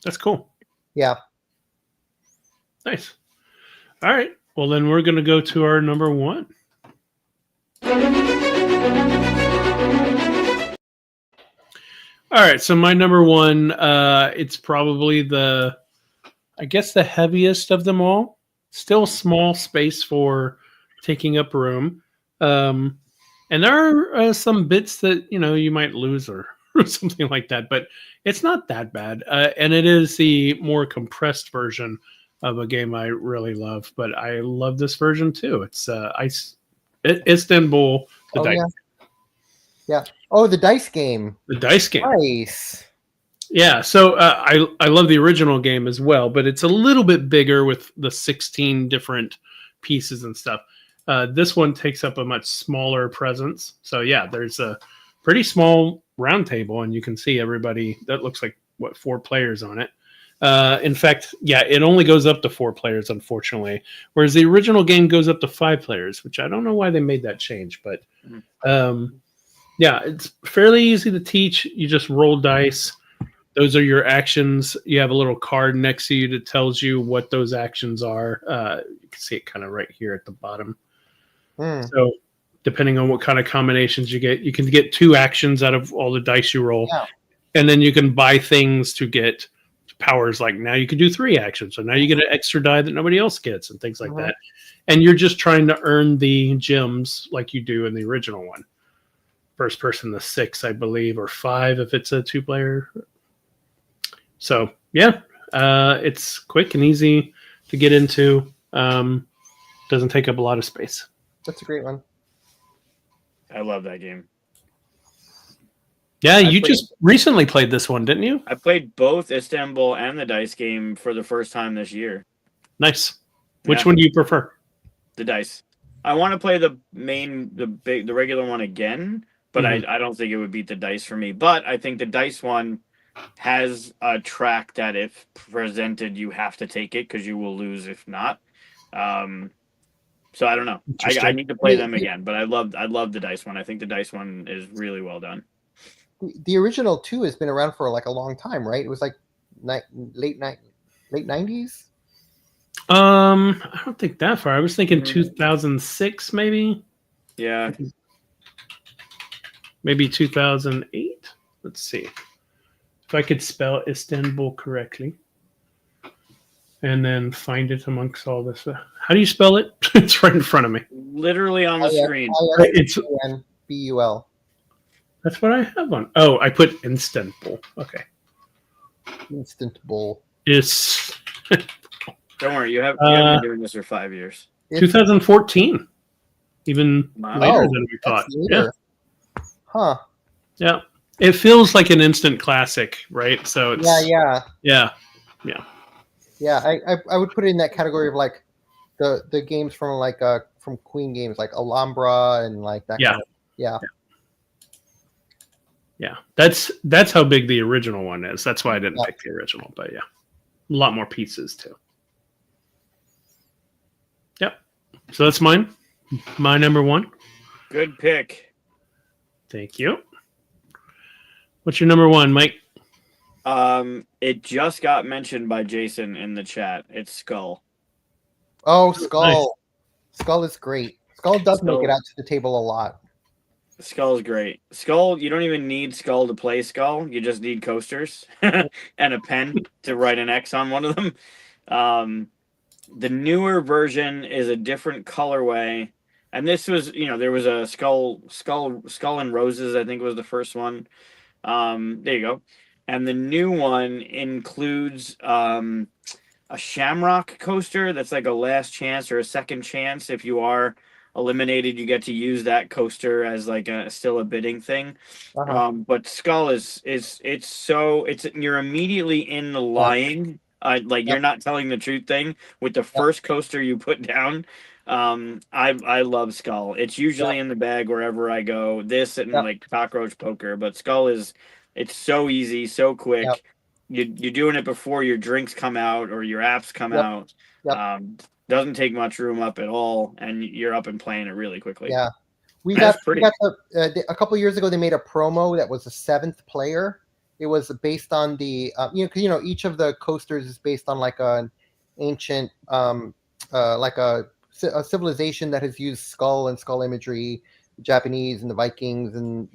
That's cool. Yeah. Nice. All right. Well, then we're going to go to our number 1. All right. So my number 1, it's probably the heaviest of them all. Still small space for taking up room. And there are some bits that, you might lose or something like that, but it's not that bad. And it is the more compressed version of a game I really love, but I love this version too. It's Istanbul, the dice. Yeah. Oh, the dice game. The dice game. Nice. Yeah. So I love the original game as well, but it's a little bit bigger with the 16 different pieces and stuff. This one takes up a much smaller presence. So yeah, there's a pretty small round table, and you can see everybody. That looks like 4 players on it. In fact, yeah, it only goes up to 4 players, unfortunately, whereas the original game goes up to 5 players, which I don't know why they made that change, but yeah, it's fairly easy to teach. You just roll dice. Those are your actions. You have a little card next to you that tells you what those actions are. You can see it kind of right here at the bottom. So depending on what kind of combinations you get, you can get 2 actions out of all the dice you roll. Yeah. And then you can buy things to get powers, like now you can do 3 actions. So now you get an extra die that nobody else gets and things like that. And you're just trying to earn the gems like you do in the original one. First person to 6, I believe, or 5 if it's a 2-player. So yeah, it's quick and easy to get into. Doesn't take up a lot of space. That's a great one. I love that game. Yeah, you just recently played this one, didn't you? I played both Istanbul and the dice game for the first time this year. Nice. Which one do you prefer? The dice. I want to play the regular one again, but I don't think it would beat the dice for me. But I think the dice one has a track that if presented, you have to take it because you will lose if not. So I don't know. I need to play them again, but I love the dice one. I think the dice one is really well done. The original 2 has been around for like a long time, right? It was like late 90s. I don't think that far. I was thinking 2006, maybe. Yeah. Maybe 2008. Let's see if I could spell Istanbul correctly, and then find it amongst all this. How do you spell it? It's right in front of me. Literally on the screen. It's B-U-L. That's what I have on. Oh, I put Istanbul. Okay. Istanbul. It's. Don't worry, you have been doing this for 5 years. 2014. Even later than we thought. Yeah. Huh. Yeah. It feels like an instant classic, right? So it's Yeah. I would put it in that category of like the games from from Queen games like Alhambra and like that kind of Yeah. That's how big the original one is. That's why I didn't pick the original, but yeah. A lot more pieces too. Yep. So that's mine. My number 1. Good pick. Thank you. What's your number 1, Mike? It just got mentioned by Jason in the chat. It's Skull. Oh, Skull. Nice. Skull is great. Skull does make it out to the table a lot. Skull's great. Skull, you don't even need Skull to play Skull. You just need coasters and a pen to write an X on one of them. The newer version is a different colorway. And this was, there was a Skull and Roses, I think was the first one. There you go. And the new one includes a Shamrock coaster that's like a last chance or a second chance. If you are eliminated, you get to use that coaster as like still a bidding thing. But Skull you're immediately in the lying. You're not telling the truth thing with the first coaster you put down. I love Skull. It's usually in the bag wherever I go. This and like cockroach poker, but Skull it's so easy, so quick. You're doing it before your drinks come out or your apps come out. Doesn't take much room up at all, and you're up and playing it really quickly. Yeah, we got a couple years ago. They made a promo that was a 7th player. It was based on the each of the coasters is based on like an ancient like a civilization that has used skull and skull imagery, the Japanese and the Vikings and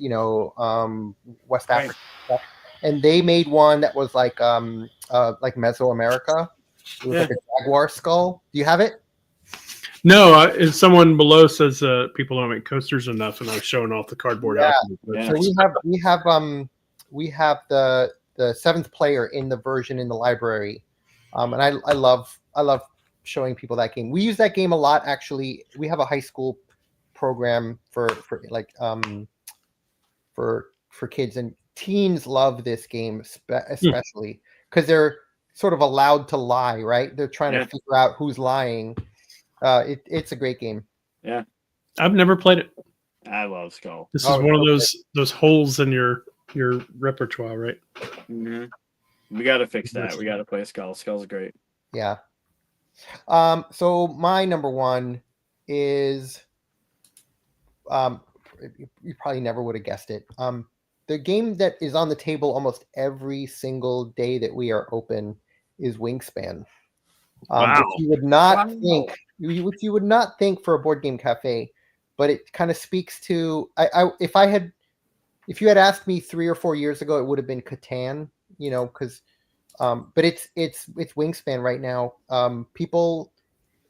West Africa stuff. And they made one that was like Mesoamerica. It was like a jaguar skull. Do you have it? No, someone below says people don't make coasters enough, and I was showing off the cardboard. So we have the 7th player in the version in the library, and I love showing people that game. We use that game a lot. Actually, we have a high school program for kids, and teens love this game especially because they're sort of allowed to lie, right? They're trying to figure out who's lying. It's a great game. Yeah, I've never played it. I love Skull. This is one of those holes in your repertoire, right? Mm-hmm. We got to fix that. We got to play Skull. Skull's great. Yeah. So my number one is, you probably never would have guessed it. The game that is on the table almost every single day that we are open is Wingspan. Wow. Which you would not think, which you would not think for a board game cafe, but it kind of speaks to. If you had asked me 3 or 4 years ago, it would have been Catan. Because, but it's Wingspan right now. People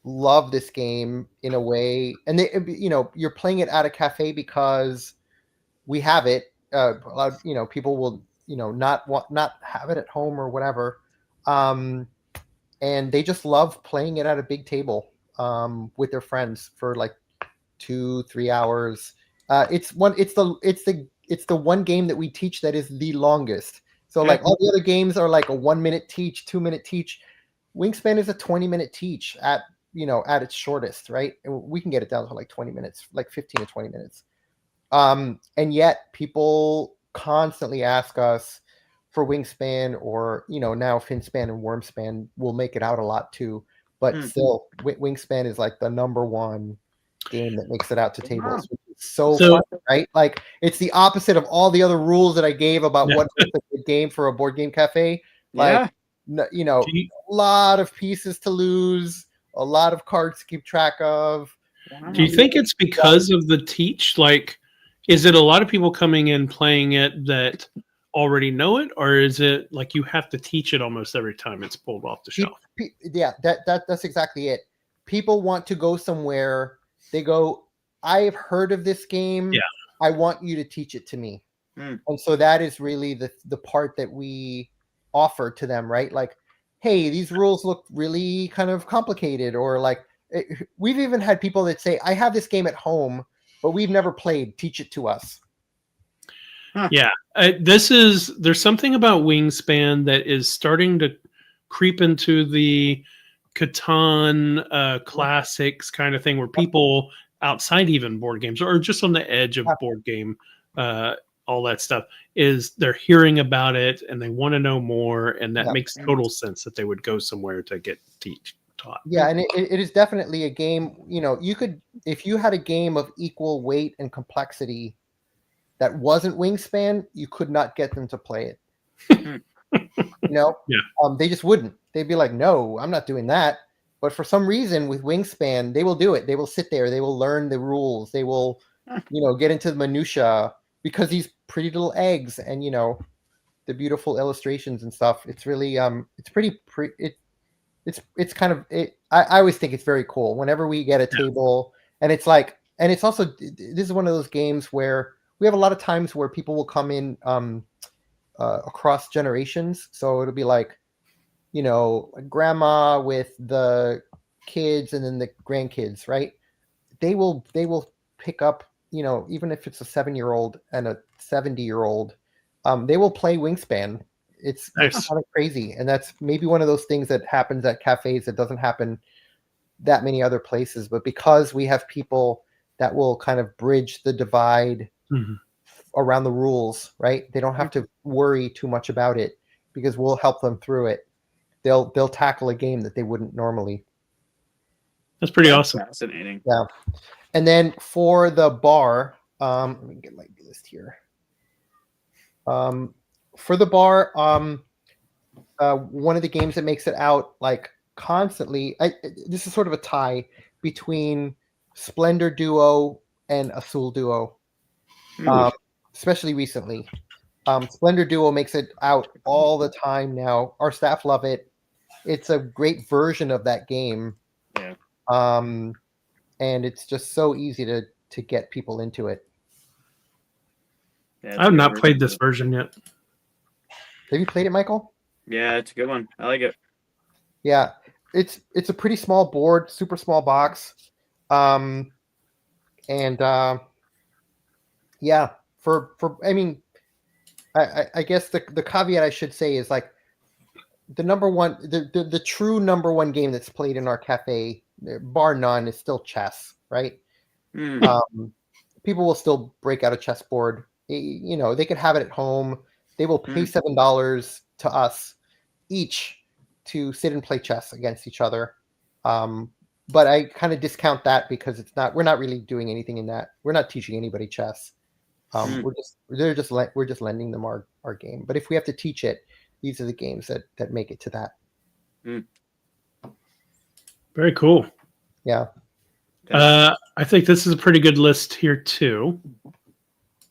love this game in a way, and you're playing it at a cafe because we have it. A lot of, people will not have it at home or whatever. And they just love playing it at a big table with their friends for like 2-3 hours. It's the one game that we teach that is the longest. So like all the other games are like a 1 minute teach, 2 minute teach. Wingspan is a 20-minute teach at its shortest, right? And we can get it down to like 20 minutes, like 15 to 20 minutes. And yet people constantly ask us for Wingspan, or now Finspan and Wormspan will make it out a lot too, but still Wingspan is like the number one game that makes it out to tables. It's so fun, right? Like it's the opposite of all the other rules that I gave about what makes a good game for a board game cafe. Like a lot of pieces to lose, a lot of cards to keep track of. Do you think it's because of the teach? Like, is it a lot of people coming in playing it that already know it, or is it like you have to teach it almost every time it's pulled off the shelf? Yeah, that's exactly it. People want to go somewhere. They go, I've heard of this game. Yeah. I want you to teach it to me. And so that is really the part that we offer to them, right? Like, hey, these rules look really kind of complicated, or like we've even had people that say, I have this game at home, but we've never played. Teach it to us. Yeah, there's something about Wingspan that is starting to creep into the Catan classics kind of thing, where people outside even board games or just on the edge of board game, all that stuff, is they're hearing about it and they want to know more, and that makes total sense that they would go somewhere to get taught. Yeah, and it is definitely a game. You could, if you had a game of equal weight and complexity that wasn't Wingspan, you could not get them to play it. They just wouldn't. They'd be like, no, I'm not doing that. But for some reason with Wingspan, they will do it. They will sit there. They will learn the rules. They will, get into the minutia, because these pretty little eggs and, the beautiful illustrations and stuff. It's really, it's kind of, I always think it's very cool whenever we get a table, and it's like, and it's also, this is one of those games where we have a lot of times where people will come in across generations. So it'll be like, grandma with the kids and then the grandkids, right? They will pick up, even if it's a 7-year-old and a 70-year-old, they will play Wingspan. It's kind of crazy. And that's maybe one of those things that happens at cafes that doesn't happen that many other places. But because we have people that will kind of bridge the divide around the rules, right? They don't have to worry too much about it because we'll help them through it. They'll tackle a game that they wouldn't normally. That's pretty awesome. Fascinating. Yeah. And then for the bar, let me get my list here. For the bar, one of the games that makes it out like constantly, this is sort of a tie between Splendor Duo and Azul Duo, especially recently. Splendor Duo makes it out all the time now. Our staff love it. It's a great version of that game. Yeah. And it's just so easy to get people into it. Yeah, I have not played this version yet. Have you played it, Michael? Yeah, it's a good one. I like it. Yeah, it's a pretty small board, super small box, and yeah, I mean, I guess the caveat I should say is like the number one, the true number one game that's played in our cafe, bar none, is still chess, right? People will still break out a chessboard. They could have it at home. They will pay $7 to us each to sit and play chess against each other. But I kind of discount that because we're not really doing anything in that. We're not teaching anybody chess. We're just lending them our game. But if we have to teach it, these are the games that make it to that. Very cool. Yeah. I think this is a pretty good list here too.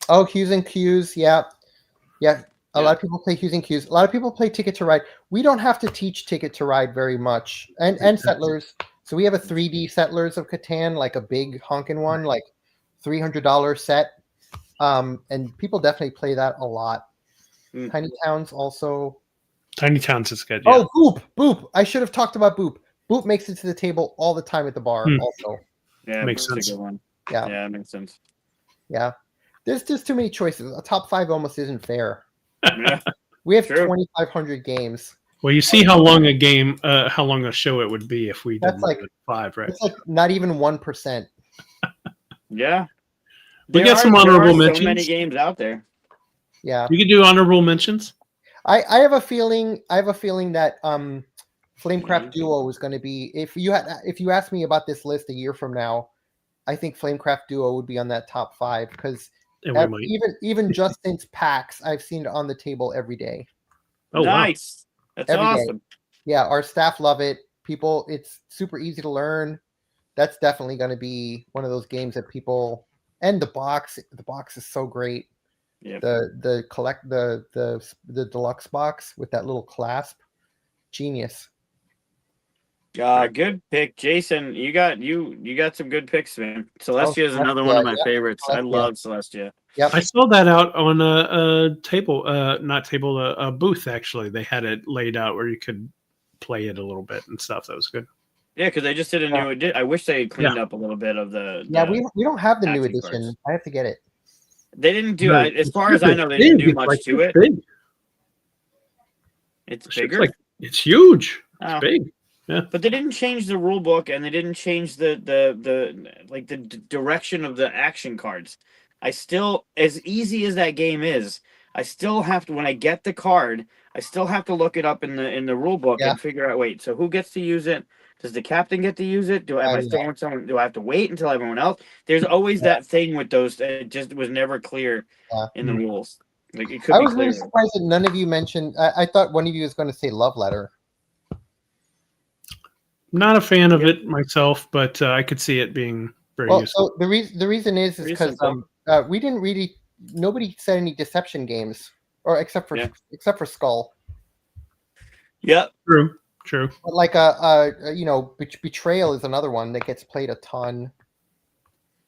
Oh, Hughes and Q's. Yeah. A lot of people play Hughes and Q's. A lot of people play Ticket to Ride. We don't have to teach Ticket to Ride very much. And Settlers. So we have a 3D Settlers of Catan, like a big honking one, like $300 set. And people definitely play that a lot. Tiny Towns also. Tiny Towns is good. Yeah. Oh, Boop. I should have talked about Boop. Boop makes it to the table all the time at the bar also. Yeah, makes that's sense. a good one. Yeah. Yeah, it makes sense. Yeah. There's just too many choices. A top 5 almost isn't fair. Yeah. We have True. 2,500 games. Well, you see how long a show it would be if we did That's like 5, right? It's like not even 1%. Yeah. We got some honorable mentions. So many games out there. Yeah. You can do honorable mentions. I have a feeling that Flamecraft Duo is going to be, if you asked me about this list a year from now, I think Flamecraft Duo would be on that top 5 because even just since PAX, I've seen it on the table every day. Oh, nice. Wow. That's every awesome. Day. Yeah, our staff love it. People, it's super easy to learn. That's definitely going to be one of those games that people, and the box is so great. Yep. The deluxe box with that little clasp, genius. Good pick, Jason. You got some good picks, man. Celestia is another one of my favorites. Celestia. I love Celestia. Yep. I saw that out on a booth. Actually, they had it laid out where you could play it a little bit and stuff. That was good. Yeah, because they just did a new edition. I wish they had cleaned up a little bit of the. Yeah, we don't have the new edition. Cards. I have to get it. They didn't do as far as I know. They didn't do much to it. Big. It's bigger. It's huge. It's big. Yeah. But they didn't change the rule book, and they didn't change the direction of the action cards. I still, as easy as that game is, I still have to, when I get the card, I still have to look it up in the rule book and figure out. Wait, so who gets to use it? Does the captain get to use it? Am I throwing someone? Do I have to wait until everyone else? There's always that thing with those. It just was never clear in the rules. Like it could. I was really surprised that none of you mentioned. I thought one of you was going to say Love Letter. Not a fan of it myself, but I could see it being very useful. So the reason is because we didn't really. Nobody said any deception games, or except for Skull. Yeah, true. But like Betrayal is another one that gets played a ton.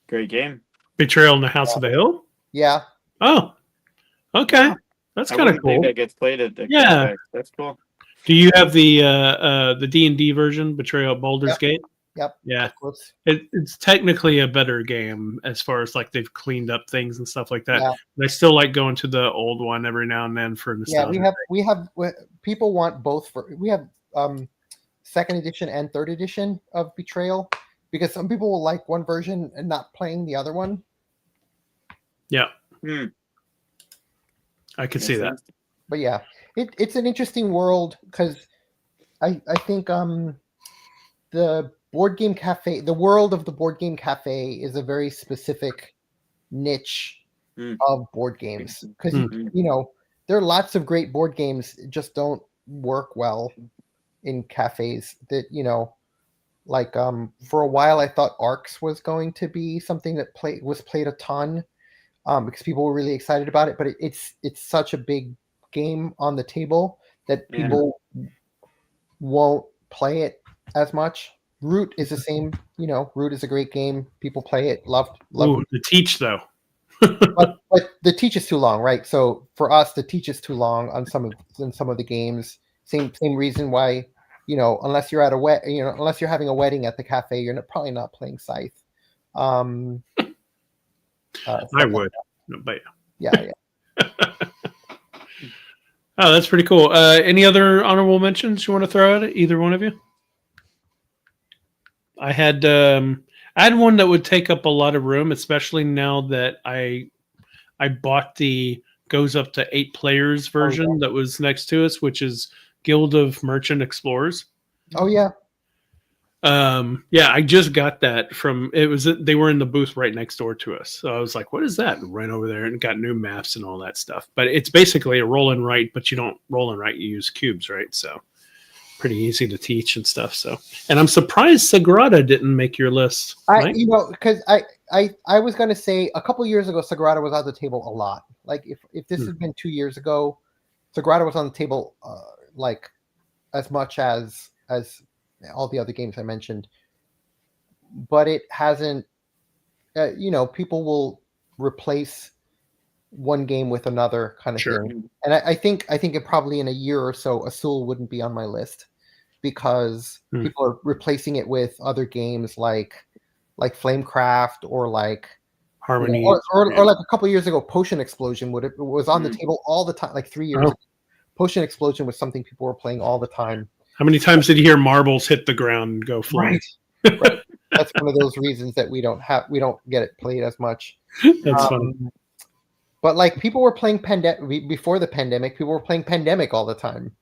Great game. Betrayal in the House of the Hill. Yeah. Oh, okay. That's kind of cool. That gets played at the that's cool. Do you have the D&D version, Betrayal at Baldur's Gate? Yep. Yeah. It's technically a better game as far as like they've cleaned up things and stuff like that. Yeah. But I still like going to the old one every now and then for nostalgia. Yeah, we have people want both. We have second edition and third edition of Betrayal because some people will like one version and not playing the other one. Yeah. I could see that. But yeah, it's an interesting world because I think the board game cafe, the world of the board game cafe is a very specific niche of board games because there are lots of great board games just don't work well in cafes that like for a while I thought Arcs was going to be something that was played a ton because people were really excited about it, but it's such a big game on the table that people won't play it as much. Root is the same, Root is a great game. People play it, love Ooh, the Teach though. but the Teach is too long, right? So for us, the Teach is too long on some of the games. Same reason why, unless you're at unless you're having a wedding at the cafe, you're probably not playing Scythe. I would, but yeah. Oh, that's pretty cool. Any other honorable mentions you want to throw at it? Either one of you? I had one that would take up a lot of room, especially now that I bought the goes up to 8 players version that was next to us, which is Guild of Merchant Explorers. Oh yeah. Yeah, I just got that from they were in the booth right next door to us. So I was like, what is that? And ran over there and got new maps and all that stuff. But it's basically a roll and write, but you don't roll and write, you use cubes, right? So pretty easy to teach and stuff. So, and I'm surprised Sagrada didn't make your list. Right? Because I was gonna say a couple years ago, Sagrada was on the table a lot. Like if this had been 2 years ago, Sagrada was on the table like as much as all the other games I mentioned, but it hasn't. People will replace one game with another kind of thing, and I think it probably in a year or so, Azul wouldn't be on my list because people are replacing it with other games like Flamecraft or like Harmony, or like a couple years ago, Potion Explosion was on the table all the time, like 3 years ago. Potion Explosion was something people were playing all the time. How many times did you hear marbles hit the ground and go flying? Right. That's one of those reasons that we don't get it played as much. That's funny. But like people were playing before the pandemic, people were playing Pandemic all the time.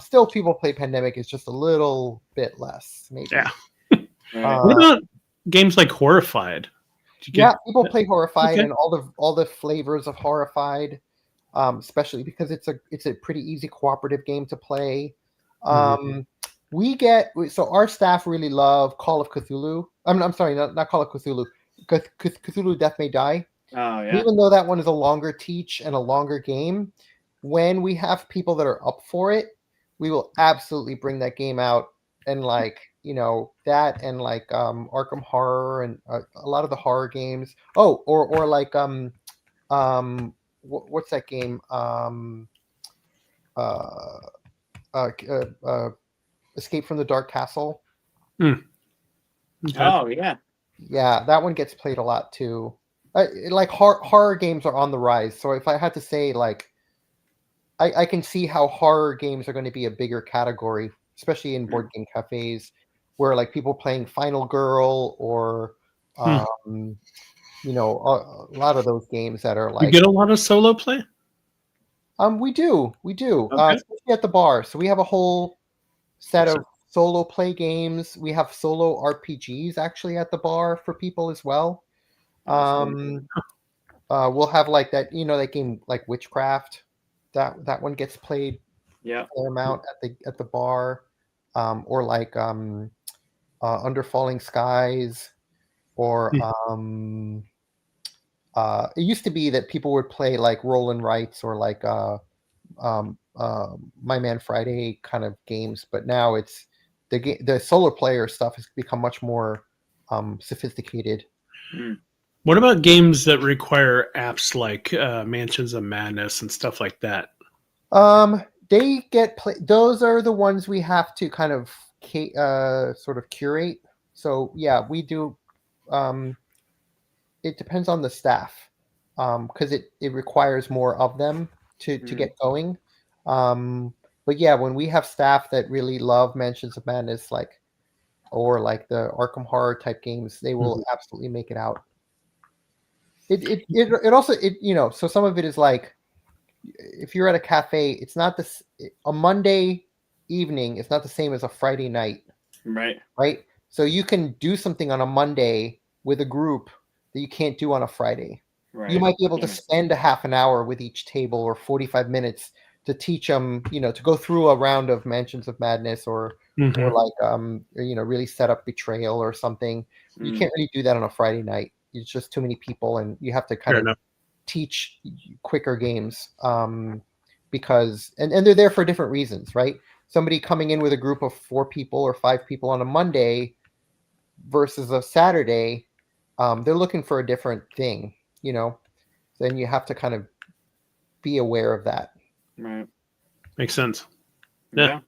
Still people play Pandemic, it's just a little bit less, maybe. Yeah. What about games like Horrified? People play Horrified and all the flavors of Horrified. Especially because it's a pretty easy cooperative game to play. Our staff really love Call of Cthulhu. I'm sorry, not Call of Cthulhu. Cthulhu Death May Die. Oh yeah. Even though that one is a longer teach and a longer game, when we have people that are up for it, we will absolutely bring that game out and that and like Arkham Horror and a lot of the horror games. Oh, or like what's that game? Escape from the Dark Castle. Okay. Oh yeah. Yeah, that one gets played a lot too. Like horror games are on the rise. So if I had to say, like, I can see how horror games are going to be a bigger category, especially in board game cafes, where like people playing Final Girl or a lot of those games that are like. You get a lot of solo play? We do, okay. Especially at the bar. So we have a whole set of solo play games. We have solo RPGs actually at the bar for people as well. We'll have like that, that game like Witchcraft. That one gets played a fair amount at the bar, or like Under Falling Skies, or it used to be that people would play like Roll and Rights or like My Man Friday kind of games, but now it's the solo player stuff has become much more sophisticated. What about games that require apps like Mansions of Madness and stuff like that? They get played. Those are the ones we have to kind of sort of curate. So yeah, we do. It depends on the staff, because it requires more of them to get going. But yeah, when we have staff that really love Mansions of Madness, or like the Arkham Horror type games, they will absolutely make it out. It also so some of it is like, if you're at a cafe, it's not a Monday evening. It's not the same as a Friday night. Right. So you can do something on a Monday with a group that you can't do on a Friday. Right. You might be able to spend a half an hour with each table or 45 minutes to teach them, to go through a round of Mansions of Madness or like, really set up Betrayal or something. You can't really do that on a Friday night. It's just too many people, and you have to kind of teach quicker games, because and they're there for different reasons, right? Somebody coming in with a group of 4 people or 5 people on a Monday versus a Saturday, they're looking for a different thing, then you have to kind of be aware of that. Right. Makes sense. Yeah.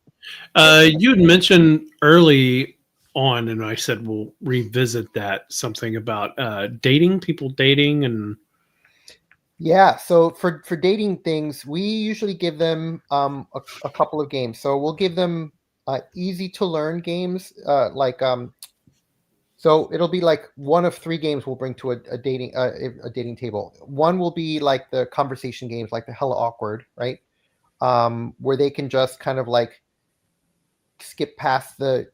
You had mentioned early on, and I said we'll revisit that, something about people dating and. Yeah, so for dating things, we usually give them a couple of games. So we'll give them easy to learn games, so it'll be like one of 3 games we'll bring to a dating table. One will be like the conversation games, like the Hella Awkward, right? where they can just kind of like skip past the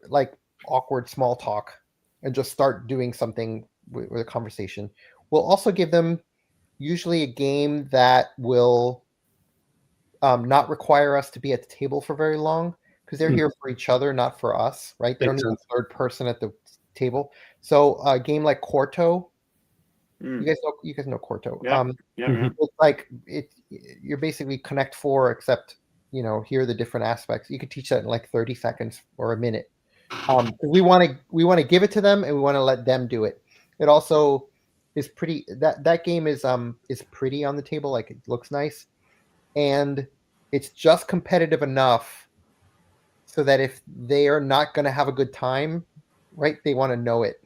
like awkward small talk and just start doing something with a conversation. We'll also give them usually a game that will not require us to be at the table for very long, because they're here for each other, not for us, right? They don't Makes need sense. a third person at the table. So a game like Quarto, you guys know Quarto. Yeah. Yeah. It's like you're basically Connect Four, except here are the different aspects. You could teach that in like 30 seconds or a minute. We want to give it to them, and we want to let them do it. It also is pretty. That game is pretty on the table, like it looks nice, and it's just competitive enough so that if they are not going to have a good time, right, they want to know it.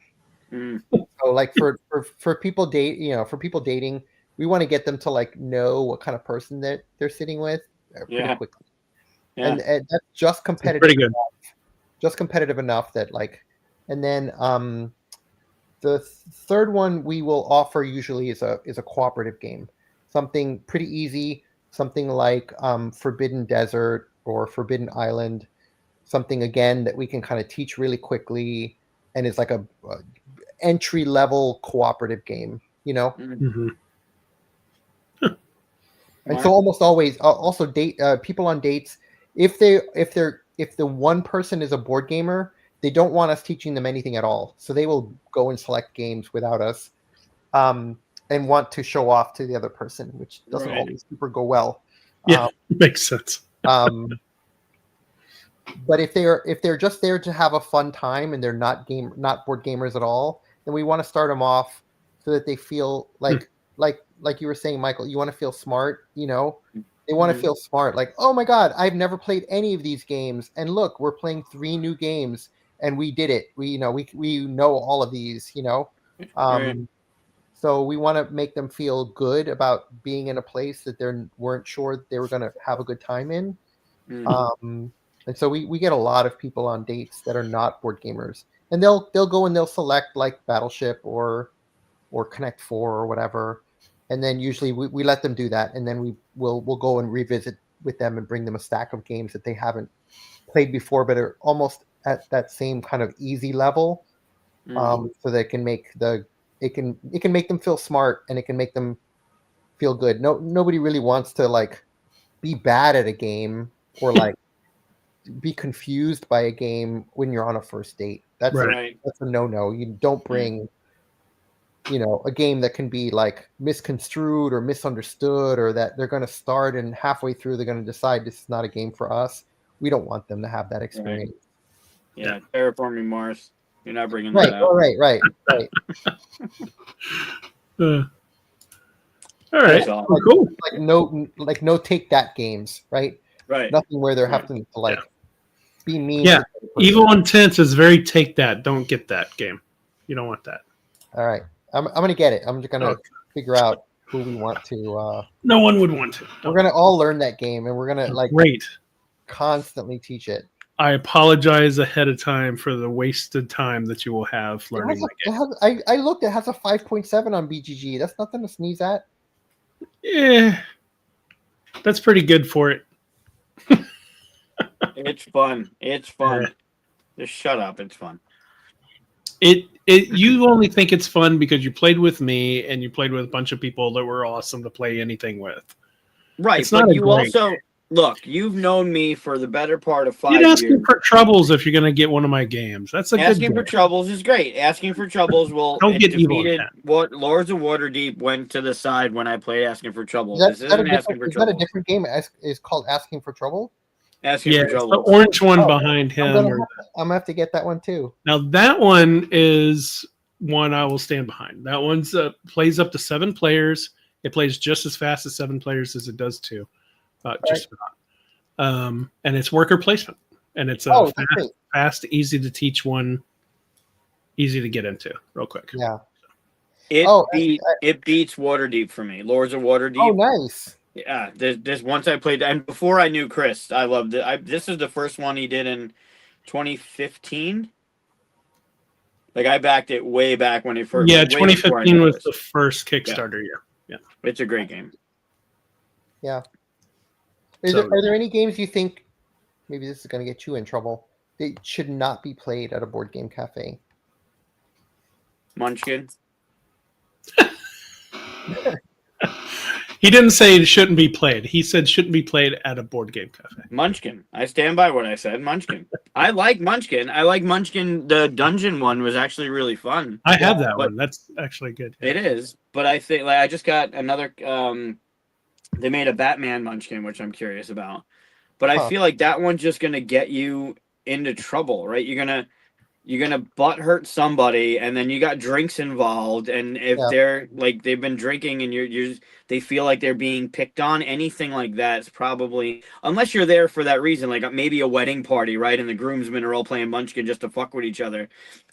So like for people for people dating, we want to get them to like know what kind of person that they're sitting with pretty quickly. Yeah. And that's just competitive. Pretty good. Just competitive enough that like, and then the third one we will offer usually is a cooperative game, something pretty easy, something like Forbidden Desert or Forbidden Island, something again that we can kind of teach really quickly, and it's like a entry level cooperative game, Mm-hmm. And so almost always also date people on dates, if the one person is a board gamer, they don't want us teaching them anything at all, so they will go and select games without us, and want to show off to the other person, which doesn't always super go well. Yeah, makes sense. But if they're just there to have a fun time and they're not board gamers at all, then we want to start them off so that they feel like you were saying, Michael, you want to feel smart, they want to feel smart, like, oh my god, I've never played any of these games, and look, we're playing 3 new games and we did it, we know all of these, so we want to make them feel good about being in a place that they weren't sure they were going to have a good time in. And so we get a lot of people on dates that are not board gamers, and they'll go and they'll select like Battleship or Connect Four or whatever, and then usually we let them do that, and then we'll go and revisit with them and bring them a stack of games that they haven't played before but are almost at that same kind of easy level, so they can make it can make them feel smart, and it can make them feel good. Nobody really wants to like be bad at a game or like be confused by a game when you're on a first date. That's that's a no. You don't bring a game that can be like misconstrued or misunderstood, or that they're going to start and halfway through they're going to decide this is not a game for us. We don't want them to have that experience. Yeah, Terraforming Mars. You're not bringing that out. Right. All right, cool. Like no take that games, right? Nothing where they're having to like be mean. Yeah, Evil Intent is very take that, don't get that game. You don't want that. All right, I'm gonna get it. I'm just gonna figure out who we want to. No one would want to. We're gonna all learn that game, and we're gonna constantly teach it. I apologize ahead of time for the wasted time that you will have learning the game. I looked. It has a 5.7 on BGG. That's nothing to sneeze at. Yeah, that's pretty good for it. It's fun. Just shut up. It's fun. You only think it's fun because you played with me and you played with a bunch of people that were awesome to play anything with. Right, but you also look. You've known me for the better part of 5 years. You're asking for troubles if you're going to get one of my games. That's asking for troubles is great. Asking for troubles will don't get defeated. What Lords of Waterdeep went to the side when I played Asking for Trouble. Is that a different game? Is called Asking for Trouble? Asking for Trouble. The orange one behind him. I'm gonna have to get that one too. Now that one is one I will stand behind. That one's plays up to 7 players. It plays just as fast as 7 players as it does 2. Just about. And it's worker placement, and it's a fast, easy to teach one, easy to get into, real quick. Yeah. It beats Waterdeep for me. Lords of Waterdeep. Oh, nice. Yeah, this once I played, and before I knew Chris, I loved it. This is the first one he did in 2015. Like I backed it way back when he first. Yeah, 2015 was the first Kickstarter year. Yeah, it's a great game. Yeah. Are there any games you think, maybe this is going to get you in trouble, that should not be played at a board game cafe? Munchkin. He didn't say it shouldn't be played. He said shouldn't be played at a board game cafe. Munchkin. I stand by what I said. Munchkin. I like Munchkin. The dungeon one was actually really fun. I have that one. That's actually good. Yeah. It is, but I think I just got another. They made a Batman Munchkin, which I'm curious about. But I feel like that one's just gonna get you into trouble, right? You're gonna butt hurt somebody, and then you got drinks involved, and if they're like they've been drinking and they feel like they're being picked on, anything like that's probably, unless you're there for that reason, like maybe a wedding party, right? And the groomsmen are all playing Munchkin just to fuck with each other.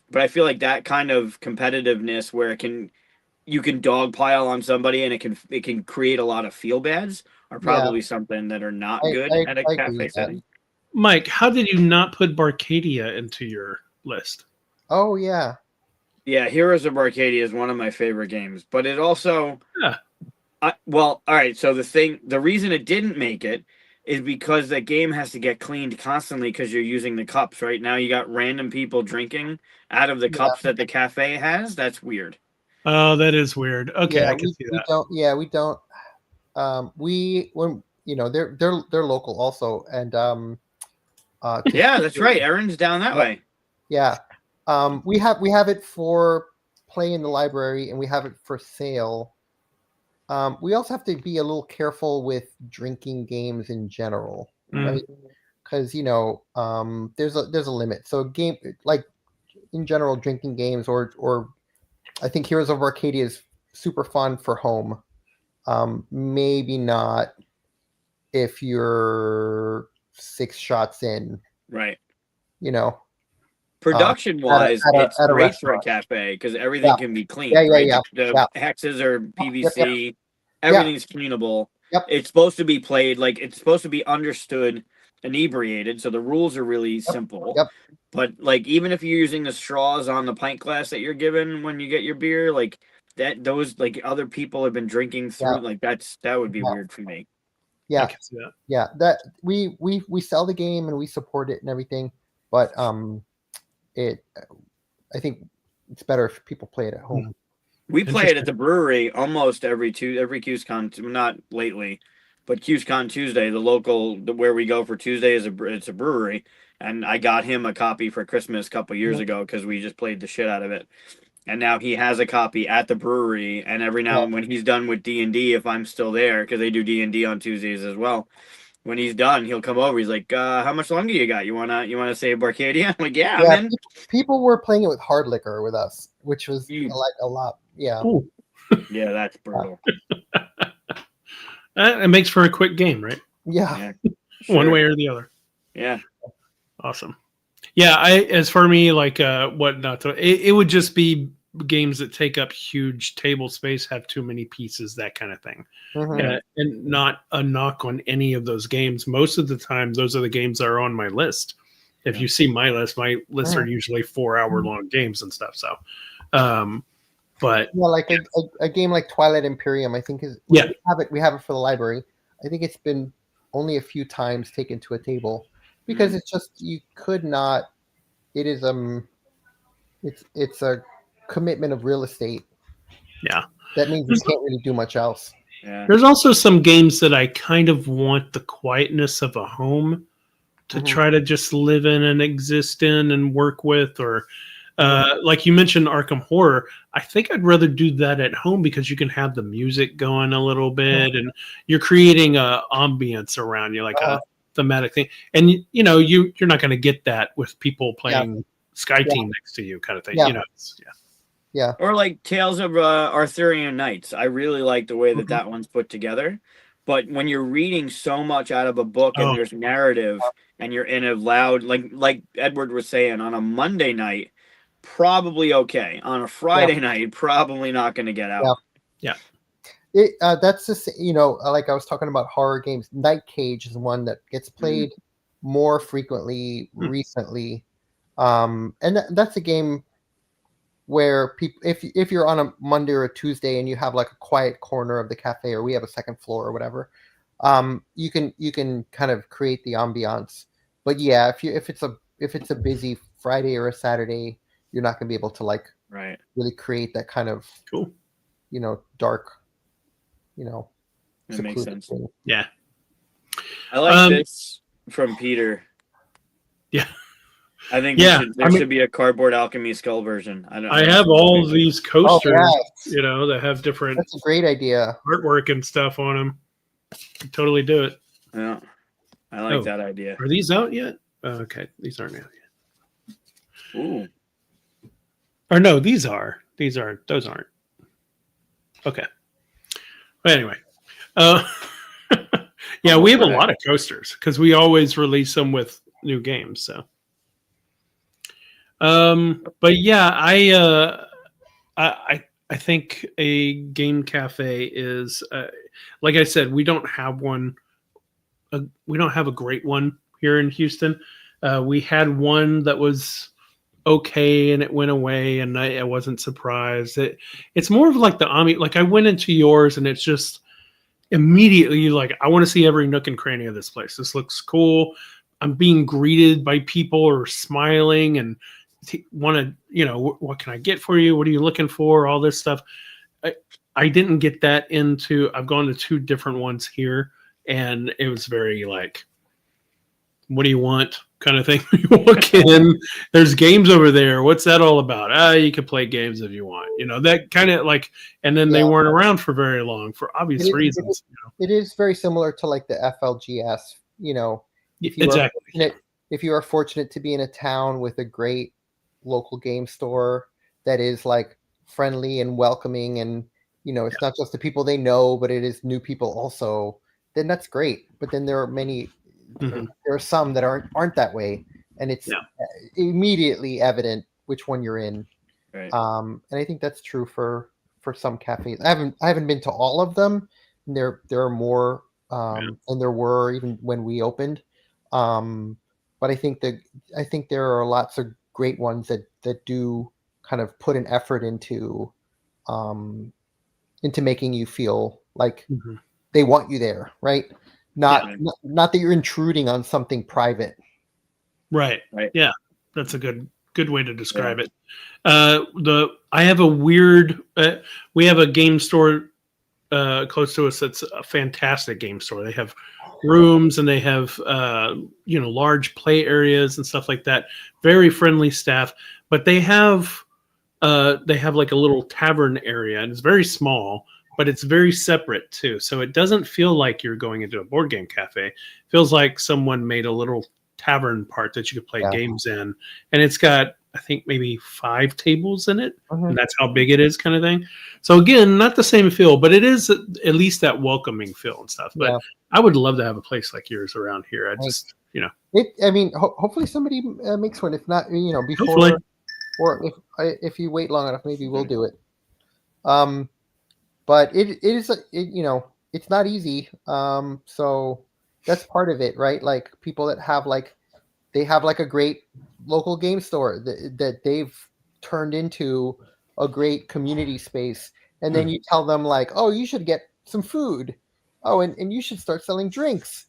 But I feel like that kind of competitiveness where you can dogpile on somebody and it can create a lot of feel bads are probably something that are not good at a cafe setting. Mike, how did you not put Barcadia into your list? Oh yeah. Yeah, Heroes of Arcadia is one of my favorite games, but it also well, all right, so the reason it didn't make it is because the game has to get cleaned constantly because you're using the cups. Right now you got random people drinking out of the cups that the cafe has. That's weird. Oh, that is weird. Okay, I can see that. We don't when they're local also, and yeah, that's right. Erin's down that way. Yeah. We have it for play in the library, and we have it for sale. We also have to be a little careful with drinking games in general, right? Because there's a limit. So a game like in general, drinking games or I think Heroes of Arcadia is super fun for home. Maybe not if you're 6 shots in. Right. Production wise, it's great for a cafe because everything can be cleaned. The hexes are PVC. Everything's cleanable. Yep. It's supposed to be played it's supposed to be understood inebriated, so the rules are really simple. Yep. But even if you're using the straws on the pint glass that you're given when you get your beer, those other people have been drinking through, that would be weird for me. Yeah. I can see that. Yeah. That we sell the game and we support it and everything, but I think it's better if people play it at home. We play it at the brewery almost every QsCon, not lately, but QsCon Tuesday, the local where we go for Tuesday it's a brewery, and I got him a copy for Christmas a couple years ago because we just played the shit out of it, and now he has a copy at the brewery, and every now and when he's done with D&D, if I'm still there because they do D&D on Tuesdays as well. When he's done, he'll come over. He's like, "How much longer you got? You wanna save Arcadia?" I'm like, "Yeah, man." People were playing it with hard liquor with us, which was a lot. Yeah. Yeah, that's brutal. It makes for a quick game, right? Yeah. Sure. One way or the other. Yeah. Awesome. Yeah, as for me, it would just be games that take up huge table space, have too many pieces, that kind of thing. And not a knock on any of those games. Most of the time, those are the games that are on my list. If you see my lists are usually 4-hour long games and stuff. So, but a game like Twilight Imperium, I think we have it for the library. I think it's been only a few times taken to a table because it's just you could not. It is it's a commitment of real estate. Yeah, that means you can't really do much else. Yeah. There's also some games that I kind of want the quietness of a home to try to just live in and exist in and work with, or like you mentioned Arkham Horror. I think I'd rather do that at home because you can have the music going a little bit and you're creating a ambience around you, like a thematic thing. And you're not going to get that with people playing Sky Team next to you, kind of thing. Yeah. Or like Tales of Arthurian Knights. I really like the way that one's put together. But when you're reading so much out of a book and there's narrative and you're in a loud, like Edward was saying, on a Monday night, probably okay. On a Friday night, probably not going to get out. Yeah. That's just, like I was talking about horror games. Night Cage is one that gets played more frequently recently. And that's a game where people, if you're on a Monday or a Tuesday and you have like a quiet corner of the cafe, or we have a second floor or whatever, You can kind of create the ambiance. But yeah, if it's a busy Friday or a Saturday, you're not gonna be able to like Right. really create that kind of Cool. dark, you know, That makes secluded sense. thing. Yeah. I like this from Peter. Yeah. I think Yeah, there should be a Cardboard Alchemy Skull version. I have all these coasters, yes. that have different That's a great idea. artwork and stuff on them. Totally do it. Yeah, I like that idea. Are these out yet? Okay, these aren't out yet. Ooh. Or no, these are. These aren't. Those aren't. Okay. But anyway, yeah, we have a lot of coasters because we always release them with new games. So, but yeah, I think a game cafe is like I said, we don't have one. We don't have a great one here in Houston. We had one that was okay and it went away and I wasn't surprised. It's more of like the Ami. Like I went into yours and it's just immediately like I want to see every nook and cranny of this place. This looks cool. I'm being greeted by people or smiling and want to, what can I get for you? What are you looking for? All this stuff. I didn't get that into. I've gone to 2 different ones here. And it was very like, what do you want? Kind of thing. You walk in, there's games over there. What's that all about? You can play games if you want. That kind of like, and then they weren't around for very long for obvious reasons. It is very similar to like the FLGS, Exactly. If you are fortunate to be in a town with a great local game store that is like friendly and welcoming and, it's not just the people they know, but it is new people also, then that's great. But then there are many, there are some that aren't that way, and it's immediately evident which one you're in. Right. And I think that's true for some cafes. I haven't been to all of them. And there are more than there were even when we opened. But I think there are lots of great ones that do kind of put an effort into making you feel like they want you there, right? Not that you're intruding on something private. Right. Yeah, that's a good way to describe it. I have a weird. We have a game store close to us that's a fantastic game store. They have rooms and they have large play areas and stuff like that. Very friendly staff, but they have like a little tavern area and it's very small, but it's very separate too. So it doesn't feel like you're going into a board game cafe. It feels like someone made a little tavern part that you could play games in. And it's got, I think, maybe 5 tables in it. And that's how big it is, kind of thing. So again, not the same feel, but it is at least that welcoming feel and stuff. But I would love to have a place like yours around here. I just, hopefully somebody makes one. If not, before, hopefully. Or if you wait long enough, maybe we'll do it. But it is, it's not easy. So that's part of it, right? Like people that have they have a great local game store that they've turned into a great community space. And then you tell them oh, you should get some food. Oh, and you should start selling drinks.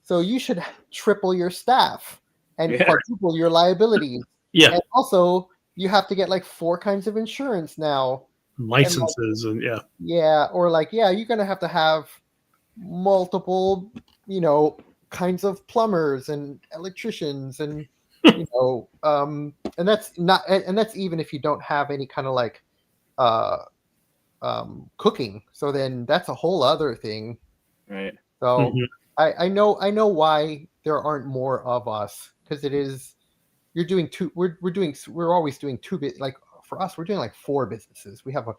So you should triple your staff and quadruple your liabilities. Yeah. And also you have to get 4 kinds of insurance now. Licenses and or you're going to have multiple, kinds of plumbers and electricians and, and that's even if you don't have any kind of cooking. So then that's a whole other thing. Right. So I know why there aren't more of us, because it is, you're doing 2, we're always doing 2 for us, we're doing 4 businesses. We have a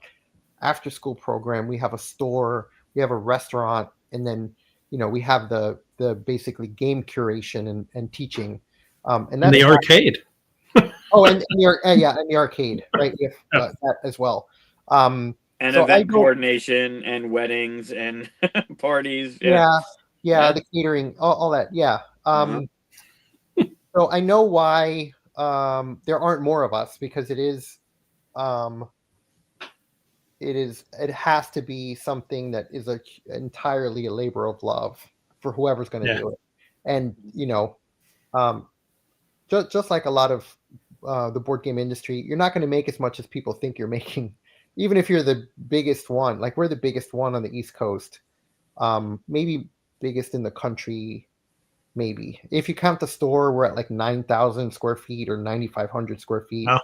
after school program, we have a store, we have a restaurant, and then we have the basically game curation and teaching, and that's the arcade. and the arcade, right? That as well. And event coordination and weddings and parties. The catering, all that. So I know why there aren't more of us, because it is it has to be something that is entirely a labor of love for whoever's going to do it. And just like a lot of the board game industry, you're not going to make as much as people think you're making, even if you're the biggest one. Like we're the biggest one on the East Coast, maybe biggest in the country. Maybe if you count the store, we're at like 9,000 square feet or 9,500 square feet. Wow.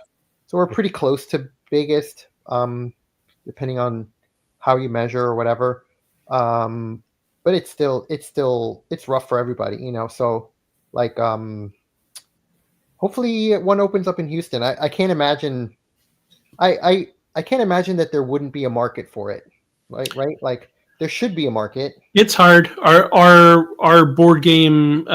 So we're pretty close to biggest, depending on how you measure or whatever. But it's rough for everybody, So like, hopefully one opens up in Houston. I can't imagine. I can't imagine that there wouldn't be a market for it. Right? Like there should be a market. It's hard. Our board game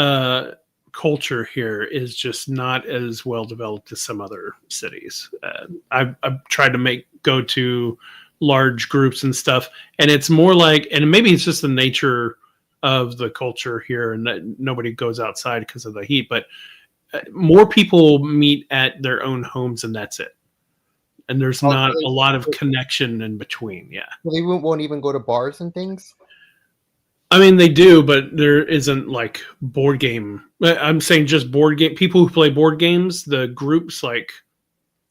culture here is just not as well developed as some other cities. I've tried to go to large groups and stuff, and it's more like, and maybe it's just the nature of the culture here, and that nobody goes outside because of the heat. But more people meet at their own homes, and that's it. And there's not a lot of connection in between. Yeah. They won't even go to bars and things. I mean, they do, but there isn't like board game. I'm saying just board game people who play board games. The groups, like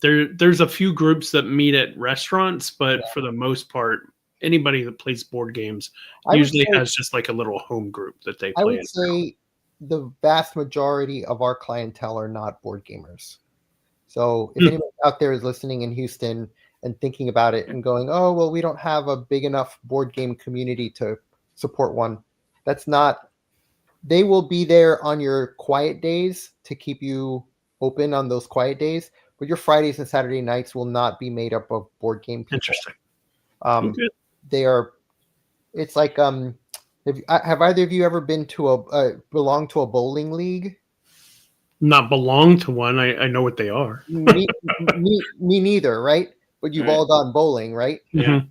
there's a few groups that meet at restaurants, but for the most part, anybody that plays board games usually has just like a little home group that they play. I would say the vast majority of our clientele are not board gamers. So if anyone out there is listening in Houston and thinking about it and going, oh, well, we don't have a big enough board game community to support one. That's not, they will be there on your quiet days to keep you open on those quiet days, but your Fridays and Saturday nights will not be made up of board game people. Interesting. They are, it's like, have either of you ever been to belonged to a bowling league? Not belong to one. I know what they are. me neither, right? But you've all gone bowling, right? Yeah.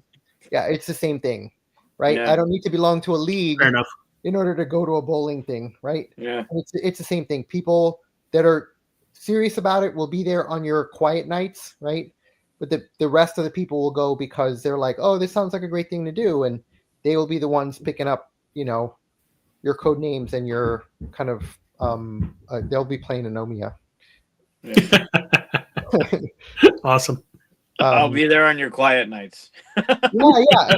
Yeah, it's the same thing, right? Yeah. I don't need to belong to a league Fair enough. in order to go to a bowling thing, right? Yeah. It's the same thing. People that are serious about it will be there on your quiet nights, right? But the rest of the people will go because they're like, oh, this sounds like a great thing to do, and they will be the ones picking up, your code names and your kind of they'll be playing Anomia. Yeah. Awesome. I'll be there on your quiet nights. Yeah.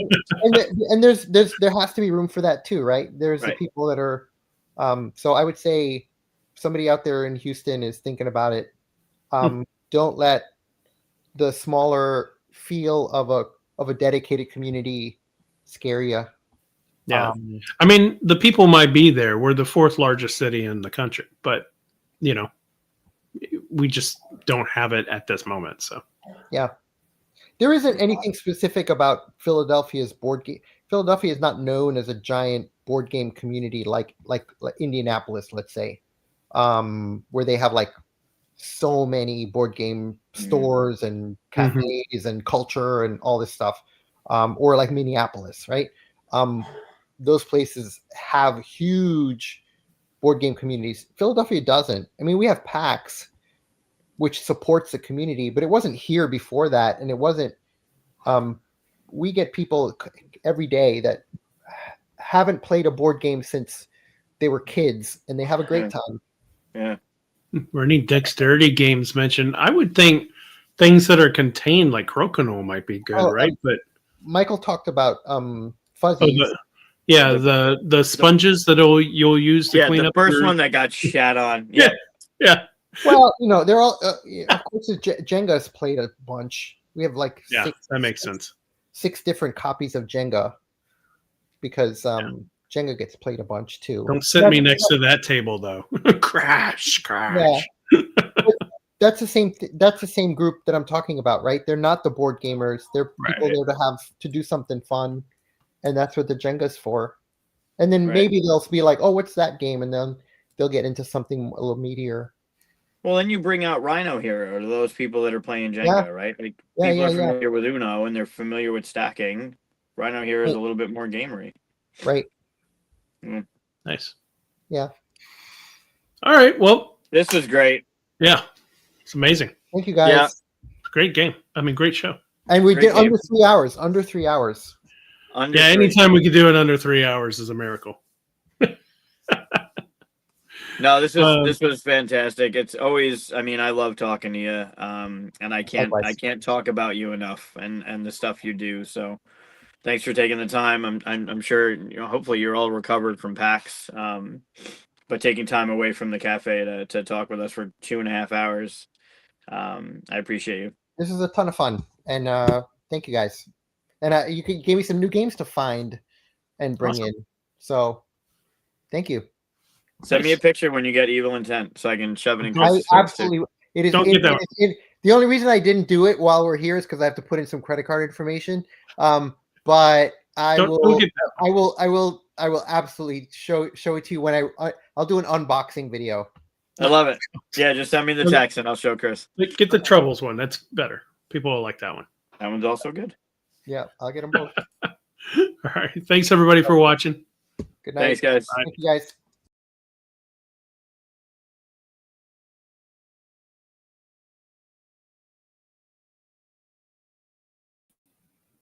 And there has to be room for that too, right? There's the people that are so I would say somebody out there in Houston is thinking about it. Don't let the smaller feel of a dedicated community scare you. Yeah. I mean, the people might be there. We're the fourth largest city in the country, but we just don't have it at this moment. So yeah, there isn't anything specific about Philadelphia's board game. Philadelphia is not known as a giant board game community like Indianapolis, let's say, where they have like so many board game stores and cafes and culture and all this stuff, or like Minneapolis, right? Those places have huge board game communities. Philadelphia doesn't. I mean, we have PaxU, which supports the community, but it wasn't here before that. And it wasn't, we get people every day that haven't played a board game since they were kids, and they have a great time. Yeah. Were any dexterity games mentioned? I would think things that are contained like Crokinole might be good, right? But Michael talked about fuzzies. The sponges that you'll use to clean up. The first one that got shat on. Yeah. Well, they're all. Of course, Jenga's played a bunch. We have like that makes sense. 6 different copies of Jenga because Jenga gets played a bunch too. Don't sit me next to that table though. Crash. Yeah. That's the same. That's the same group that I'm talking about, right? They're not the board gamers. They're people there to do something fun. And that's what the Jenga's for. And then maybe they'll be like, oh, what's that game? And then they'll get into something a little meatier. Well, then you bring out Rhino here, or those people that are playing Jenga, right? Like people are familiar with Uno and they're familiar with stacking. Rhino here is a little bit more gamery. Right. Nice. Yeah. All right. Well, this was great. Yeah. It's amazing. Thank you guys. Yeah. Great game. I mean, great show. And we Great did game. under 3 hours. Under 3 hours. Under Yeah, three. anytime we could do it under 3 hours is a miracle. No, this was fantastic. It's always, I mean, I love talking to you. And I Likewise. can't talk about you enough and the stuff you do. So thanks for taking the time. I'm sure, you know, hopefully you're all recovered from PAX. But taking time away from the cafe to talk with us for 2.5 hours. I appreciate you. This is a ton of fun, and thank you guys. And you gave me some new games to find and bring Awesome. in. So, thank you. Send me a picture when you get Evil Intent so I can shove it in I Chris's face, too. absolutely. It is. Don't get that one. The only reason I didn't do it while we're here is because I have to put in some credit card information. But I Don't will. get that. I will absolutely show it to you when I'll do an unboxing video. I love it. Yeah, just send me the text and I'll show Chris. Get the Troubles one. That's better. People will like that one. That one's also good. Yeah, I'll get them both. All right. Thanks, everybody, for watching. Good night. Thanks, guys. Thank you, guys.